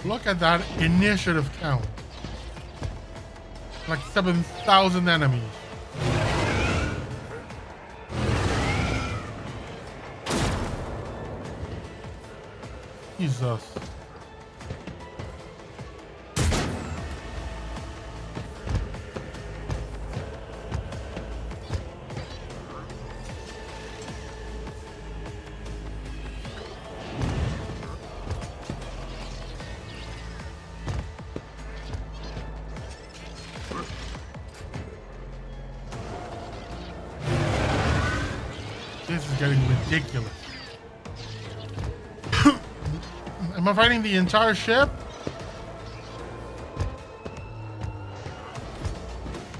Look at that initiative count. Like 7,000 enemies. Jesus. This is getting ridiculous. Am I fighting the entire ship?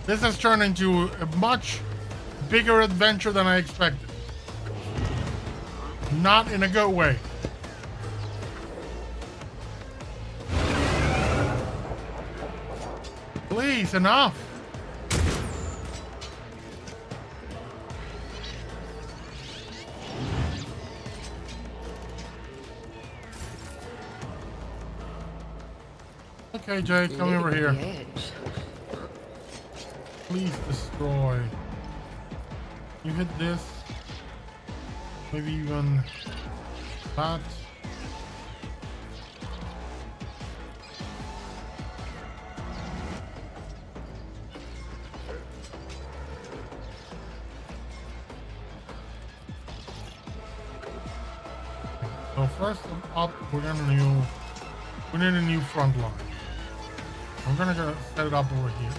This has turned into a much bigger adventure than I expected. Not in a good way. Please, enough. Okay, Jay, come over here. Please destroy. You hit this. Maybe even that. So first up, we need a new front line. I'm gonna go set it up over here.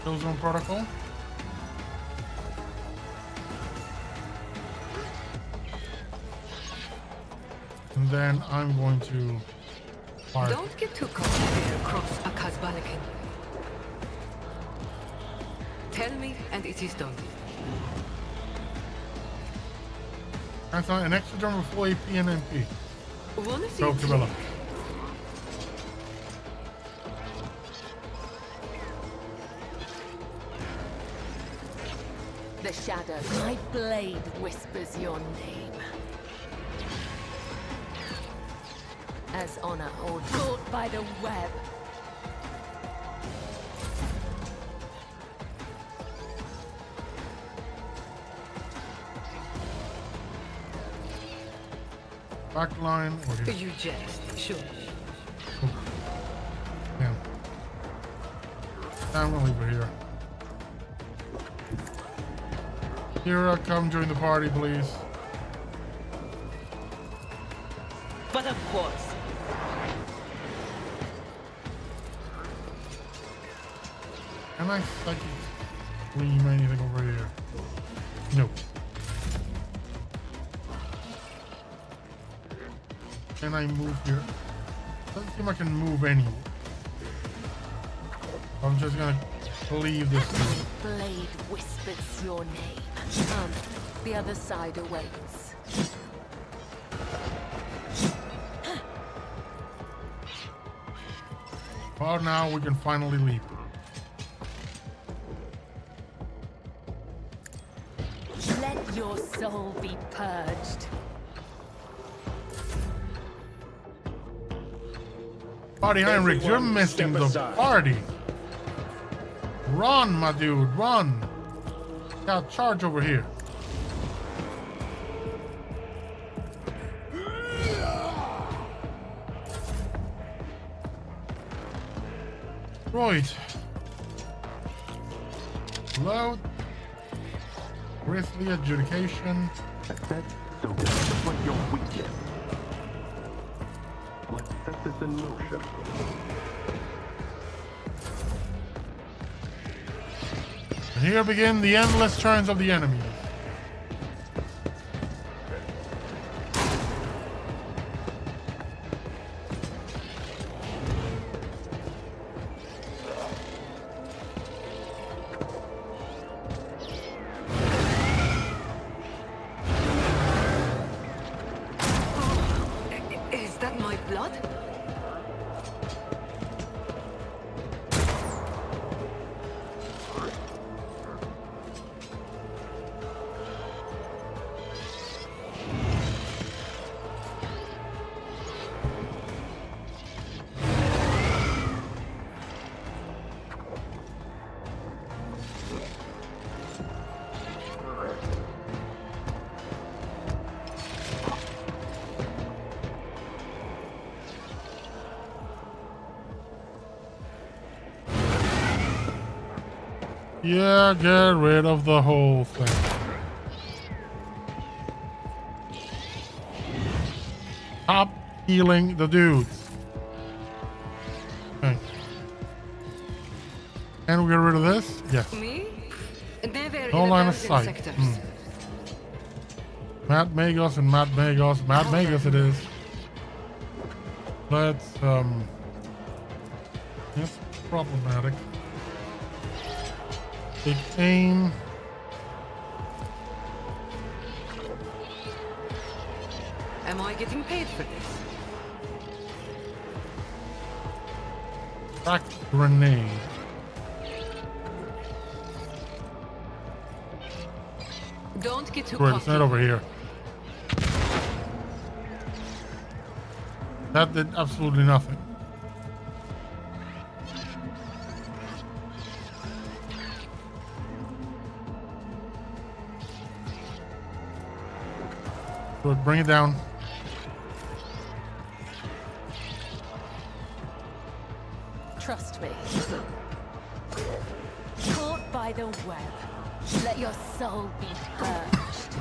Kill zone protocol. And then I'm going to fire. Don't get too comfortable across a Kazbalakin. Tell me, and it is done. That's an extra drum with full AP and MP. One of Go, these. Camilla. The shadow. My blade whispers your name. As honor or caught by the web. Back line or here? You jest, sure. Damn. I'm gonna leave her here. Kira, come join the party, please. But of course. Can I psychic gleam anything over here? No. Can I move here? Doesn't seem I can move anywhere. I'm just gonna leave this. Blade whispers your name. The other side awaits. Well, now we can finally leave. Let your soul be purged. Party Heinrich, you're missing the party. Run, my dude, run. Got charge over here. Right. Load. Grisly adjudication. Accept, so disappoint your weakness. Let's set this in motion. And here begin the endless turns of the enemy. Is that my blood? Yeah, get rid of the whole thing. Stop healing the dudes. Okay. Can we get rid of this? Yes. Me? Never No in line of abandoned sight. sectors. Matt Magos and Matt Magos. Matt Magos it is. Let's, that's problematic. Big aim. Am I getting paid for this? Back grenade. Don't get too Wait, it's not cocky. over here. That did absolutely nothing. Good, bring it down. Trust me. Caught by the web. Let your soul be purged.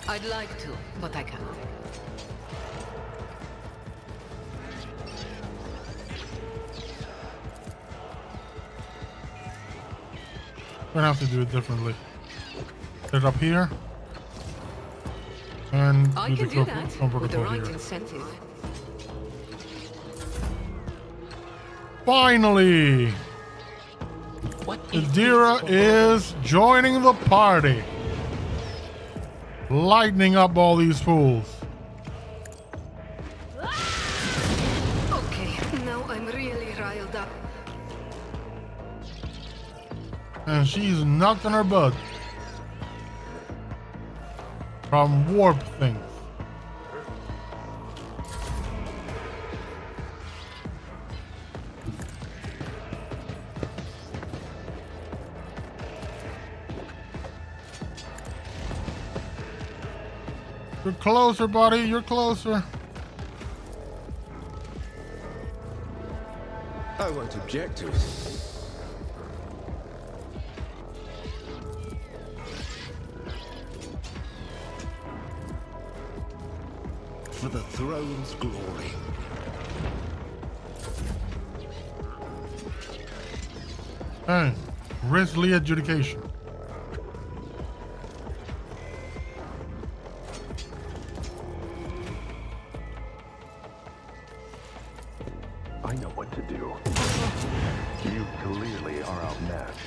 I'd like to, but I can't. We're gonna have to do it differently. Get it up here. And I can do that with the right here. incentive. Finally! Adira is joining the party. Lightening up all these fools. Okay, now I'm really riled up. And she's knocked on her butt. From warp things. You're closer, buddy. You're closer. I won't object to it. For the throne's glory. Hey, grisly adjudication. I know what to do. You clearly are outmatched.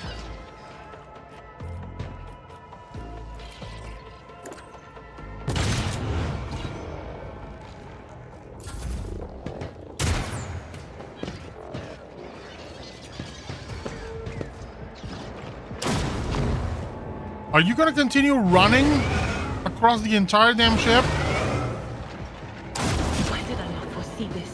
Are you gonna continue running across the entire damn ship? Why did I not foresee this?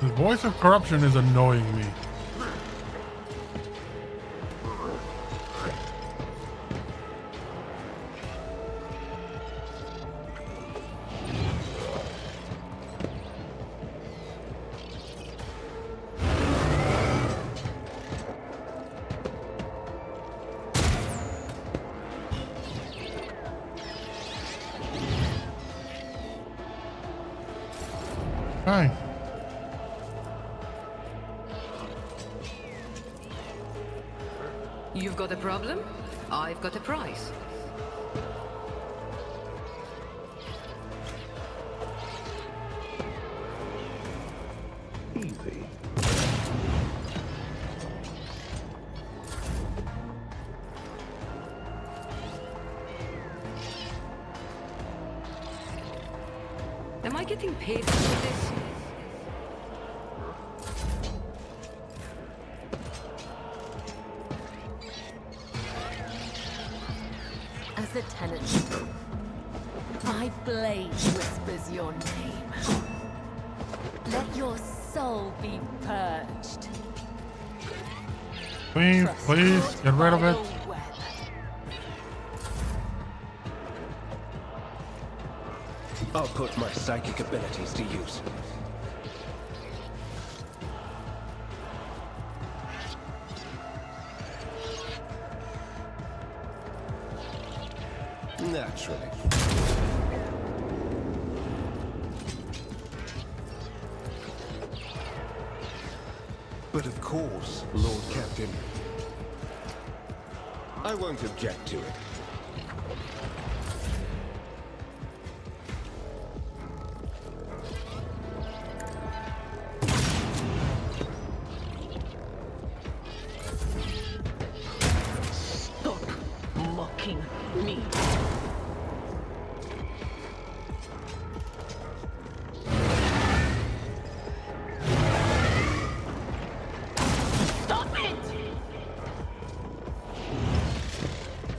The voice of corruption is annoying me. Hi. You've got a problem? I've got a prize. Easy. Am I getting paid for this? As a tenant, my blade whispers your name. Let your soul be purged. Please, please, get rid of it. I'll put my psychic abilities to use. Naturally. But of course, Lord Captain. I won't object to it. Stop mocking me.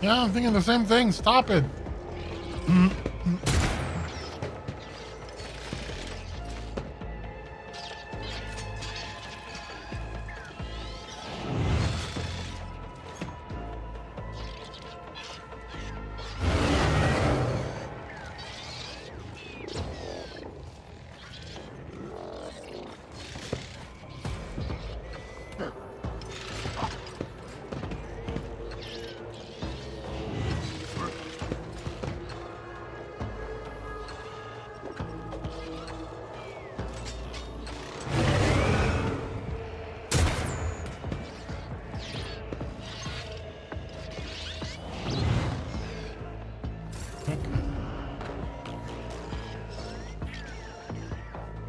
Yeah, I'm thinking the same thing. Stop it.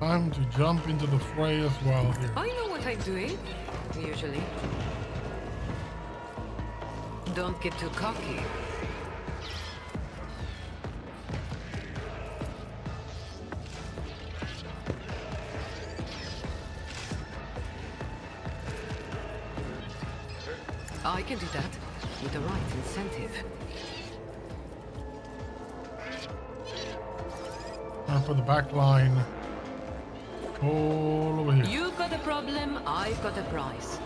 Time to jump into the fray as well here. I know what I'm doing, usually. Don't get too cocky. I can do that with the right incentive. And for the back line. All over here. You've got a problem, I've got a prize.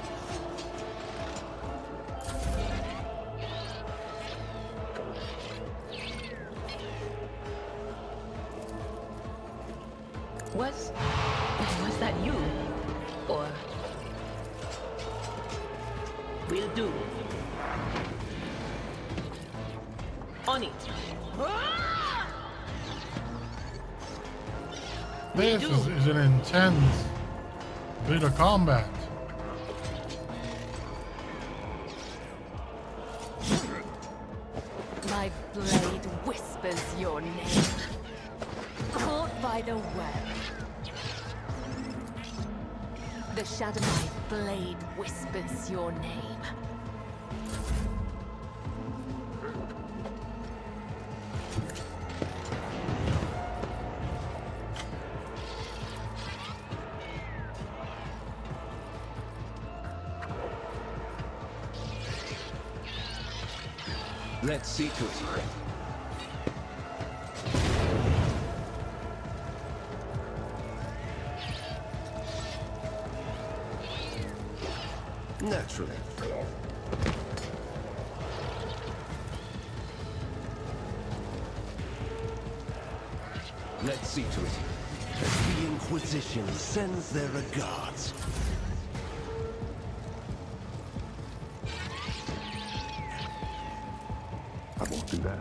Was that you? Or will do. On it. This is an intense bit of combat. My blade whispers your name. Caught by the web. The shadow of my blade whispers your name. Let's see to it. Naturally. Let's see to it. The Inquisition sends their regards. I won't do that.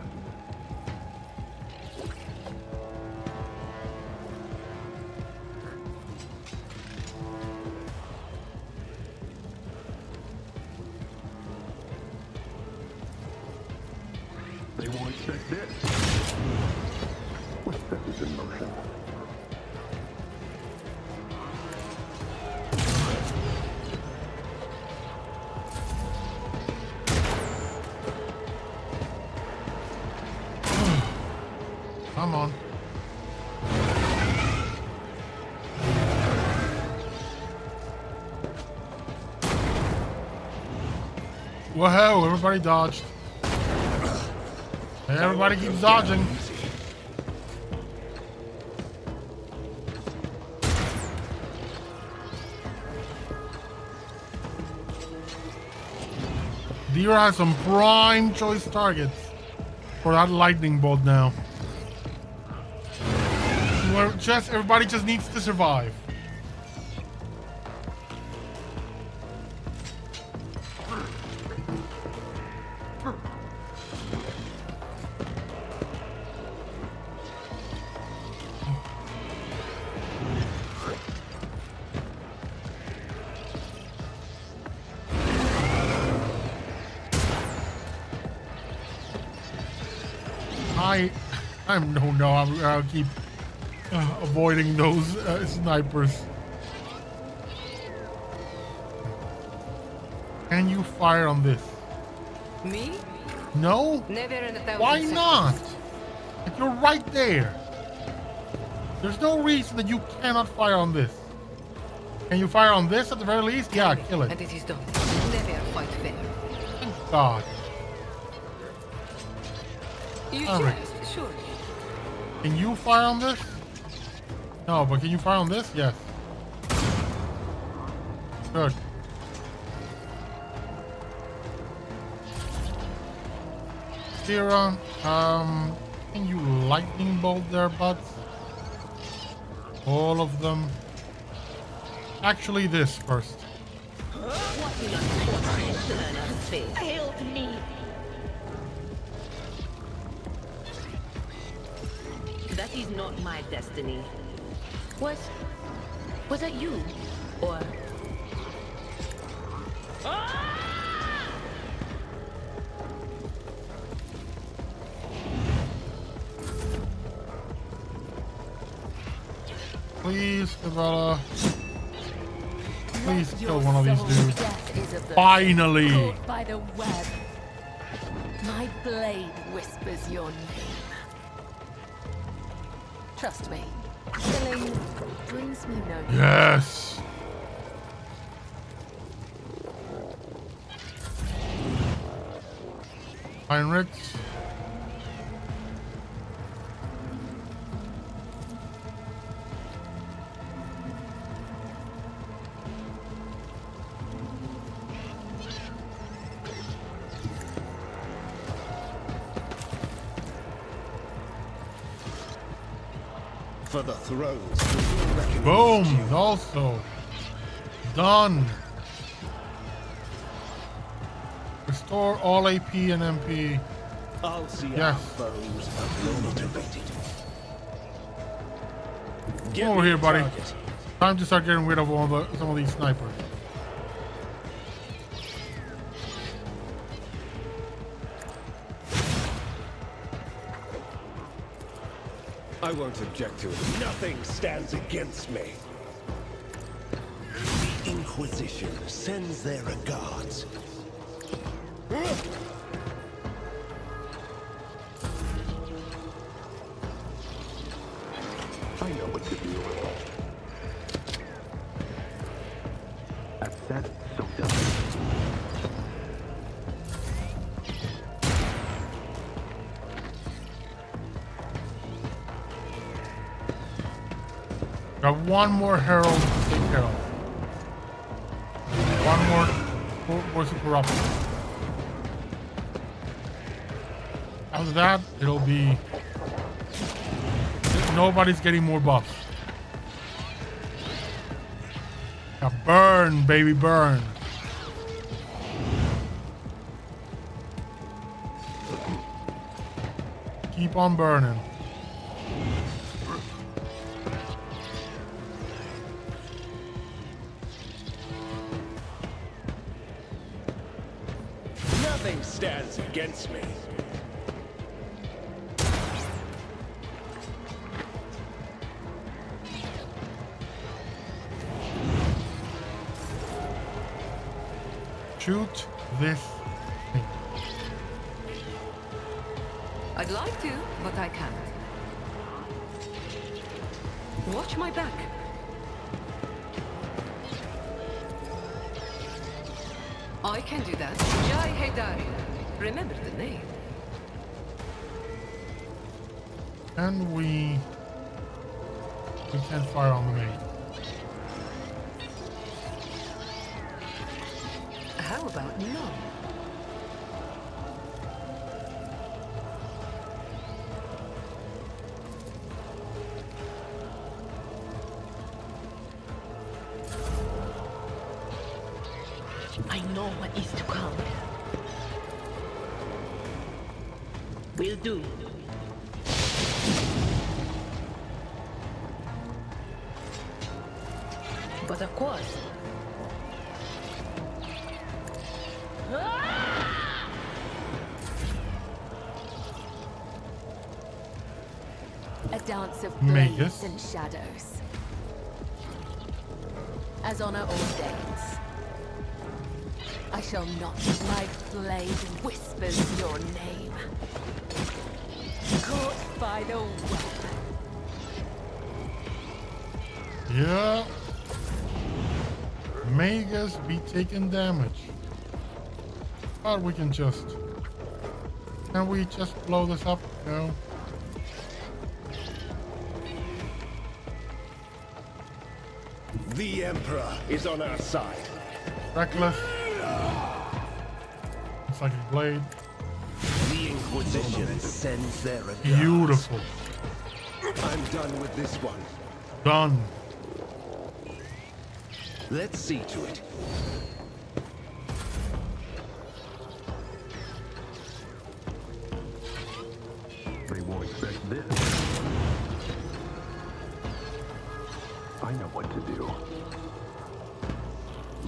They won't expect this. What's that is in motion? Come on. Whoa, everybody dodged. Everybody keeps dodging. Dira has some prime choice targets for that lightning bolt now. Everybody just needs to survive. I'll keep avoiding those snipers. Can you fire on this? Me? No? Never in a thousand Why seconds. not? Like, you're right there. There's no reason that you cannot fire on this. Can you fire on this at the very least? Yeah, kill it. And it is done. Never fight fair. Thank God. You All right. just, surely. Can you fire on this? No, but can you fire on this? Yes. Good. Tira, can you lightning bolt their butts? All of them. Actually, this first. Help me. That is not my destiny. Was that you? Or Please, Cabela. Please kill one of these dudes. Finally! Caught by the web. My blade whispers your name. Trust me, killing brings me no joy. Yes! Heinrich. For the thrones. we will recognize Boom! you. Also done. Restore all AP and MP. I'll see Yes. our foes obliterated. Come over here, buddy. Time to start getting rid of some of these snipers. I won't object to it. Nothing stands against me. The Inquisition sends their regards. I know what to do. I've said so done. Got one more herald to take care of. One more voice of corruption. After that, it'll be nobody's getting more buffs. Now burn, baby, burn. Keep on burning. Nothing stands against me. Shoot this thing. I'd like to, but I can't. Watch my back. I can do that. Jai Haydari. Remember the name. And we can't fire on the main. How about no? I know what is to come. Will do. But of course. A dance of Magus. blades and shadows. As honor ordains. I shall not. My blade whispers your name. Caught by the web. Yeah. Magus be taking damage. But we can just... Can we just blow this up? No. The Emperor is on our side. Reckless. It's like a blade. The Inquisition sends their regards. Beautiful. I'm done with this one. Done. Let's see to it. They won't expect this. I know what to do.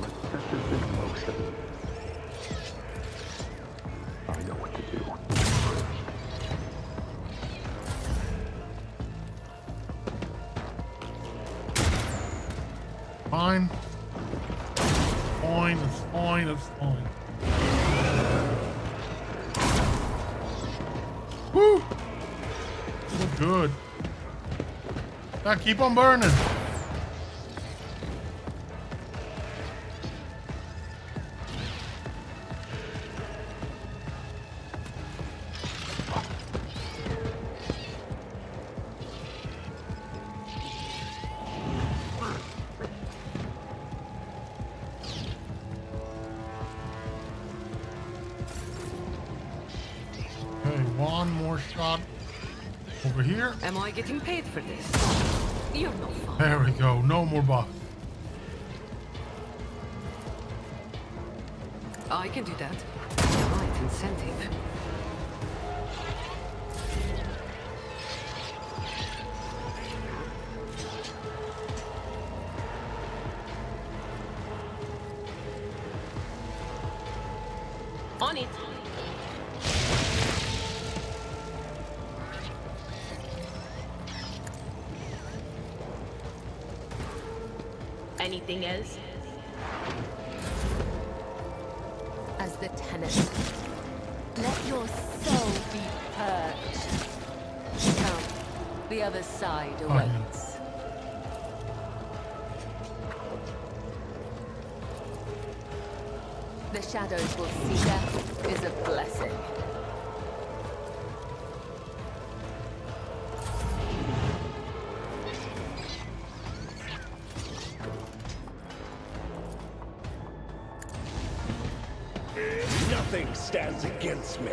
Let's set this in motion. I know what to do. fine. Fine, it's fine, it's fine. Woo! Good. Now keep on burning. One more shot over here. Am I getting paid for this? You're no fun. There we go. No more buff. I can do that. The right incentive. On it. Anything else? As the tenant, let your soul be purged. Come, the other side awaits. The shadows will see death is a blessing. Nothing stands against me.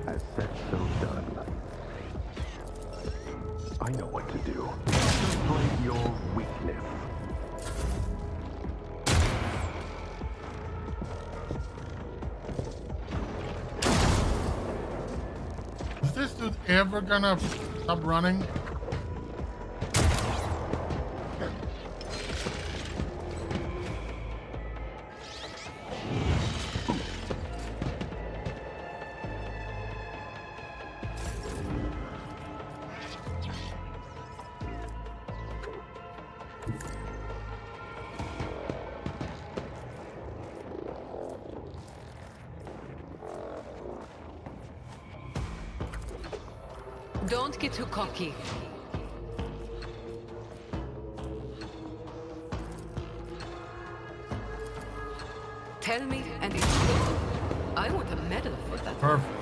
As said, so done. I know what to do. Exploit your weakness. Is this dude ever gonna stop running? Don't get too cocky. Tell me and it's good. I want a medal for that. Perfect.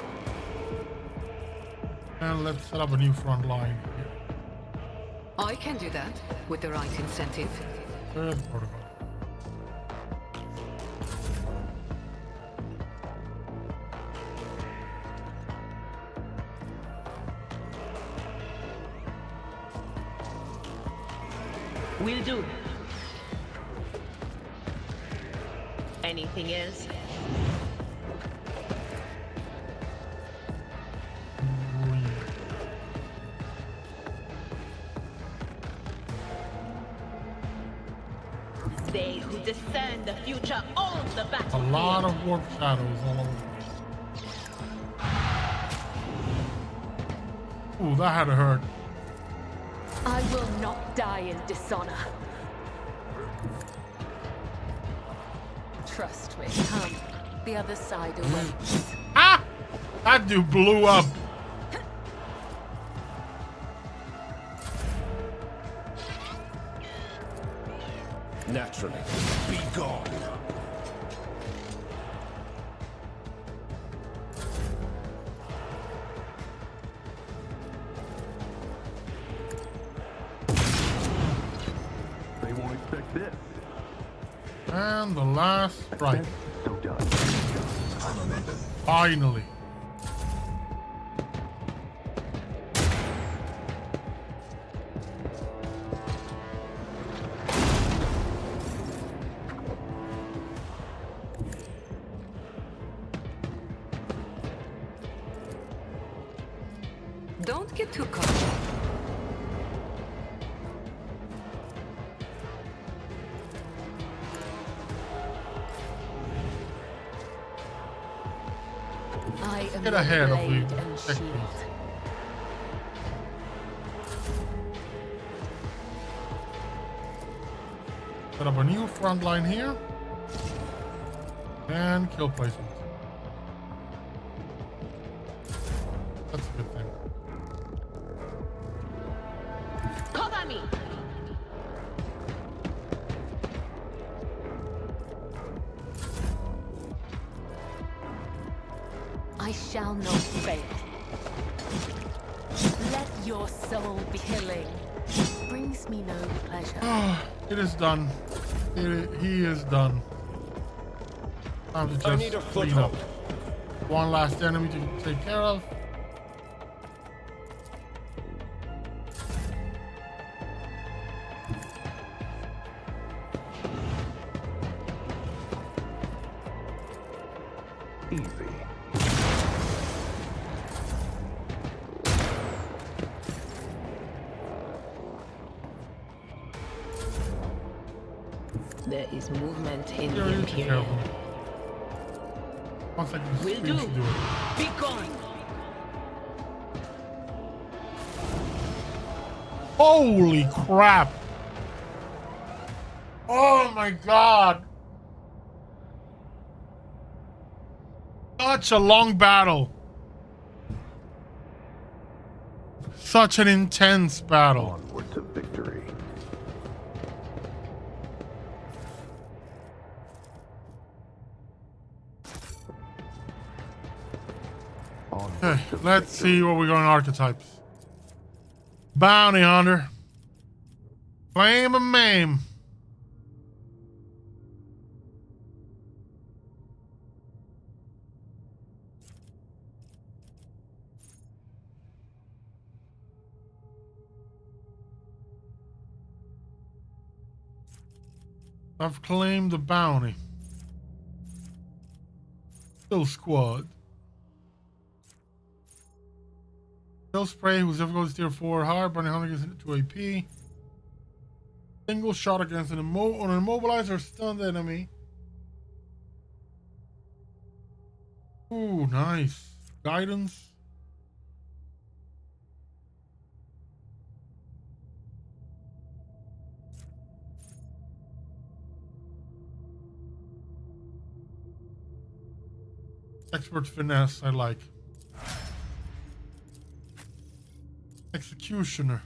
And let's set up a new front line here. I can do that with the right incentive. Good protocol. Will do. Anything else? They who discern the future own the A battlefield. lot of warp shadows all over the place. Ooh, that had to hurt. I will not die in dishonor. Trust me. Come, the other side awaits. Ah! That dude blew up. Naturally. Be gone. They won't expect this. And the last strike. So done. Finally. Don't get too cocky. get ahead of blade the and tech shield. piece. Set up a new front line here. And kill placement. That's a good thing. Cover me! I shall not fail. Let your soul be killing. Brings me no pleasure. It is done. He is done. Time to I just need a clean up. foothold. One last enemy to take care of. Easy. There is movement in Yeah, the you take care of Imperium. him. 1 second. Will we do. should do it. Be gone! Holy crap! Oh my god! Such a long battle. Such an intense battle. Onward to victory. Okay, let's see what we got on archetypes. Bounty hunter. Claim and maim. I've claimed the bounty. Kill squad. Kill spray whose difficulty is tier 4 hard, burning 100 against 2 AP. Single shot against an immobilized or stunned enemy. Ooh, nice. Guidance. Expert finesse, I like. Executioner.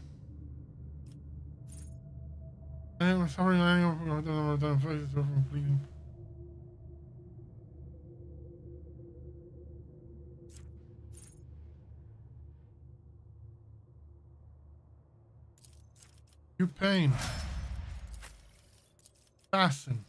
And suffering from bleeding. You pain. Fasten.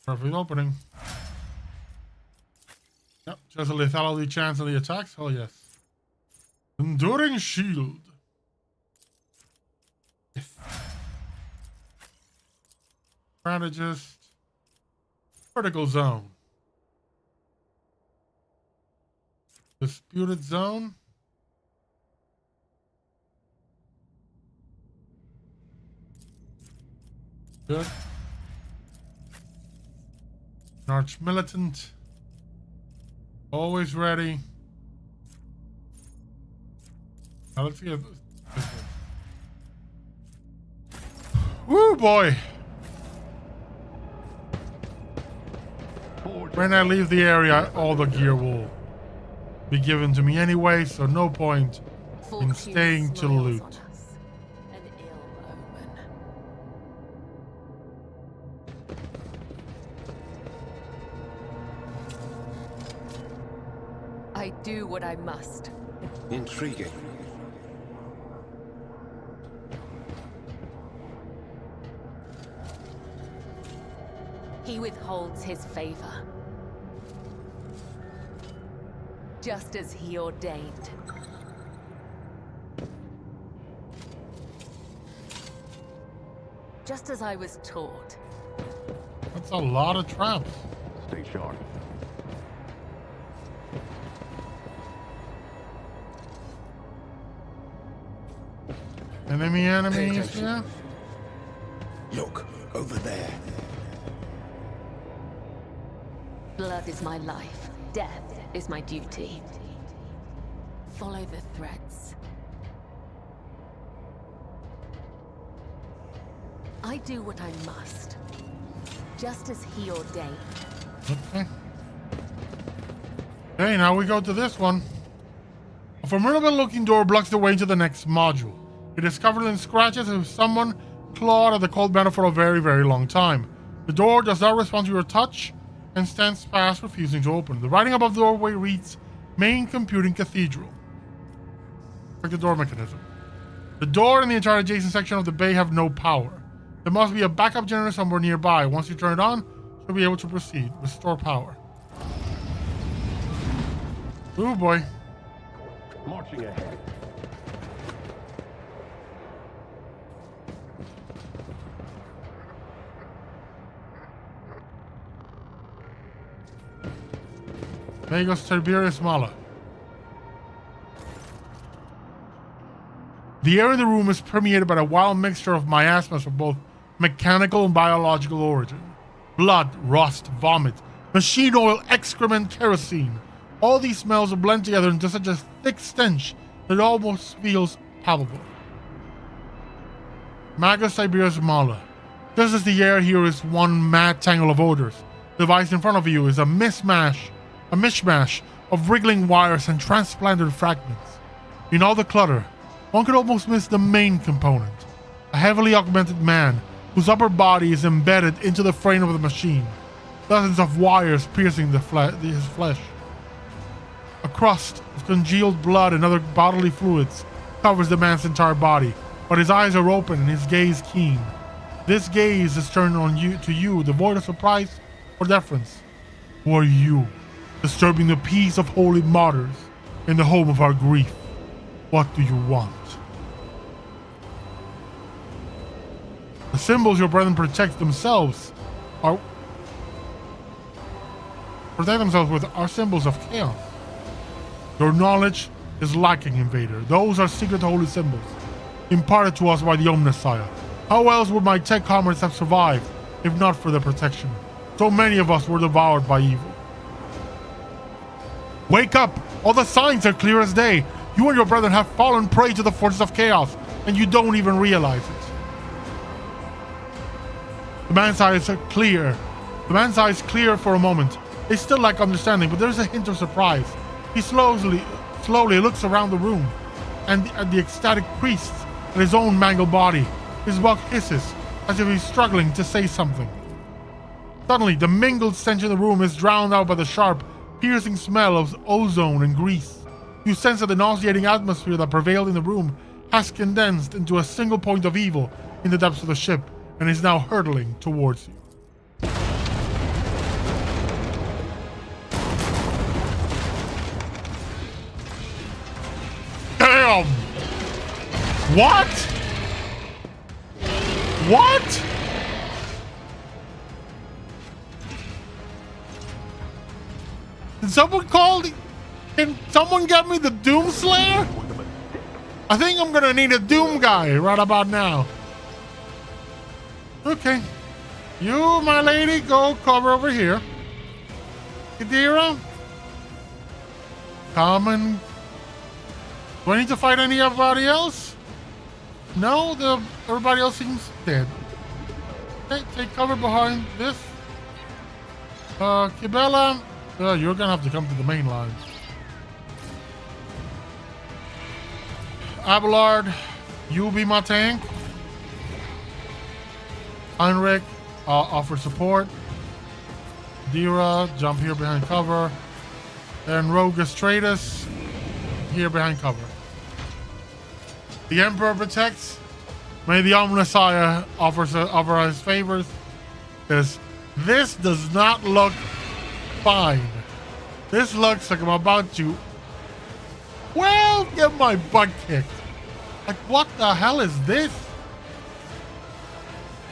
Perfect opening. Yep, just a lethality chance on the attacks. Oh yes. Enduring shield. Yes. Strategist. Vertical zone. Disputed zone. Good. Arch militant. Always ready. Now let's get this one. Woo boy! When I leave the area, all the gear will be given to me anyway, so no point in staying to loot. An ill omen. I do what I must. Intriguing. He withholds his favor. just as he ordained. Just as I was taught. That's a lot of traps. Stay sharp. Enemies, yeah? Look, over there. Blood is my life. Death is my duty. Follow the threads. I do what I must, just as he ordained. Okay. Okay, now we go to this one. A formidable looking door blocks the way into the next module. It is covered in scratches as if someone clawed at the cold metal for a very, very long time. The door does not respond to your touch and stands fast, refusing to open. The writing above the doorway reads, Main Computing Cathedral. Check the door mechanism. The door and the entire adjacent section of the bay have no power. There must be a backup generator somewhere nearby. Once you turn it on, you'll be able to proceed. Restore power. Oh boy. Marching ahead. Vegas Tiberius Mala. The air in the room is permeated by a wild mixture of miasmas of both mechanical and biological origin. Blood, rust, vomit, machine oil, excrement, kerosene. All these smells blend together into such a thick stench that it almost feels palpable. Magus Tiberius Mala. Just as the air here is one mad tangle of odors, the device in front of you is a mishmash of wriggling wires and transplanted fragments. In all the clutter, one could almost miss the main component, a heavily augmented man whose upper body is embedded into the frame of the machine, dozens of wires piercing his flesh. A crust of congealed blood and other bodily fluids covers the man's entire body, but his eyes are open and his gaze keen. This gaze is turned on you, devoid of surprise or deference. Who are you, disturbing the peace of holy martyrs in the home of our grief? What do you want? The symbols your brethren protect themselves with are symbols of chaos. Your knowledge is lacking, Invader. Those are secret holy symbols, imparted to us by the Omnissiah. How else would my tech comrades have survived, if not for their protection? So many of us were devoured by evil. Wake up! All the signs are clear as day. You and your brethren have fallen prey to the forces of chaos, and you don't even realize it. The man's eyes are clear. The man's eyes clear for a moment. They still lack understanding, but there's a hint of surprise. He slowly looks around the room, and at the ecstatic priest and his own mangled body. His mouth hisses, as if he's struggling to say something. Suddenly, the mingled stench in the room is drowned out by the sharp, piercing smell of ozone and grease. You sense that the nauseating atmosphere that prevailed in the room has condensed into a single point of evil in the depths of the ship and is now hurtling towards you. Damn! What? What? Did someone call? Can someone get me the Doom Slayer? I think I'm gonna need a Doom guy right about now. Okay. You, my lady, go cover over here. Kadira, come and... Do I need to fight anybody else? No, everybody else seems dead. Okay, take cover behind this. Kibela, you're gonna have to come to the main lines. Abelard, you be my tank. Heinrich, offer support. Dira, jump here behind cover. And Rogus Tradus, here behind cover. The Emperor protects. May the Omnissiah offer his favors. Because this does not look fine. This looks like I'm about to Well, get my butt kicked. Like, what the hell is this?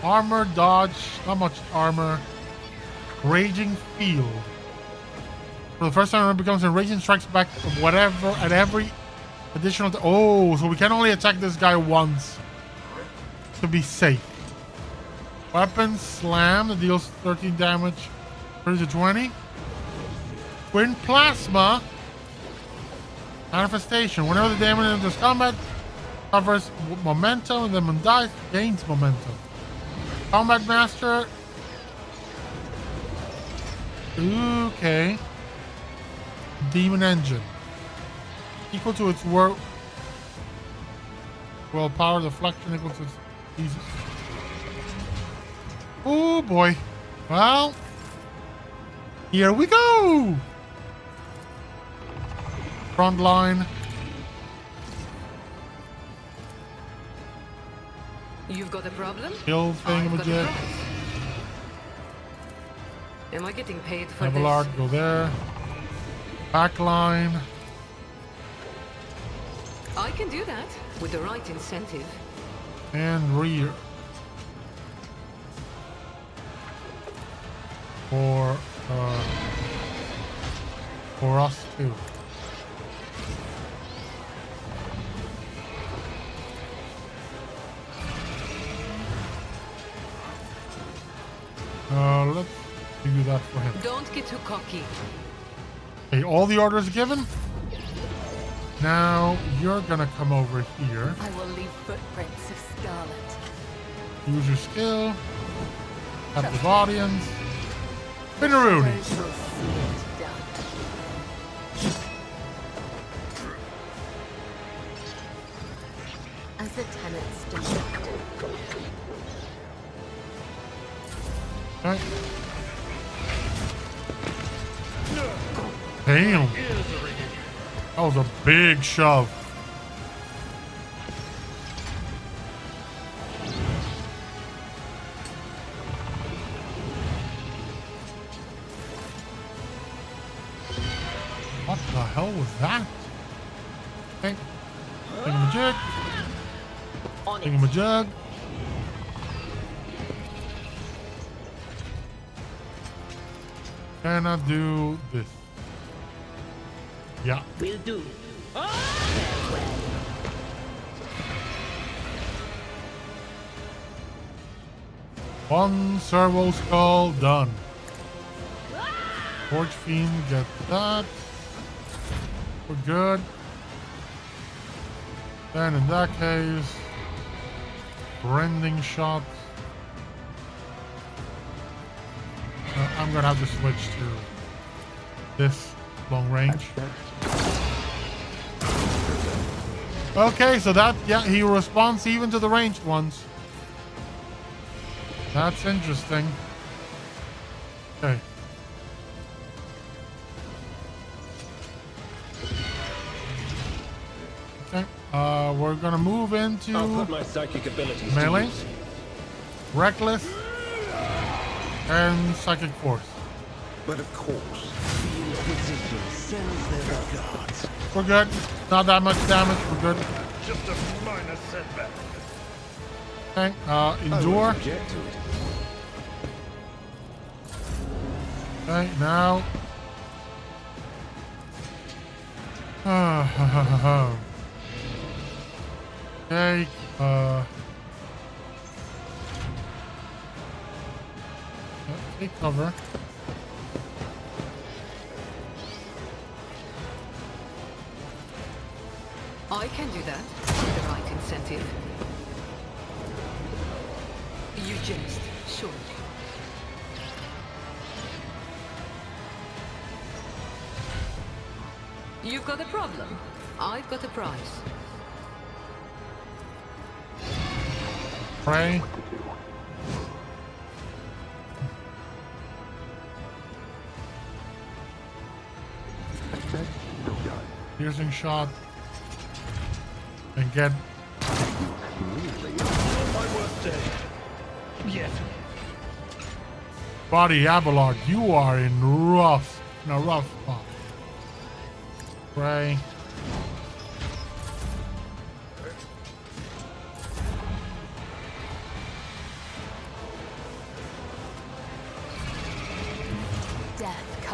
Armor, dodge, not much armor. Raging field. For the first time, it becomes a raging strikes back of whatever at every additional. Oh, so we can only attack this guy once to be safe. Weapon slam that deals 13 damage, 30 to 20. Twin plasma manifestation. Whenever the damage enters combat, covers momentum, and then when dies, gains momentum. Combat master. Okay. Demon engine. Equal to its willpower deflection equal to its Jesus. Oh boy. Well, here we go. Front line. You've got a problem? Kill thingamajig. Am I getting paid for Abelard, this? go there. Back line. I can do that with the right incentive. And rear. For us too. Let's do that for him. Don't get too cocky. Okay, all the orders given. Now you're gonna come over here. I will leave footprints of scarlet. Use your skill. Captive audience. Finneroonies. Those will see it done. As the tenants demand. Okay. Damn. That was a big shove. What the hell was that? Okay. Thingamajig. Thingamajig. Can I do this? Yeah. Will do. One servo skull done. Torch Fiend, get that. We're good. Then in that case, rending shot. I'm gonna have to switch to this long range. Okay, so that, yeah, he responds even to the ranged ones. That's interesting. Okay. Okay, we're gonna move into I'll put my psychic abilities melee, to use. reckless, and psychic force. But of course, the Inquisition sends their regards. We're good. Not that much damage. We're good. Just a minor setback. Okay, endure. Object to it. Okay, now. Okay, take cover. I can do that with the right incentive. You jest, surely. You've got a problem. I've got a prize. Pray. Piercing shot. And get. My worst day. Yes. Body Abelard, you are in a rough spot. Pray.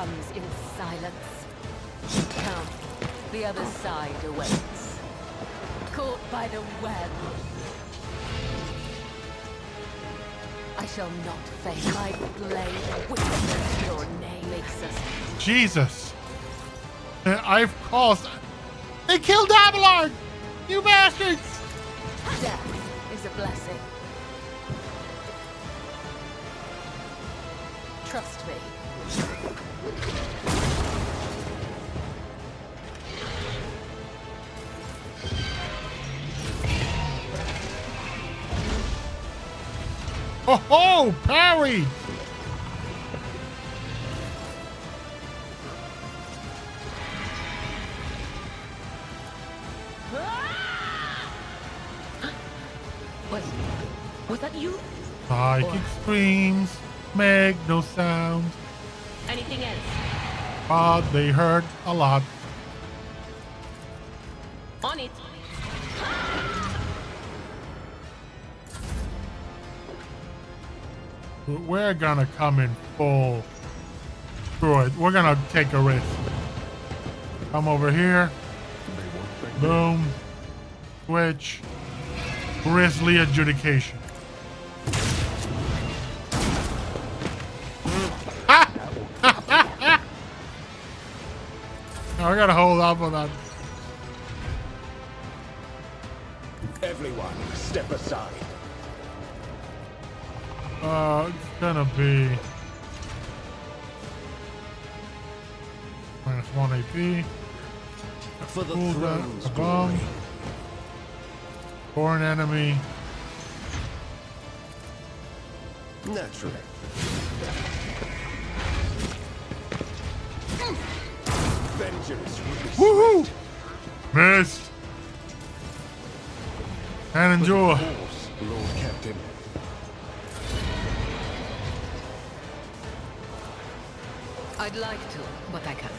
comes in silence. Come, the other side awaits. Caught by the web. I shall not fail. My blade whispers your name makes us. Jesus. I've caused... They killed Abelard! You bastards! Death is a blessing. Trust me. Oh ho! Parry! Was that you? Psychic screams make no sound, Anything else? but they hurt a lot. On it. We're gonna come in full. Screw it. We're gonna take a risk. Come over here. Boom. Switch. Grisly adjudication. I gotta hold up on that. Everyone, step aside. It's gonna be -1 AP. For the Cool throne's a bomb. glory. Foreign enemy. Naturally. Vengeance will be Woohoo! swift. Missed. And endure. Of course, Lord Captain. I'd like to, but I can't.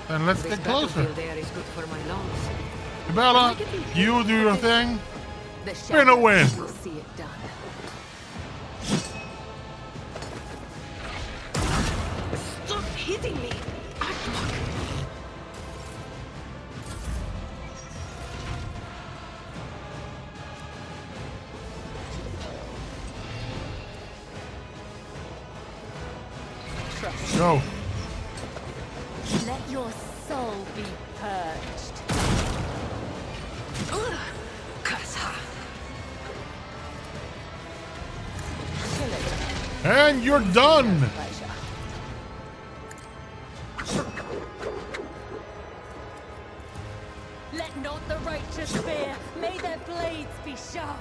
Then let's This get closer. battlefield there is good for my lungs. Bella, you do your thing. The Win a win. will see it done. Stop hitting me! Go. Let your soul be purged. Curse her! Kill it. And you're done. Pleasure. Let not the righteous fear. May their blades be sharp.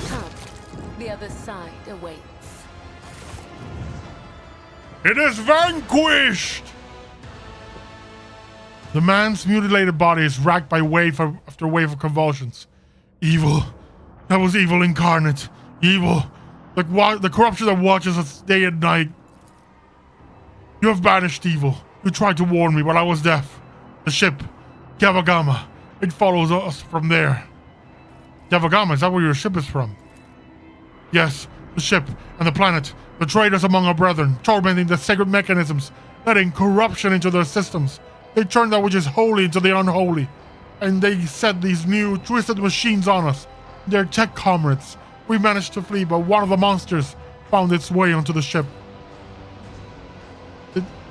Come. The other side awaits. It is vanquished. The man's mutilated body is racked by wave after wave of convulsions. Evil. That was evil incarnate. Evil. Like the corruption that watches us day and night. You have banished evil. You tried to warn me, but I was deaf. The ship, Gavagama. It follows us from there. Gavagama, is that where your ship is from? Yes, the ship and the planet betrayed us among our brethren, tormenting the sacred mechanisms, letting corruption into their systems. They turned that which is holy into the unholy, and they set these new, twisted machines on us. They're tech comrades. We managed to flee, but one of the monsters found its way onto the ship.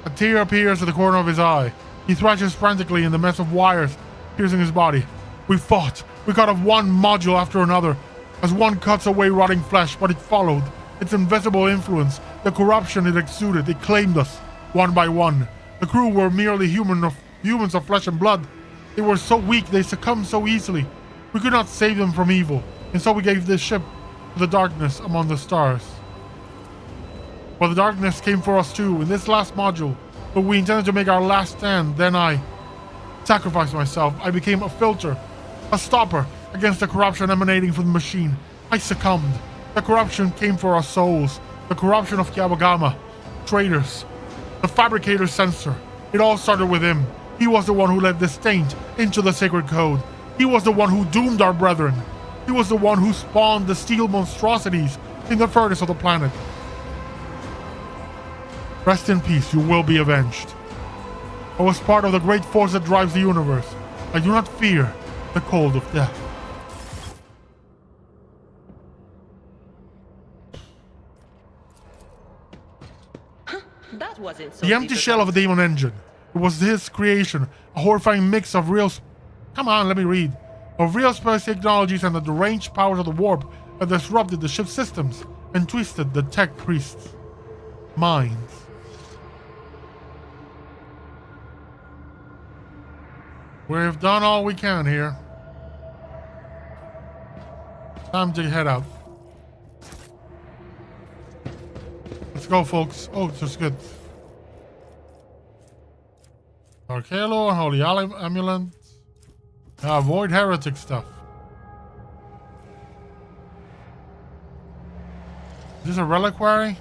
A tear appears at the corner of his eye. He thrashes frantically in the mess of wires piercing his body. We fought. We cut off one module after another, as one cuts away rotting flesh, but it followed. Its invisible influence, the corruption it exuded, it claimed us, one by one. The crew were merely humans of flesh and blood. They were so weak, they succumbed so easily. We could not save them from evil, and so we gave this ship to the darkness among the stars. Well, the darkness came for us too, in this last module, but we intended to make our last stand. Then I sacrificed myself. I became a filter, a stopper against the corruption emanating from the machine. I succumbed. The corruption came for our souls. The corruption of Kiabagama, Tradus, the fabricator's censor. It all started with him. He was the one who led this taint into the sacred code. He was the one who doomed our brethren. He was the one who spawned the steel monstrosities in the furnace of the planet. Rest in peace, you will be avenged. I was part of the great force that drives the universe. I do not fear the cold of death. That wasn't so The empty shell of a demon engine. It was his creation, a horrifying mix of real... Come on, let me read. Of real space technologies and the deranged powers of the warp that disrupted the ship's systems and twisted the tech priests' minds. We've done all we can here. Time to head out. Let's go, folks. Oh, this is good. Dark Halo, Holy Amulet. Avoid heretic stuff. Is this a reliquary?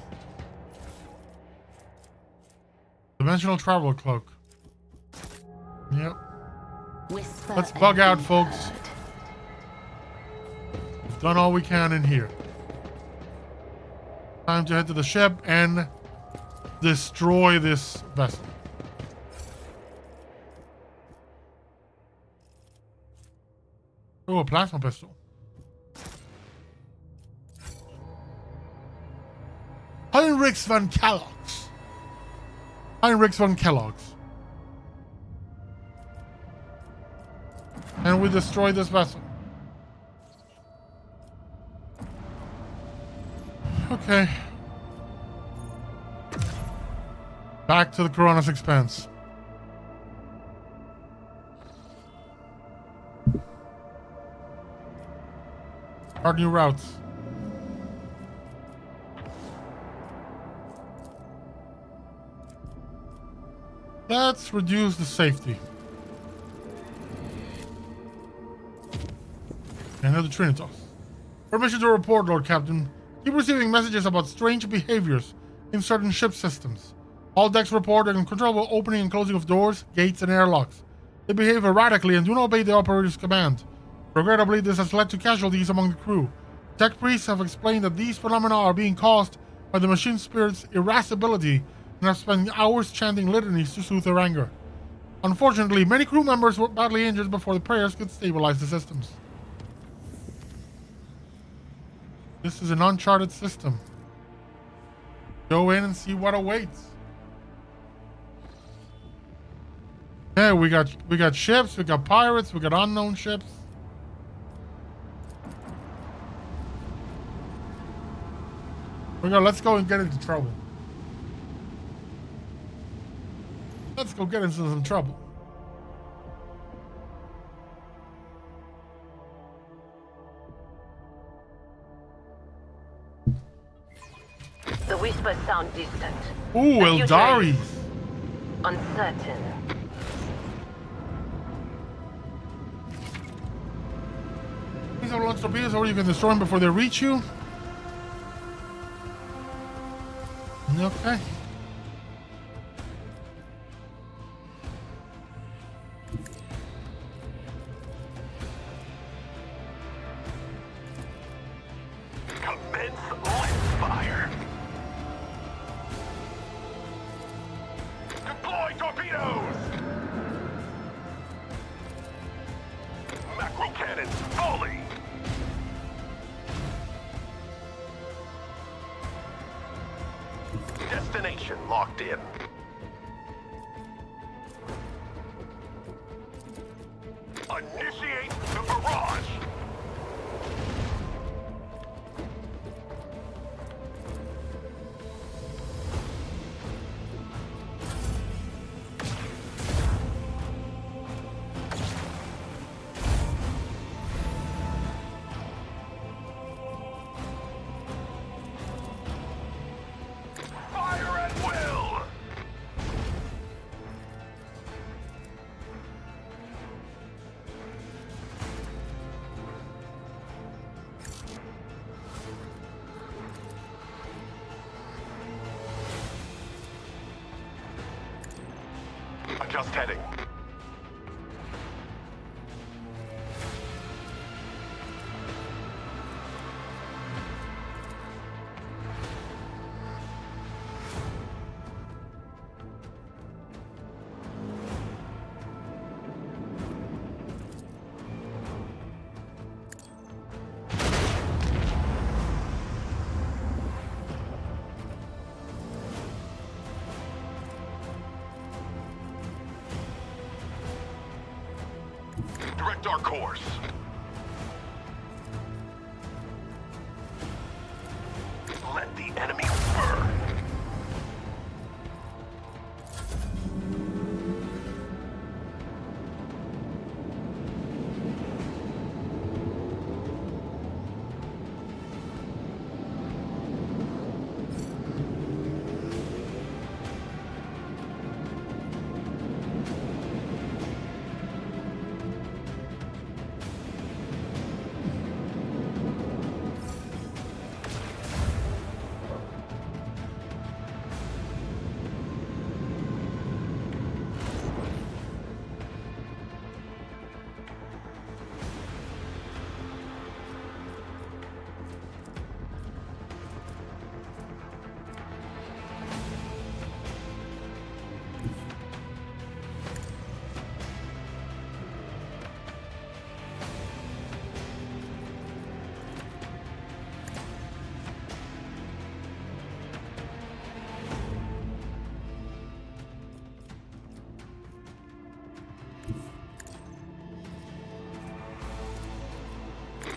Dimensional travel cloak. Yep. Let's bug out, folks. We've done all we can in here. Time to head to the ship and destroy this vessel. Oh, a plasma pistol. Heinrichs von Kellogg's. Heinrichs von Kellogg's. And we destroy this vessel. Okay. Back to the Corona's Expanse. Our new routes. Let's reduce the safety. And the Trinitas. Permission to report, Lord Captain. Keep receiving messages about strange behaviors in certain ship systems. All decks report an uncontrollable opening and closing of doors, gates, and airlocks. They behave erratically and do not obey the operator's command. Regrettably, this has led to casualties among the crew. Tech priests have explained that these phenomena are being caused by the machine spirit's irascibility and have spent hours chanting litanies to soothe their anger. Unfortunately, many crew members were badly injured before the prayers could stabilize the systems. This is an uncharted system. Go in and see what awaits. Yeah, we got ships, we got pirates, we got unknown ships. Let's go and get into trouble. Let's go get into some trouble. The whispers sound distant. Ooh, Eldaris. Uncertain. These are launch torpedoes, or you can destroy them before they reach you. Okay. Commence live fire. Deploy torpedoes. Macro cannons volley. Destination locked in. Initiate the barrage. Fire at will. Adjust heading. direct our course. Let the enemy burn.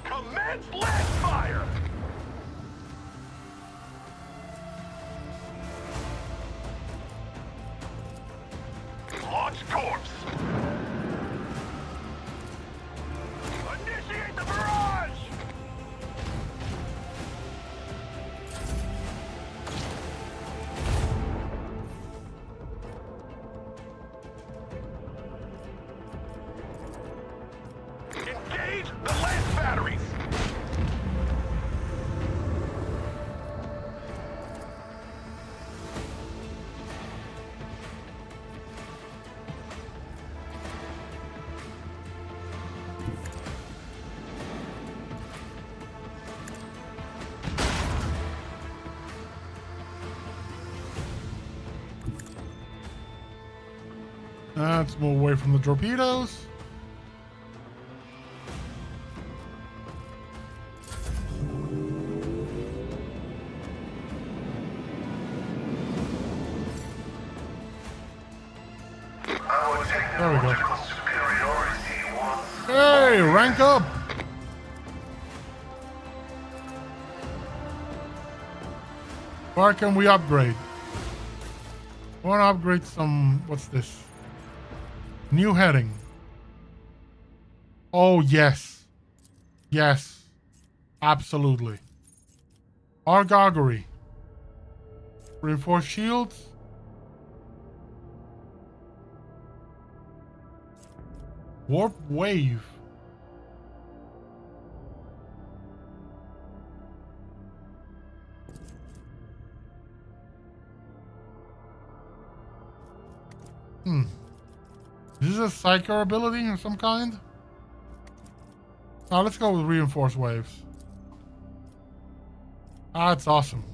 Commence blast fire! Launch corpse! Initiate the barrage! Engage the lance batteries! Let's move away from the torpedoes. There we go. Hey, rank up! Where can we upgrade? I want to upgrade some... What's this? New heading. Oh, yes. Yes. Absolutely. Argaugery. Reinforced shields. Warp wave. Is this a psycho ability of some kind? Now let's go with reinforced waves. Ah, that's awesome.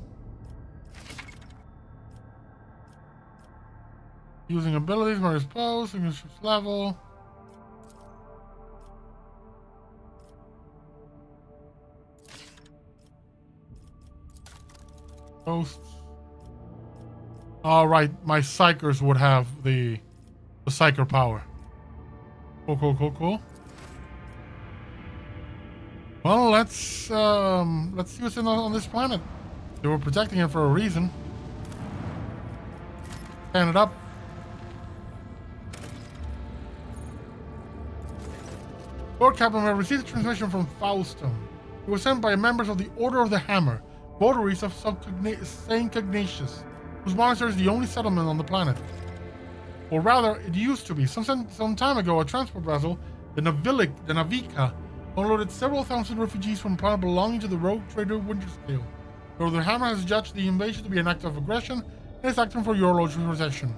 Using abilities when exposed, in ship's level. Ghosts. All right, my psychers would have the psyker power. Cool, cool, cool, cool. Well, let's see what's on this planet. They were protecting it for a reason. Stand it up. Lord Captain, we have received a transmission from Faustum. It was sent by members of the Order of the Hammer, votaries of Saint Ignatius, whose monastery is the only settlement on the planet. Or rather, it used to be. Some time ago, a transport vessel, the Navika, unloaded several thousand refugees from a planet belonging to the rogue trader Winterscale. Though the Hammer has judged the invasion to be an act of aggression and is acting for your lord's protection.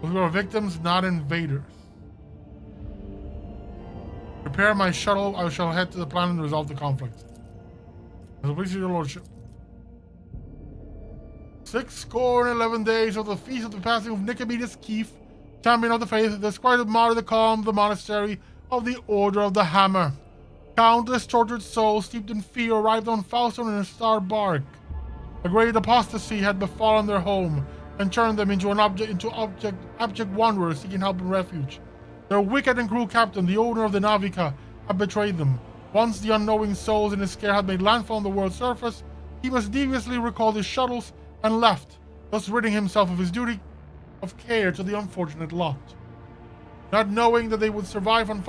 We are victims, not invaders. Prepare my shuttle. I shall head to the planet and resolve the conflict. As a please, your lordship. 6 score and 11 days of the feast of the passing of Nicomedes Keith, champion of the faith, the squire to martyr the calm of the monastery of the Order of the Hammer. Countless tortured souls steeped in fear arrived on Faustone in a star bark. A great apostasy had befallen their home and turned them into abject wanderers seeking help and refuge. Their wicked and cruel captain, the owner of the Navica, had betrayed them. Once the unknowing souls in his care had made landfall on the world's surface, he must deviously recall his shuttles and left, thus ridding himself of his duty of care to the unfortunate lot. Not knowing that they would survive on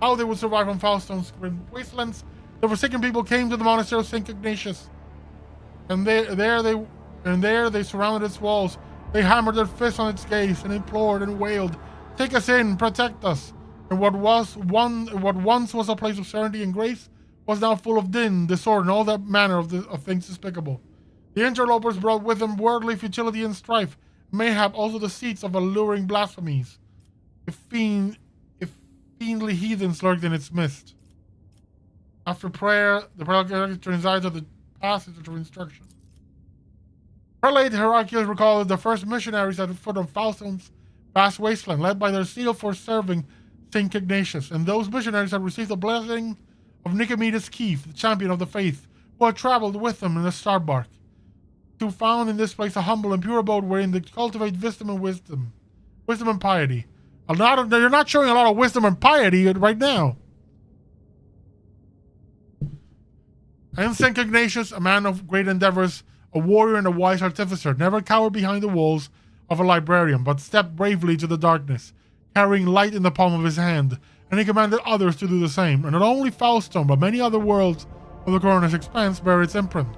how they would survive on Faustone's grim wastelands, the forsaken people came to the monastery of St. Ignatius, and there they surrounded its walls. They hammered their fists on its gates and implored and wailed, "Take us in, protect us." And what once was a place of serenity and grace was now full of din, disorder, and all that manner of things despicable. The interlopers brought with them worldly futility and strife, mayhap also the seeds of alluring blasphemies. If fiendly heathens lurked in its midst. After prayer, the prelate presided the passage of instruction. Prelate Heraclius recalled the first missionaries at the foot of Faustone's vast wasteland, led by their zeal for serving St. Ignatius, and those missionaries had received the blessing of Nicomedes Keith, the champion of the faith, who had traveled with them in the star bark, to found in this place a humble and pure abode wherein they cultivate wisdom and piety. You're not showing a lot of wisdom and piety right now. And St. Ignatius, a man of great endeavors, a warrior and a wise artificer, never cowered behind the walls of a librarium, but stepped bravely to the darkness, carrying light in the palm of his hand, and he commanded others to do the same. And not only Faustone, but many other worlds of the Coroner's expanse bear its imprint.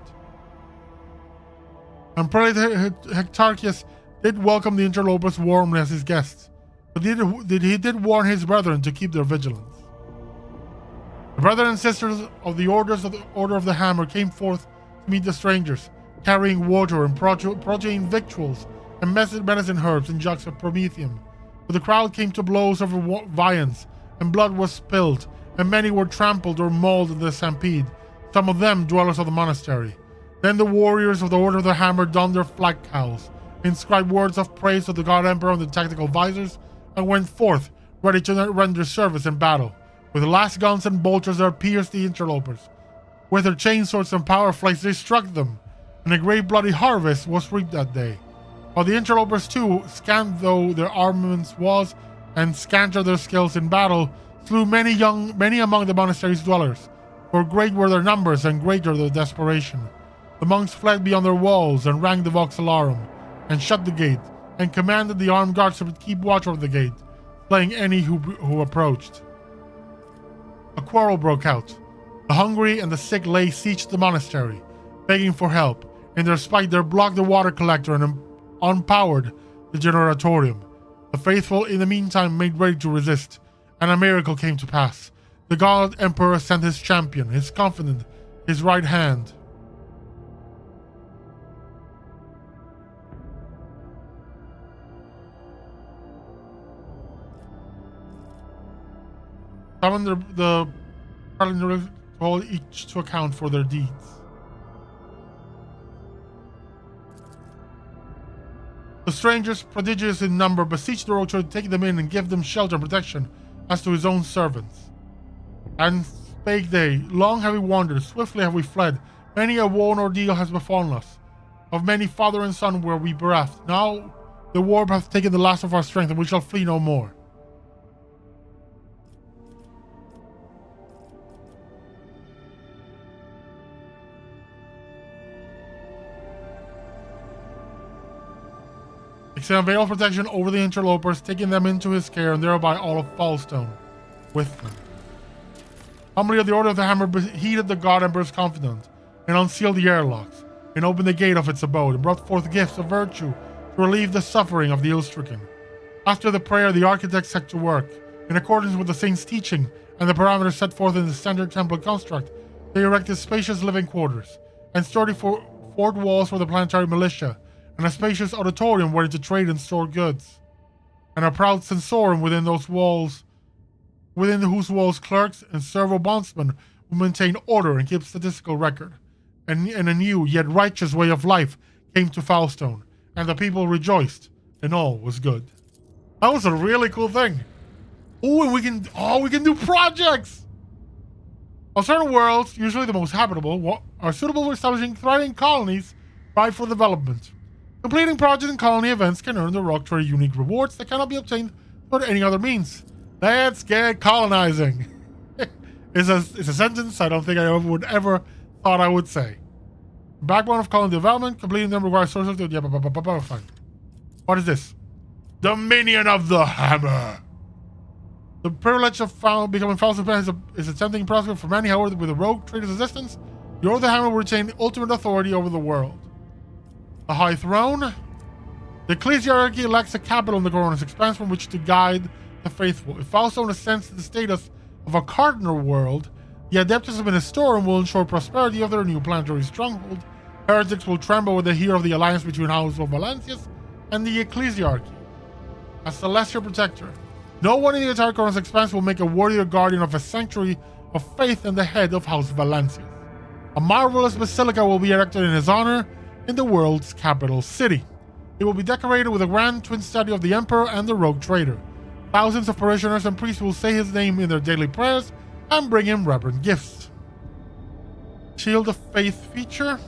And Prelate Hectarchius did welcome the interlopers warmly as his guests, but he did warn his brethren to keep their vigilance. The brothers and sisters of the Order of the Hammer came forth to meet the strangers, carrying water and protein victuals and medicine herbs and jugs of promethium. But the crowd came to blows over viands, and blood was spilled, and many were trampled or mauled in the stampede, some of them dwellers of the monastery. Then the warriors of the Order of the Hammer donned their flag cowls, inscribed words of praise to the God Emperor on the tactical visors, and went forth, ready to render service in battle. With last guns and bolters that pierced the interlopers. With their chainswords and power flights they struck them, and a great bloody harvest was reaped that day. While the interlopers too, scant though their armaments was, and scanter their skills in battle, slew many among the monastery's dwellers, for great were their numbers and greater their desperation. The monks fled beyond their walls and rang the vox alarum, and shut the gate, and commanded the armed guards to keep watch over the gate, slaying any who approached. A quarrel broke out. The hungry and the sick lay siege the monastery, begging for help. In their spite, they blocked the water collector and unpowered the generatorium. The faithful, in the meantime, made ready to resist, and a miracle came to pass. The God Emperor sent his champion, his confidant, his right hand. Summoned the preliminary to hold each to account for their deeds. The strangers, prodigious in number, beseeched the Rocher to take them in and give them shelter and protection as to his own servants. And spake they, "Long have we wandered, swiftly have we fled. Many a woe and ordeal has befallen us. Of many father and son were we bereft. Now the war hath taken the last of our strength, and we shall flee no more." Extend a veil of protection over the interlopers, taking them into his care, and thereby all of Faustone with them. Humbly of the Order of the Hammer heeded the God Emperor's confidence, and unsealed the airlocks, and opened the gate of its abode, and brought forth gifts of virtue to relieve the suffering of the ill-stricken. After the prayer, the architects set to work. In accordance with the saint's teaching and the parameters set forth in the standard temple construct, they erected spacious living quarters, and sturdy fort walls for the planetary militia, and a spacious auditorium wherein to trade and store goods, and a proud sensorium within whose walls clerks and servo bondsmen will maintain order and keep statistical record. And a new yet righteous way of life came to Faustone, and the people rejoiced, and all was good. That was a really cool thing. Oh, and we can do projects. Alternate worlds, usually the most habitable, are suitable for establishing thriving colonies ripe for development. Completing project and colony events can earn the Rock Trader unique rewards that cannot be obtained through any other means. Let's get colonizing. It's a sentence I don't think I would ever thought I would say. Backbone of colony development, completing them requires sources to... Yeah, fine. What is this? Dominion of the Hammer. The privilege of becoming Falcon is a tempting prospect for many, however, with a rogue trader's assistance, the Lord of the Hammer will retain ultimate authority over the world. The High Throne. The ecclesiarchy elects a capital in the Corona's expanse from which to guide the faithful. If Falstone ascends to the status of a cardinal world, the Adeptus of Ministorum will ensure prosperity of their new planetary stronghold. Heretics will tremble when they hear of the alliance between House of Valancius and the ecclesiarchy. A celestial protector. No one in the entire Corona's expanse will make a worthier guardian of a sanctuary of faith than the head of House Valancius. A marvelous basilica will be erected in his honor in the world's capital city. It will be decorated with a grand twin statue of the Emperor and the Rogue Trader. Thousands of parishioners and priests will say his name in their daily prayers and bring him reverent gifts. Shield of Faith feature.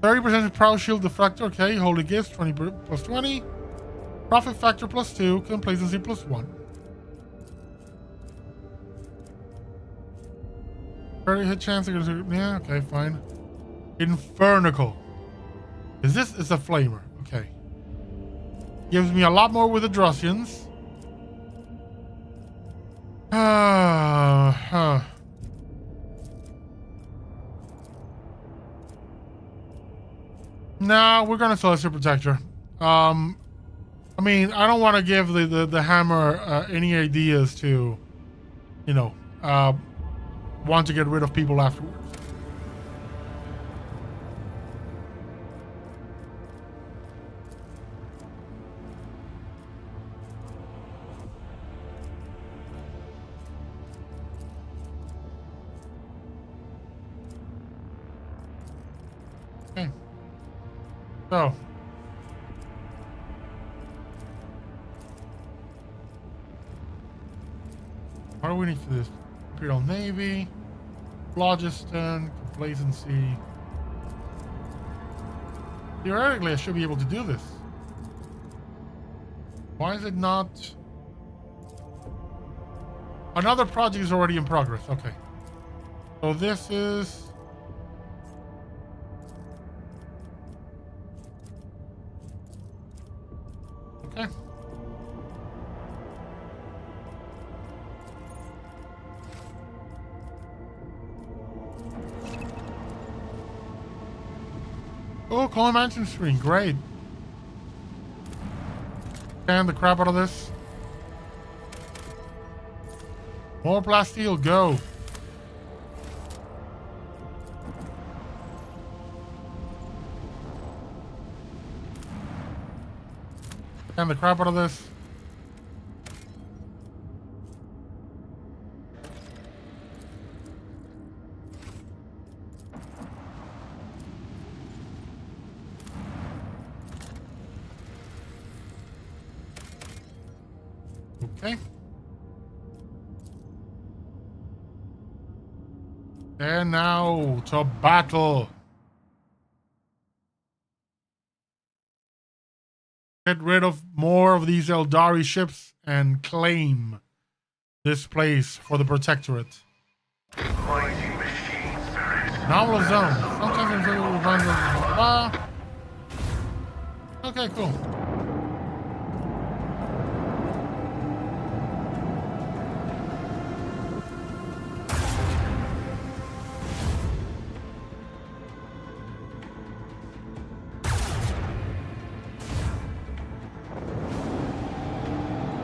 30% Proud Shield Deflector. Okay, Holy Gifts, 20 plus 20. Profit Factor plus 2. Complacency plus 1. Very hit chance. Yeah, okay, fine. Infernical. Is a flamer? Okay. Gives me a lot more with the Drussians. Nah, we're gonna Celestial Protector. I mean, I don't want to give the hammer any ideas to, you know, want to get rid of people afterwards. Okay. So. What do we need for this? Imperial Navy, phlogiston, complacency. Theoretically, I should be able to do this. Why is it not? Another project is already in progress. Okay. So this is... Okay. Oh, Colin Mansion screen. Great. Scan the crap out of this. More plasteel. Go. Scan the crap out of this. Okay. And now to battle. Get rid of more of these Eldari ships and claim this place for the Protectorate. Nominal zone. Sometimes okay, cool.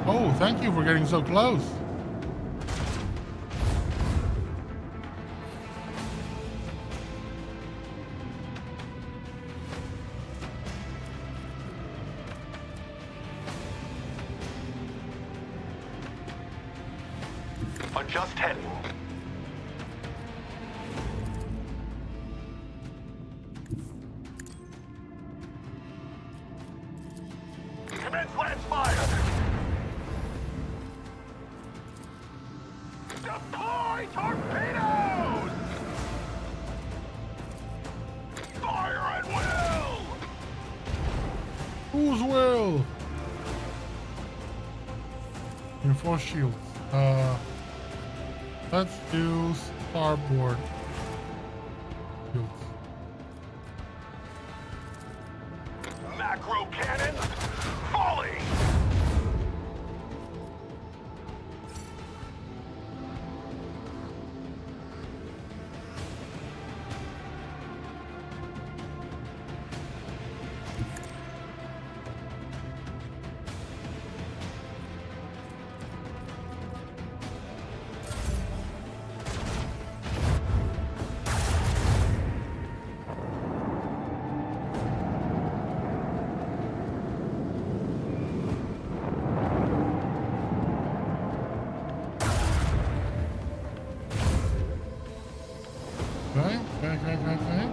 Oh, thank you for getting so close. Just heading. Commence lance fire! Deploy torpedoes! Fire at will! Whose will? Reinforce shields. Let's do starboard shields. Macro cannon, volley! Okay.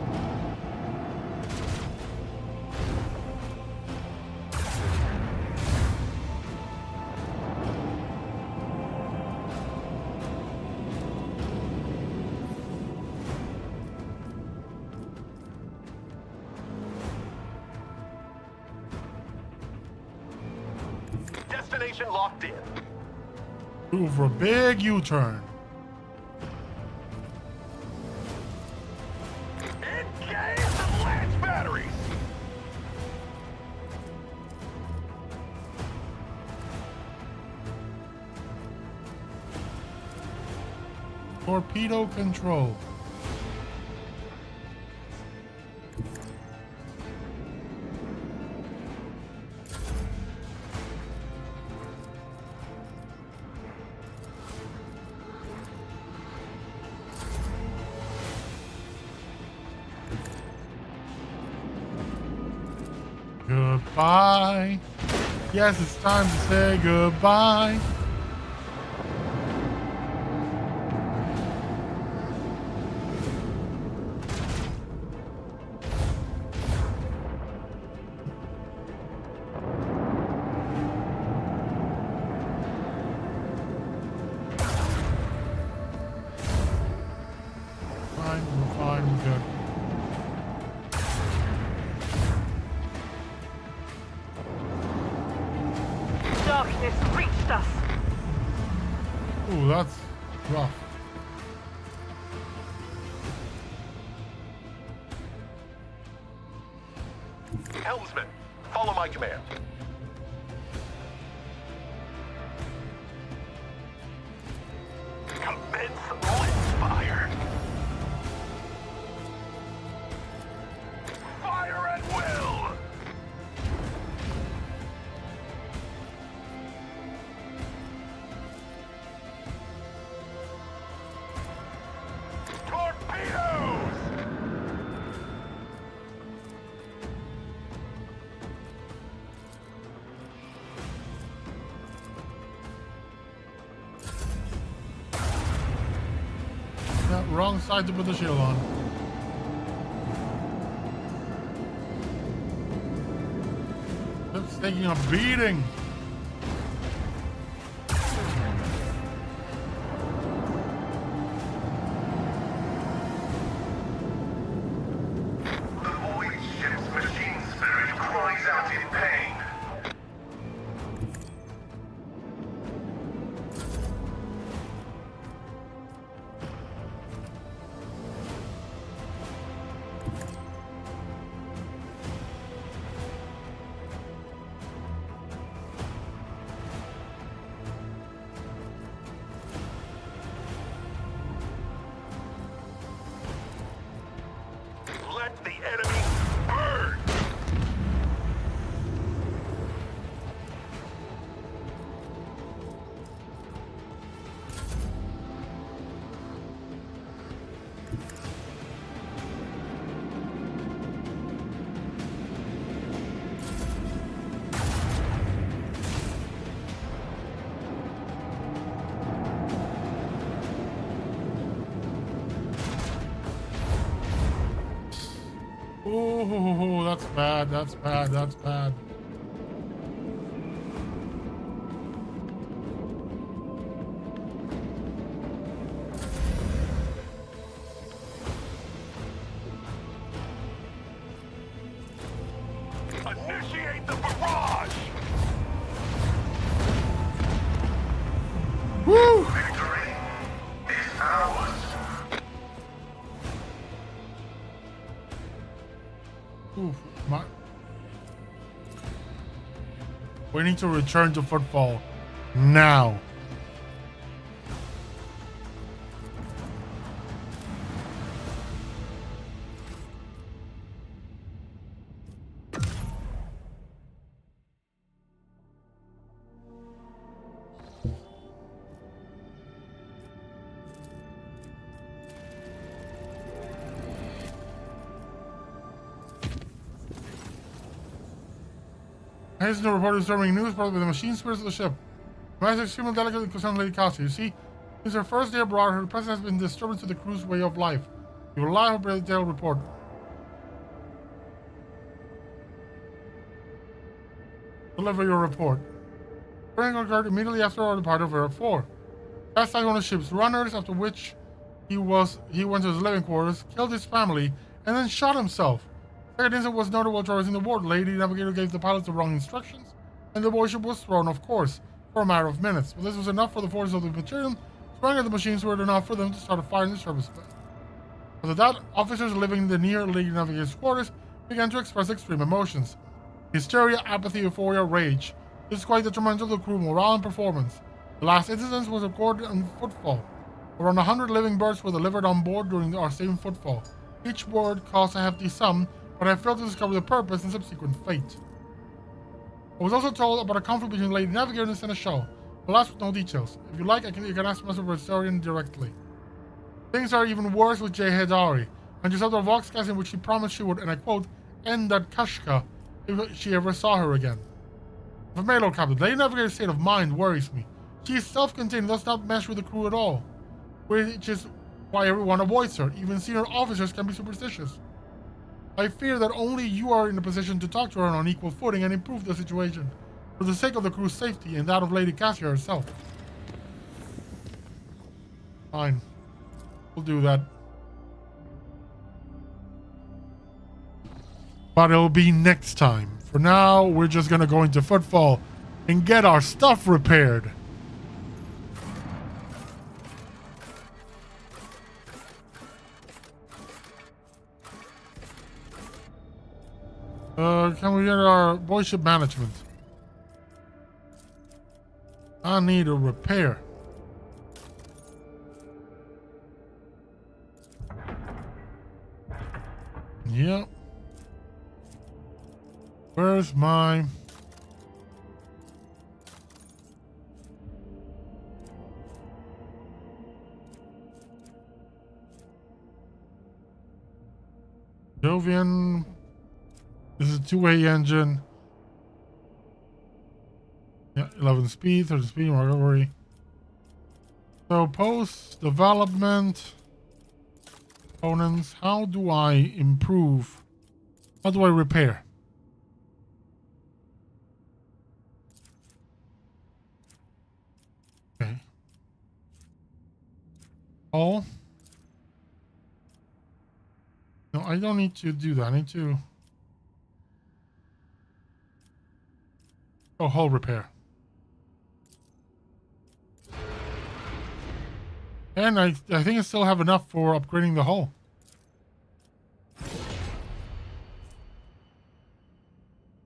Destination locked in. Move for a big U-turn. Engage the lance batteries! Torpedo control. Goodbye. Yes, it's time to say goodbye. Fine, we're good. Darkness reached us. Ooh, that's rough. Helmsman, follow my command. Commence lance fire. Fire at will. Torpedoes! Yeah, wrong side to put the shield on. It's taking a beating. The void ship's machine spirit cries out in pain. Let the enemy burn! Oh, that's bad. That's bad. That's bad. We need to return to Footfall now. Hasten to report disturbing news brought by the machine spirits of the ship. Master extremely delicately concerned Lady Cassie. You see, since her first day abroad, her presence has been disturbance to the crew's way of life. You will lie her detailed report. Deliver your report. Spring occurred immediately after our departure of Era 4. Cast out one of the ship's runners, after which he went to his living quarters, killed his family, and then shot himself. Second incident was notable traversing the ward. Lady Navigator gave the pilots the wrong instructions, and the warship was thrown off course for a matter of minutes. But this was enough for the forces of the Imperium to render the machines were enough for them to start a fire in the service bay. After that, officers living in the near Lady Navigator's quarters began to express extreme emotions. Hysteria, apathy, euphoria, rage. This is quite detrimental to the crew morale and performance. The last incident was recorded on Footfall. Around 100 living birds were delivered on board during our stay in Footfall. Each bird cost a hefty sum, but I failed to discover the purpose and subsequent fate. I was also told about a conflict between Lady Navigator and the Seneschal, but last with no details. If you like, you can ask Master Versarian directly. Things are even worse with Jay Hedari, and just after a Voxcast in which she promised she would, and I quote, end that Kashka if she ever saw her again. If I may, Lord Captain, Lady Navigator's state of mind worries me. She is self-contained and does not mesh with the crew at all, which is why everyone avoids her. Even senior officers can be superstitious. I fear that only you are in a position to talk to her on equal footing and improve the situation, for the sake of the crew's safety and that of Lady Cassia herself. Fine. We'll do that. But it'll be next time. For now, we're just gonna go into Footfall and get our stuff repaired. Can we get our boyship management? I need a repair. Yep. Where's my... Jovian... This is a two-way engine. Yeah, 11 speed, 30 speed, worry. So post-development components, how do I improve? How do I repair? Okay. Oh. No, I don't need to do that. I need to... Oh, hull repair. And I think I still have enough for upgrading the hull.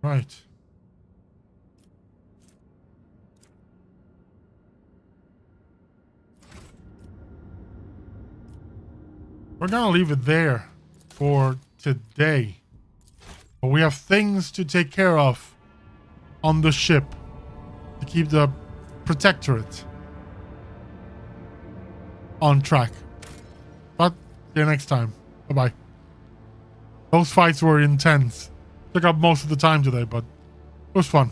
Right. We're gonna leave it there for today. But we have things to take care of on the ship to keep the Protectorate on track. But see you next time. Bye-bye. Those fights were intense. Took up most of the time today, but it was fun.